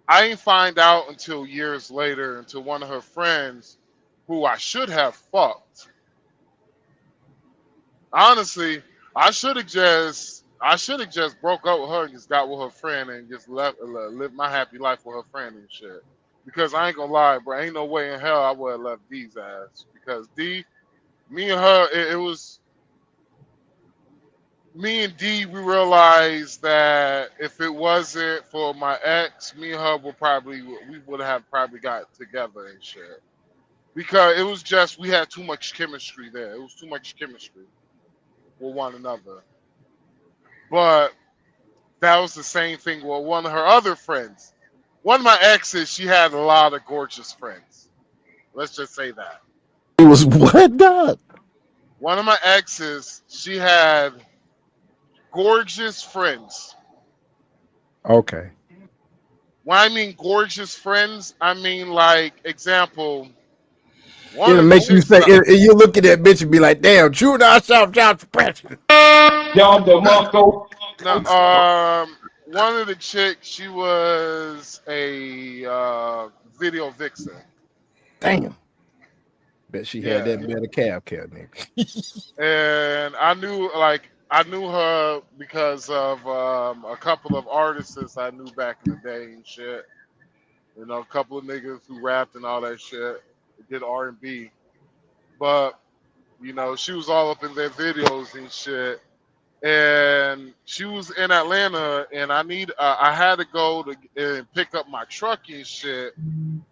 I ain't find out until years later, until one of her friends, who I should have fucked. Honestly, I should have just broke up with her and just got with her friend and just lived my happy life with her friend and shit. Because I ain't gonna lie, bro, ain't no way in hell I would have left D's ass. Because me and her, it was me and D. We realized that if it wasn't for my ex, me and her would have probably got together and shit. Because it was just we had too much chemistry there. It was too much chemistry with one another. But that was the same thing with one of her other friends. One of my exes, she had a lot of gorgeous friends. Let's just say that. It was what, dog? One of my exes, she had gorgeous friends. Okay. When I mean gorgeous friends, I mean like example. One It'll of the make you chicks say, that you look at that bitch and be like, damn, true or not, shout for president. No, one of the chicks, she was a video vixen. Damn. Bet she had Yeah. that better calf cat, nigga. And I knew her because of a couple of artists I knew back in the day and shit. You know, a couple of niggas who rapped and all that shit, did R&B. But you know, she was all up in their videos and shit. And she was in Atlanta, and I had to go and pick up my truck and shit.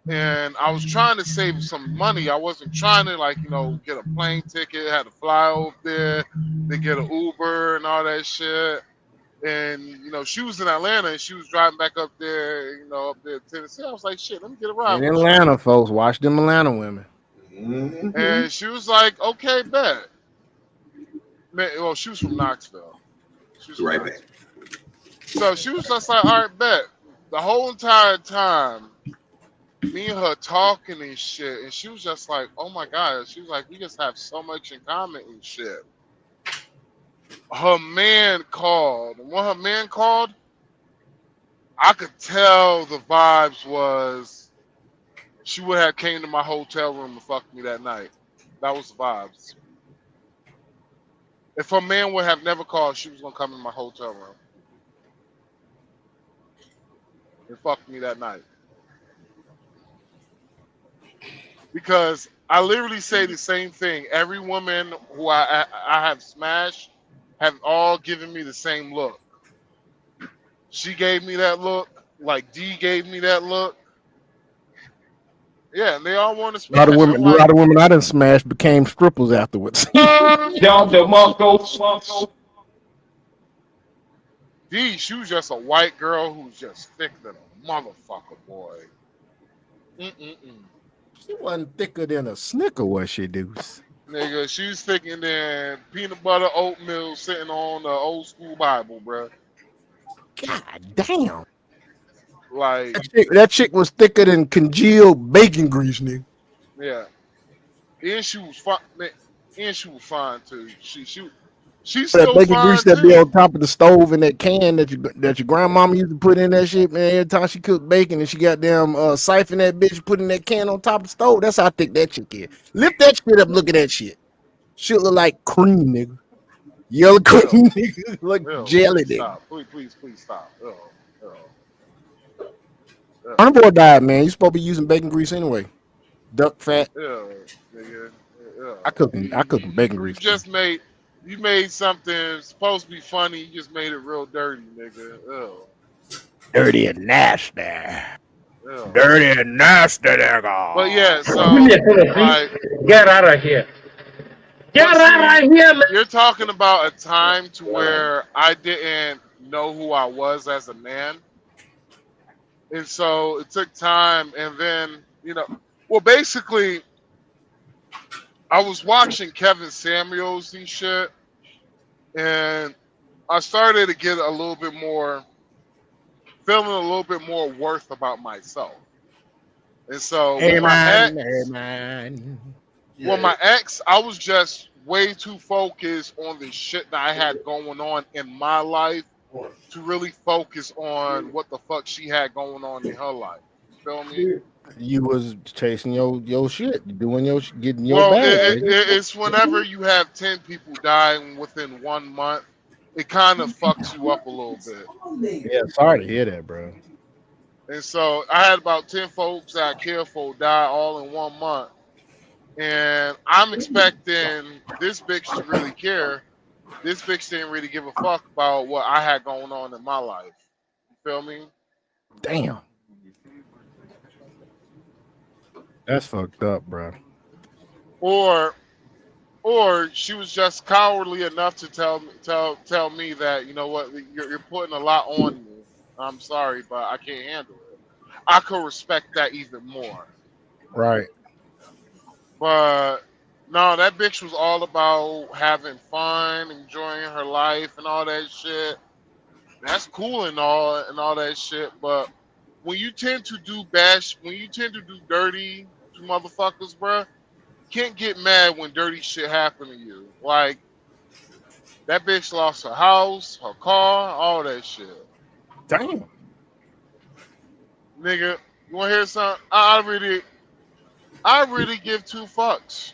And I was trying to save some money. I wasn't trying to get a plane ticket. I had to fly over there to get an Uber and all that shit. And she was in Atlanta and she was driving back up there, up there in Tennessee. I was like, shit, let me get a ride In with Atlanta, folks, watch them Atlanta women. you. And she was like, okay, bet. Man, well, she was from Knoxville. She was from Right Knoxville. So she was just like, all right, bet. The whole entire time, me and her talking and shit, and she was just like, oh my God. She was like, we just have so much in common and shit. Her man called. And when her man called, I could tell the vibes was she would have came to my hotel room and fucked me that night. That was the vibes. If her man would have never called, she was gonna come in my hotel room and fuck me that night. Because I literally say the same thing. Every woman who I have smashed have all given me the same look. She gave me that look, like D gave me that look. Yeah, and they all want to A lot of smash. I'm like, women I done smashed became strippers afterwards. D, she was just a white girl who's just thick than a motherfucker, boy. Mm-mm-mm. She wasn't thicker than a Snicker, was she, dudes? Nigga, she's thicker than peanut butter oatmeal sitting on the old school Bible, bruh. God damn. Like That chick was thicker than congealed bacon grease, nigga. yeah. And she was fine. And she was fine too. She's That still bacon grease fine that be too. on top of the stove in that can that your grandmama used to put in that shit, man. Every time she cooked bacon and she got damn siphon that bitch, put in that can on top of the stove. That's how thick that chick is. Lift that shit up, look at that shit. Shit look like cream, nigga. Yellow cream, nigga. Like jelly, Please nigga. stop. Please stop. Carnivore diet, man. You supposed to be using bacon grease anyway. Duck fat. Nigga. I cook bacon You grease. just made something supposed to be funny. You just made it real dirty, nigga. Dirty and nasty. Ew. Dirty and nasty, nigga. But yeah, so Give me a pillow, please. Get out of here. Get out of here, man. You're talking about a time to where I didn't know who I was as a man. And so it took time, and then, well, basically, I was watching Kevin Samuels and shit, and I started to get feeling a little bit more worth about myself. And so with my ex, I was just way too focused on the shit that I had going on in my life to really focus on what the fuck she had going on in her life. You feel me? You was chasing your shit, doing getting your bag. It's whenever you have 10 people dying within 1 month, it kind of fucks you up a little bit. Yeah, sorry to hear that, bro. And so I had about 10 folks that I care for die all in 1 month. And I'm expecting this bitch to really care. This bitch didn't really give a fuck about what I had going on in my life. You feel me? Damn. That's fucked up, bro. Or she was just cowardly enough to tell me that, you know what, you're putting a lot on me. I'm sorry, but I can't handle it. I could respect that even more. Right. But no, that bitch was all about having fun, enjoying her life, and all that shit. That's cool and all that shit. But when you tend to do dirty to motherfuckers, bruh, you can't get mad when dirty shit happen to you. Like that bitch lost her house, her car, all that shit. Damn. Nigga, you wanna hear something? I really give two fucks.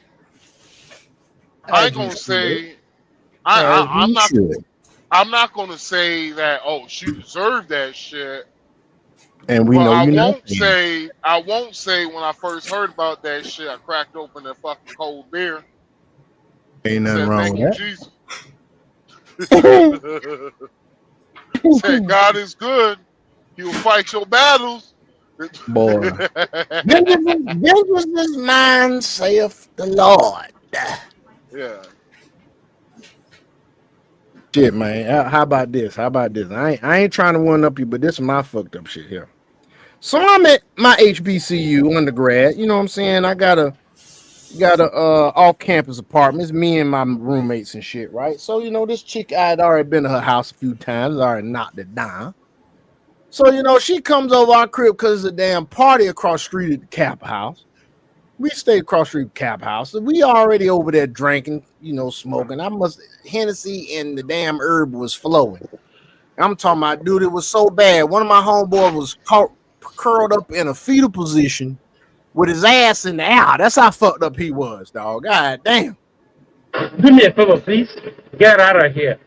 I ain't gonna say I'm not gonna say that, oh, she deserved that shit. And we know I you won't say when I first heard about that shit, I cracked open a fucking cold beer. Ain't nothing wrong with that. Jesus. Said God is good. He will fight your battles. Boy. Vengeance is mine, saith the Lord. Yeah. Shit, man. How about this? I ain't trying to one up you, but this is my fucked up shit here. So I'm at my HBCU undergrad. You know what I'm saying? I got a off-campus apartment. It's me and my roommates and shit, right? So, this chick, I had already been to her house a few times. I already knocked it down. So, she comes over our crib because there's a damn party across the street at the Cap House. We stay across the street at the Cap House. So we already over there drinking, smoking. Hennessy and the damn herb was flowing. I'm talking about, dude, it was so bad. One of my homeboys was curled up in a fetal position with his ass in the air. That's how fucked up he was, dog. God damn. Do me a favor, please. Get out of here.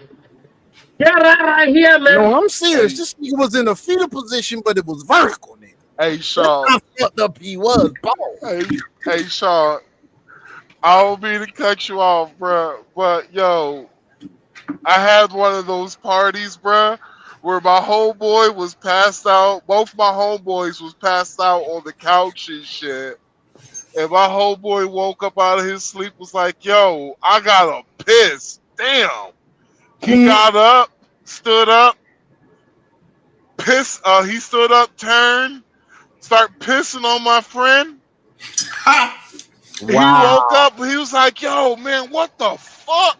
Get out of here, man. No, I'm serious. This nigga was in a fetal position, but it was vertical, nigga. Hey, Shaw. That's how fucked up he was, bro. Hey, Shaw. I don't mean to cut you off, bro. But, yo, I had one of those parties, bro, where my homeboy was passed out. Both my homeboys was passed out on the couch and shit. And my homeboy woke up out of his sleep, was like, yo, I gotta piss. Damn. He got up, stood up, he stood up, turned, start pissing on my friend. Wow. He woke up, he was like, yo, man, what the fuck?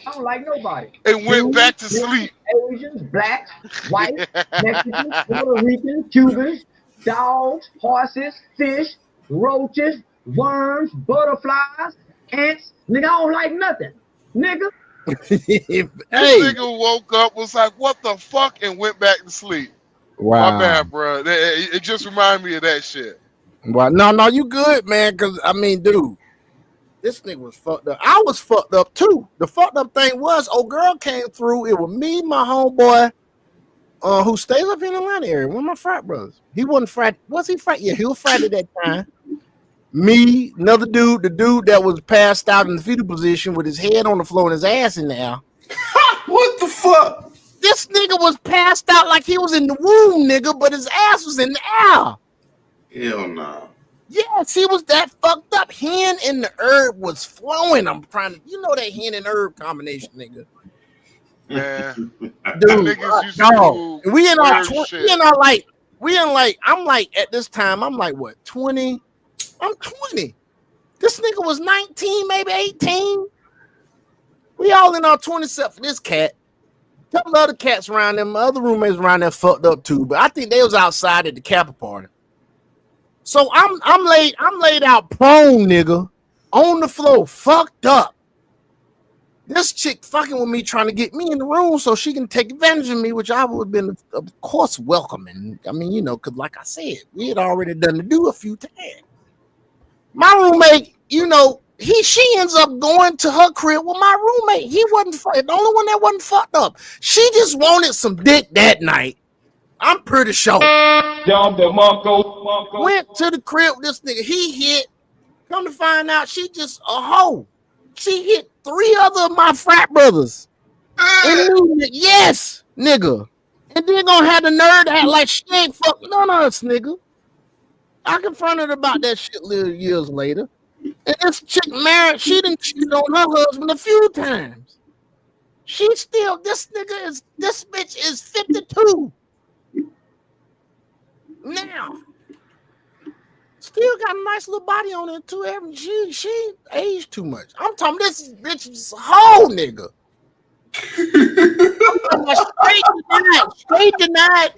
I don't like nobody. And went back to sleep. Asians, blacks, whites, Mexicans, Puerto Ricans, Cubans, dogs, horses, fish, roaches, worms, butterflies, ants. Nigga, I don't like nothing. Nigga. This nigga woke up, was like, what the fuck? And went back to sleep. Wow. My bad, bro. It just reminded me of that shit. Well, no, you good, man. Because, I mean, dude, this nigga was fucked up. I was fucked up, too. The fucked up thing was, old girl came through. It was me, my homeboy, who stays up in the Atlanta area, one of my frat brothers. He wasn't frat. Was he frat? Yeah, he was frat at that time. Me, another dude, the dude that was passed out in the fetal position with his head on the floor and his ass in the air. What the fuck? This nigga was passed out like he was in the womb, nigga, but his ass was in the air. Hell no. Yes, he was that fucked up. Hen and the herb was flowing. I'm trying to, you know that hen and herb combination, nigga. Man, Dude, dog. We in our 20, I'm like at this time, I'm like what, 20? I'm 20. This nigga was 19, maybe 18. We all in our 20s except for this cat. A couple other cats around them, my other roommates around there fucked up too, but I think they was outside at the Kappa party. So I'm laid out prone, nigga, on the floor, fucked up. This chick fucking with me, trying to get me in the room so she can take advantage of me, which I would have been, of course, welcoming. I mean, you know, because like I said, we had already done the do a few times. My roommate, you know, she ends up going to her crib with my roommate. He wasn't the only one that wasn't fucked up. She just wanted some dick that night. I'm pretty sure. Went to the crib with this nigga. He hit. Come to find out, she just a hoe. She hit 3 other of my frat brothers. Yes, nigga. And then gonna have the nerve to act like she ain't fucking on us, nigga. I confronted her about that shit little years later. And this chick married, she done cheated on her husband a few times. She still, this bitch is 52. Now. Still got a nice little body on it too. She aged too much. I'm talking this bitch is a whole nigga. Straight denied.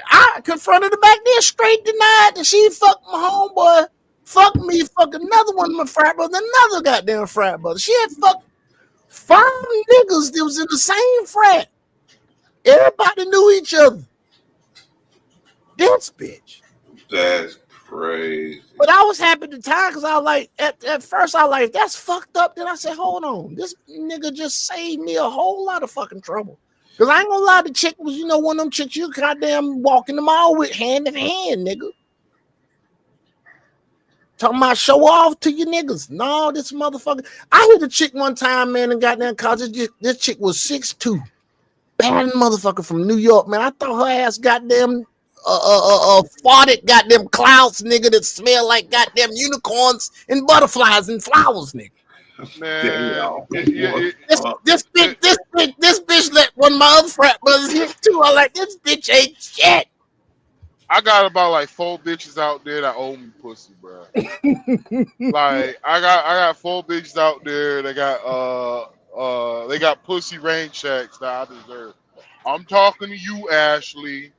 I confronted her back there. Straight denied that she fucked my homeboy. Fuck me. Fuck another one of my frat brothers. Another goddamn frat brother. She had fucked 5 niggas that was in the same frat. Everybody knew each other. This bitch. That's crazy. But I was happy at the time because I was like, at first I was like, that's fucked up. Then I said, hold on, this nigga just saved me a whole lot of fucking trouble. Because I ain't gonna lie, the chick was, you know, one of them chicks you goddamn walking the mall with hand in hand, nigga. Talking about show off to you niggas. No, this motherfucker. I hit a chick one time, man, and goddamn college. This chick was 6'2". Bad motherfucker from New York, man. I thought her ass goddamn farted goddamn clouds, nigga, that smell like goddamn unicorns and butterflies and flowers, nigga. Man, this bitch let one of my other frat brothers hit too. I like, this bitch ain't shit. I got about like 4 bitches out there that owe me pussy, bro. Like I got 4 bitches out there that they got pussy rain checks that I deserve. I'm talking to you, Ashley.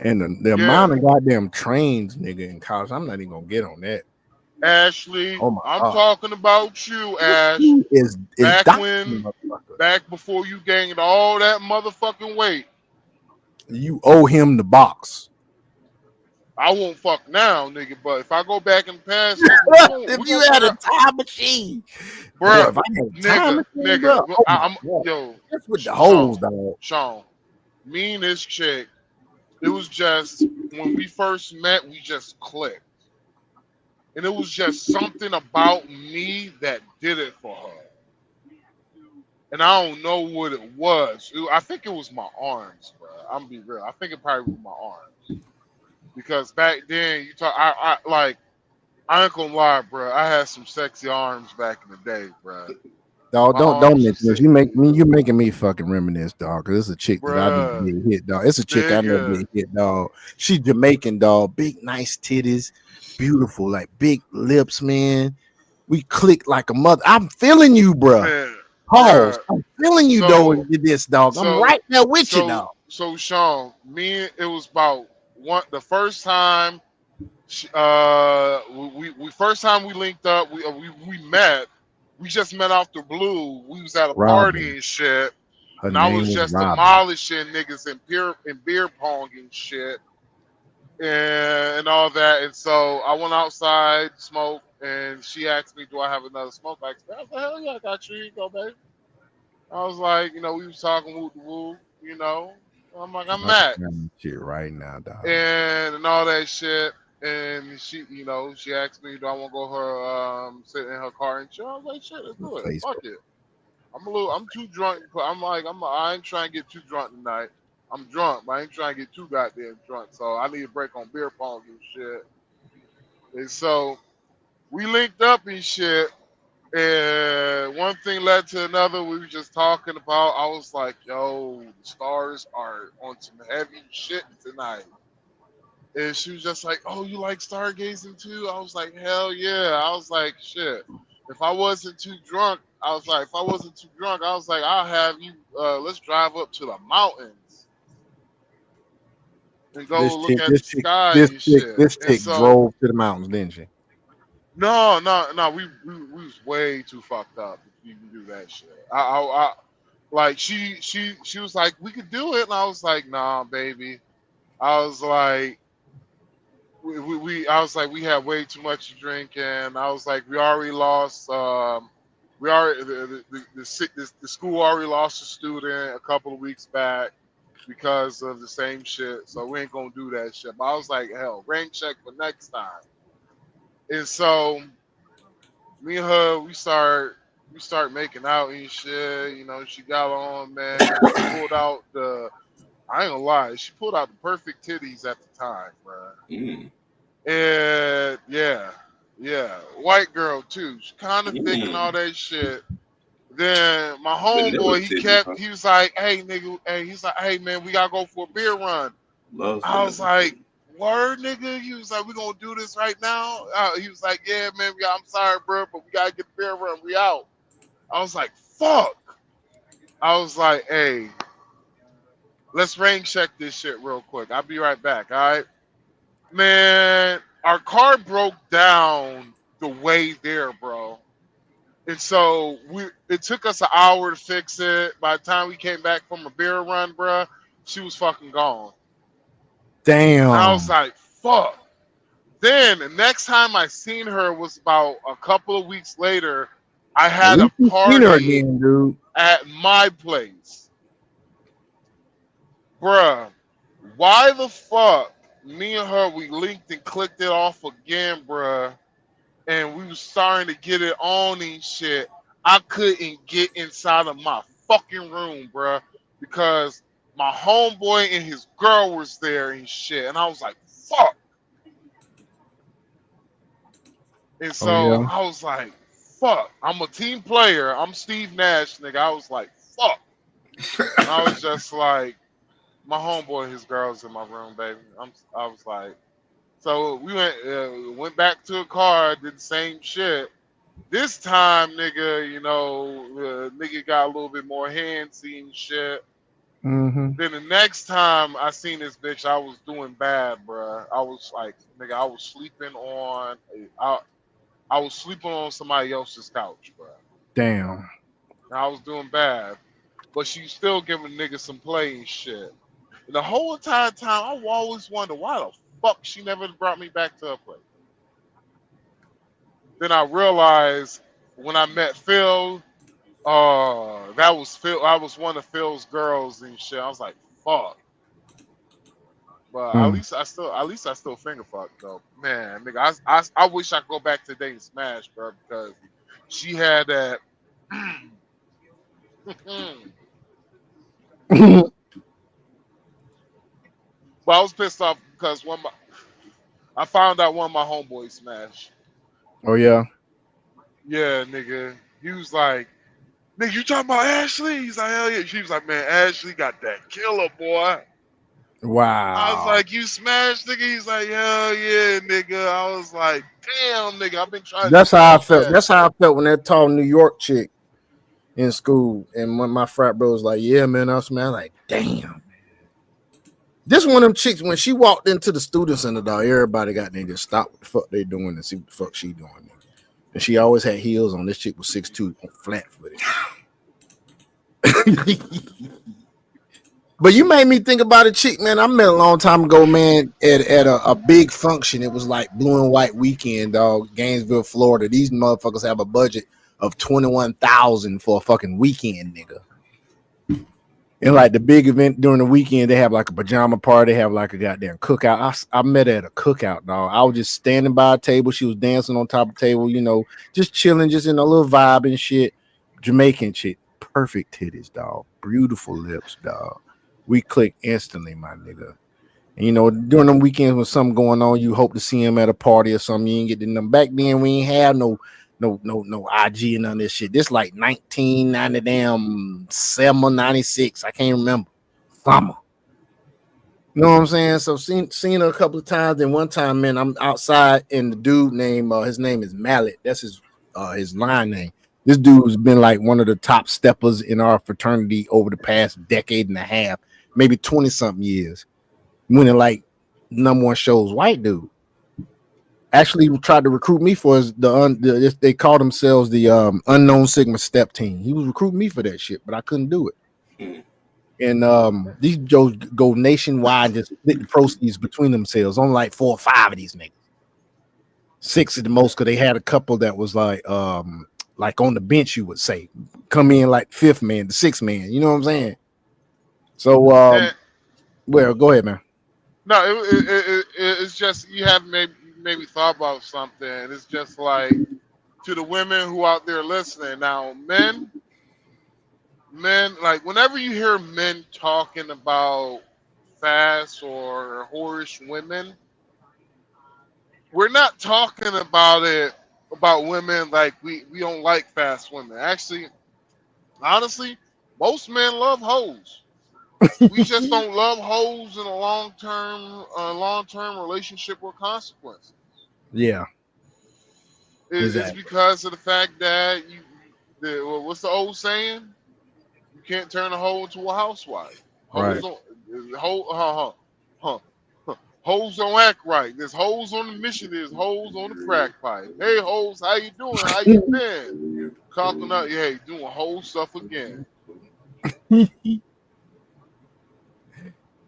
And the amount of goddamn trains, nigga, in college, I'm not even gonna get on that. Ashley, oh I'm talking about you, Ash. Back before you gained all that motherfucking weight. You owe him the box. I won't fuck now, nigga, but if I go back in the past, if you had a time machine, bro, if I had a time machine, nigga, bro, yo, that's with the holes, dog. Sean, me and this chick, it was just when we first met, we just clicked. And it was just something about me that did it for her. And I don't know what it was. I think it was my arms, bro. I'm gonna be real. I think it probably was my arms. Because back then, I ain't gonna lie, bro. I had some sexy arms back in the day, bro. Dog, don't mention this. You're making me fucking reminisce, dog. Cause it's a chick that I need to get hit, dog. It's a chick I never get hit, dog. She's Jamaican, dog. Big, nice titties, beautiful, like big lips, man. We clicked like a mother. I'm feeling you, bro. Man, Pause. bruh. I'm feeling you, though. With this dog, I'm right there with you, dog. So Sean, it was about the first time. We first time we linked up. We met. We just met off the blue. We was at a party Robin. and shit. Her And I name was was just Robin. demolishing niggas in beer pong and shit and all that. And so I went outside, smoked, and she asked me, "Do I have another smoke?" I was like, "Hell yeah, I got you. Here you go, baby." I was like, we was talking woo woo, I'm like, I'm Matt, Shit right now, dog. and all that shit. And she, she asked me, "Do I want to go sit in her car and chill?" I was like, "Shit, let's do it. Fuck it." I'm too drunk. I ain't trying to get too drunk tonight. I'm drunk, but I ain't trying to get too goddamn drunk. So I need a break on beer pong and shit. And so we linked up and shit. And one thing led to another. We were just talking about. I was like, "Yo, the stars are on some heavy shit tonight." And she was just like, "Oh, you like stargazing too?" I was like, "Hell yeah!" I was like, "Shit." If I wasn't too drunk, I was like, "I'll have you. Let's drive up to the mountains and go look at the sky and shit." This And chick so, drove to the mountains, didn't she? no, we was way too fucked up if you can do that shit. Like she was like, "We could do it," and I was like, "Nah, baby." I was like, I was like, we had way too much to drink, and I was like, we already lost. We already the school already lost a student a couple of weeks back because of the same shit. So we ain't gonna do that shit. But I was like, hell, rain check for next time. And so me and her, we start making out and shit. She got on, man. She pulled out I ain't gonna lie, she pulled out the perfect titties at the time, bro. And yeah, white girl too. She kind of thick and all that shit. Then my Vanilla homeboy, titties, huh? he was like, "Hey nigga," he's like, "Hey man, we gotta go for a beer run." Loves I was vanilla like, titties. "Word, nigga." He was like, "We gonna do this right now." He was like, "Yeah, man, I'm sorry, bro, but we gotta get the beer run. We out." I was like, "Fuck." I was like, "Hey, let's rain check this shit real quick. I'll be right back." All right. Man, our car broke down the way there, bro. And so it took us an hour to fix it. By the time we came back from a beer run, bro, she was fucking gone. Damn. And I was like, fuck. Then the next time I seen her was about a couple of weeks later. I At had a least you seen her party again, dude. at my place. Bruh, why the fuck me and her, we linked and clicked it off again, bruh, and we was starting to get it on and shit. I couldn't get inside of my fucking room, bruh, because my homeboy and his girl was there and shit. And I was like, fuck. And Oh so yeah. I was like, fuck. I'm a team player. I'm Steve Nash, nigga. I was like, fuck. And I was just like, my homeboy and his girl's in my room, baby. I was like, so we went back to a car, did the same shit. This time, nigga, nigga got a little bit more handsy and shit. Mm-hmm. Then the next time I seen this bitch, I was doing bad, bruh. I was like, nigga, I was sleeping on somebody else's couch, bruh. Damn. And I was doing bad, but she still giving niggas some play and shit. And the whole entire time, I always wonder why the fuck she never brought me back to her place. Then I realized when I met Phil, that was Phil. I was one of Phil's girls and shit. I was like, fuck. But at least I still finger fuck though. Man, nigga, I wish I could go back today and smash, bro, because she had that. But I was pissed off because I found out one of my homeboys smashed. Oh yeah. Yeah, nigga. He was like, "Nigga, you talking about Ashley?" He's like, "Hell yeah." She was like, "Man, Ashley got that killer, boy." Wow. I was like, you smashed, nigga. He's like, hell yeah, nigga. I was like, damn, nigga. I've been trying That's to how I smash felt. that. That's how I felt when that tall New York chick in school, and when my frat bro was like, "Yeah, man," I was like, "Damn." This one of them chicks, when she walked into the student center, dog, everybody got there to stop what the fuck they doing and see what the fuck she doing. And she always had heels on. This chick was 6'2", flat footed. But you made me think about a chick, man. I met a long time ago, man, at a big function. It was like blue and white weekend, dog, Gainesville, Florida. These motherfuckers have a budget of $21,000 for a fucking weekend, nigga. And like the big event during the weekend, they have like a pajama party, they have like a goddamn cookout. I met her at a cookout, dog. I was just standing by a table. She was dancing on top of the table, you know, just chilling, just in a little vibe and shit. Jamaican chick, perfect titties, dog. Beautiful lips, dog. We clicked instantly, my nigga. And you know, during them weekends when something going on, you hope to see him at a party or something. You ain't get them. Back then, we ain't have no IG and none of this shit. This like 1997, 96. I can't remember. Summer. You know what I'm saying? So seen her a couple of times. And one time, man, I'm outside and the dude named his name is Mallet. That's his line name. This dude's been like one of the top steppers in our fraternity over the past decade and a half, maybe 20 something years. Winning like #1 shows. White dude actually tried to recruit me for they called themselves the Unknown Sigma Step Team. He was recruiting me for that shit, but I couldn't do it. And these Joes go nationwide and just split the proceeds between themselves. Only like 4 or 5 of these niggas. 6 at the most, because they had a couple that was like on the bench, you would say, come in like 5th man, the 6th man. You know what I'm saying? So well, go ahead, man. No, it's just you have maybe thought about something. It's just like to the women who out there listening now, men, like whenever you hear men talking about fast or whorish women, we're not talking about women like we don't like fast women. Actually, honestly, most men love hoes. We just don't love hoes in a long-term relationship with consequences. Yeah. It's because of the fact that what's the old saying? You can't turn a hoe into a housewife. Right. Hoes don't act right. There's hoes on the mission. There's hoes on the crack pipe. Hey, hoes, how you doing? How you been? Coconut, hey, doing whole stuff again.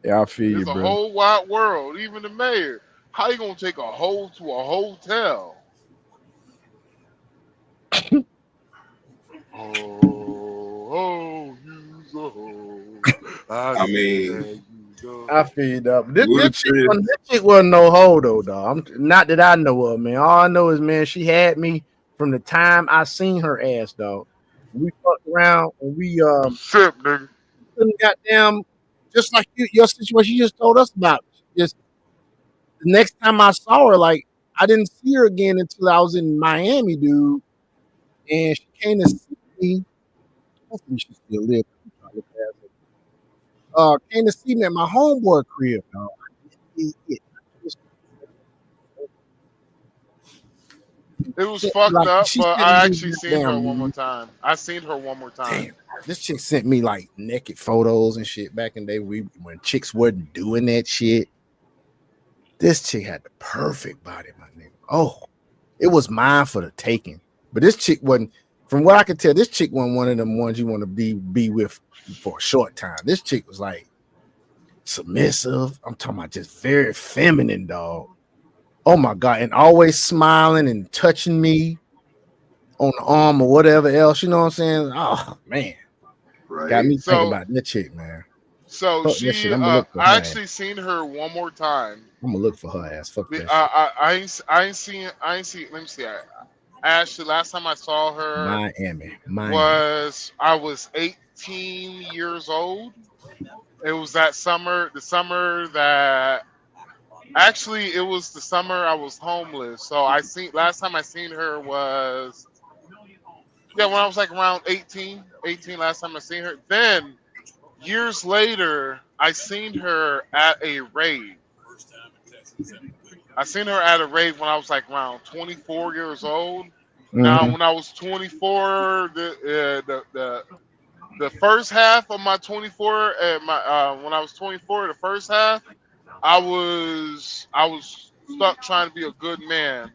Yeah, I feel There's you, a bro. whole wide world. Even the mayor. How you gonna take a hoe to a hotel? Use a hoe. I mean, I feel you, dog. This chick wasn't no hoe though, dog. Not that I know of, man. All I know is, man, she had me from the time I seen her ass, dog. We fucked around and we sip, nigga. Goddamn, just like your situation you just told us about. Just the next time I saw her, like I didn't see her again until I was in Miami, dude. And she came to see me. Hopefully she still lives. Came to see me at my homeboy crib, dog. It was fucked up, but I actually seen her damn, one more time. I seen her one more time. Damn. This chick sent me like naked photos and shit back in the day when chicks wasn't doing that shit. This chick had the perfect body, my nigga. Oh, it was mine for the taking. But this chick wasn't, from what I could tell, this chick wasn't one of them ones you want to be with for a short time. This chick was like submissive. I'm talking about just very feminine, dog. Oh my God. And always smiling and touching me on the arm or whatever else. You know what I'm saying? Oh, man. Right. Got me thinking about that chick, man. So Fuck she, I actually seen her one more time. I'm gonna look for her ass. Fuck that shit. I ain't seen. Let me see. Actually, last time I saw her, Miami. I was 18 years old. It was that summer. The summer that actually it was the summer I was homeless. So last time I seen her was when I was like around 18. 18 last time I seen her. Then years later, I seen her at a rave. I seen her at a rave when I was like around 24 years old. Now, Mhm. when I was 24, the first half of my 24, when I was 24, the first half, I was stuck trying to be a good man.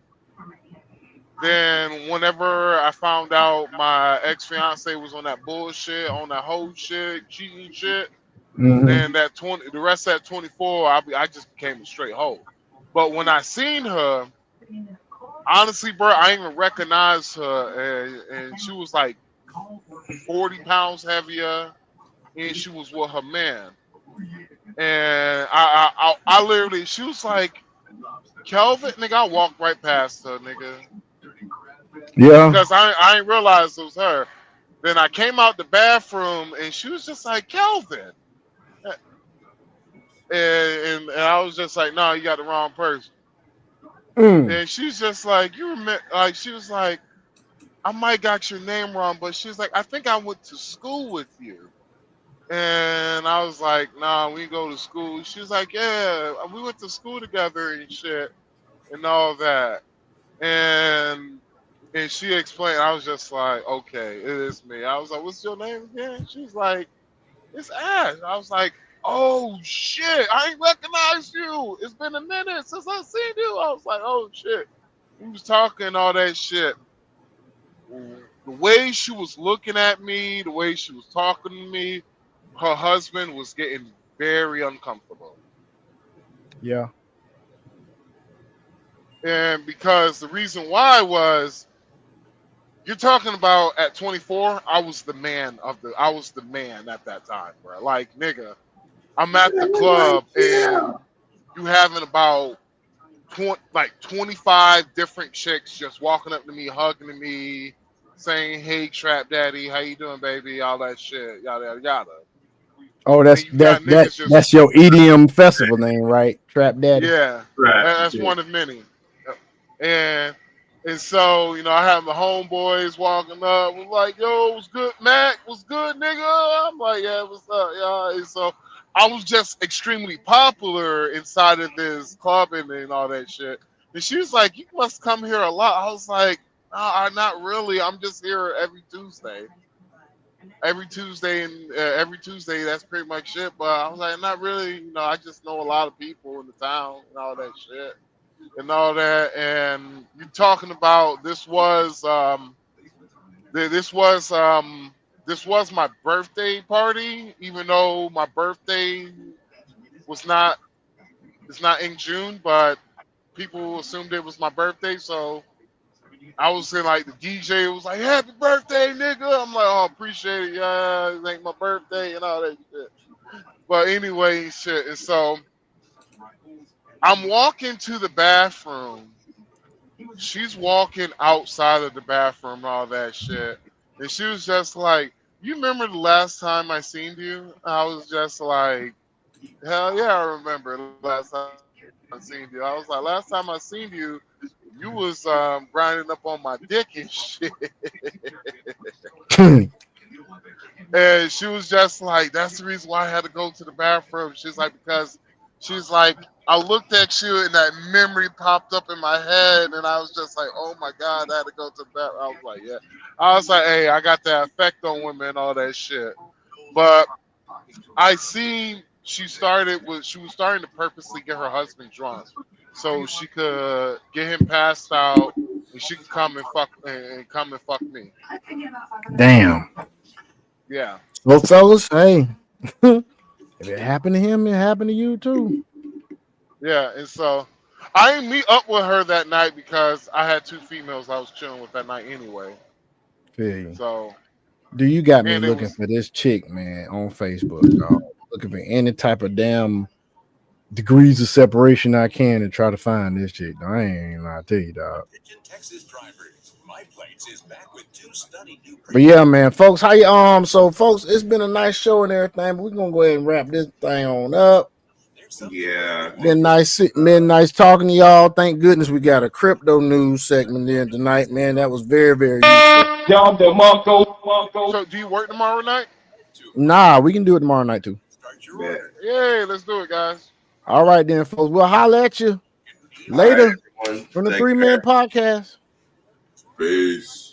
Then whenever I found out my ex fiance was on that bullshit, on that whole shit, cheating shit, Mhm. then the rest of that 24, I just became a straight hoe. But when I seen her, honestly, bro, I didn't even recognize her, and she was like 40 pounds heavier, and she was with her man. And I literally, she was like, Kelvin, nigga, I walked right past her, nigga, Yeah. because I didn't realize it was her. Then I came out the bathroom, and she was just like, Kelvin. And I was just like, no, you got the wrong person. Mm. And she's just like, you remember, like, she was like, I might got your name wrong, but she was like, I think I went to school with you. And I was like, nah, we go to school. She was like, yeah, we went to school together and shit and all that. And she explained, I was just like, okay, it is me. I was like, what's your name again? She was like, it's Ash. I was like, oh shit, I ain't recognize you. It's been a minute since I seen you. I was like, oh shit. We was talking all that shit. The way she was looking at me, the way she was talking to me, her husband was getting very uncomfortable. Yeah. And because the reason why was you're talking about at 24, I was the man at that time, bro. Like, nigga, I'm at the club and you having about 25 different chicks just walking up to me, hugging me, saying, "Hey, Trap Daddy, how you doing, baby?" All that shit, yada yada yada. Oh, And that's then you that got that niggas just, that's your EDM festival name, right? Trap Daddy. yeah, Right. that's Yeah. one of many. And so, I have my homeboys walking up, was like, "Yo, what's good, Mac? What's good, nigga?" I'm like, "Yeah, what's up, y'all?" And so I was just extremely popular inside of this club and all that shit. And she was like, "You must come here a lot." I was like, "Nah, not really. I'm just here every Tuesday. Every Tuesday, that's pretty much it." But I was like, "Not really. I just know a lot of people in the town and all that shit." And all that, and you talking about this was my birthday party, even though my birthday was not it's not in June, but people assumed it was my birthday, so I was in, like, the DJ was like, "Happy birthday, nigga." I'm like, "Oh, appreciate it, yeah, it ain't my birthday," and all that shit. But anyway, shit, and so I'm walking to the bathroom. She's walking outside of the bathroom and all that shit. And she was just like, "You remember the last time I seen you?" I was just like, "Hell yeah, I remember the last time I seen you." I was like, "Last time I seen you, you was grinding up on my dick and shit." And she was just like, "That's the reason why I had to go to the bathroom." She's like, "Because," she's like, "I looked at you and that memory popped up in my head, and I was just like, oh my God, I had to go to the bathroom." I was like, "Yeah." I was like, "Hey, I got that effect on women and all that shit." But I seen she was starting to purposely get her husband drunk so she could get him passed out and she could come and fuck me. Damn. Yeah. Well, fellas, hey, if it happened to him, it happened to you too. Yeah, and so I didn't meet up with her that night because I had two females I was chilling with that night anyway. Feel you. So, Do you got me and it looking was for this chick, man, on Facebook, dog? Looking for any type of damn degrees of separation I can to try to find this chick. Dog. I ain't gonna lie to you, dog. But yeah, man, folks, how you so folks, it's been a nice show and everything, but we're gonna go ahead and wrap this thing on up. Yeah. Been nice talking to y'all. Thank goodness we got a crypto news segment in tonight, man. That was very, very useful. So, do you work tomorrow night? Nah, we can do it tomorrow night too. Yay, let's do it, guys. All right, then, folks. We'll holler at you later All right, everyone. from the Take 3 Man care. Podcast. Peace.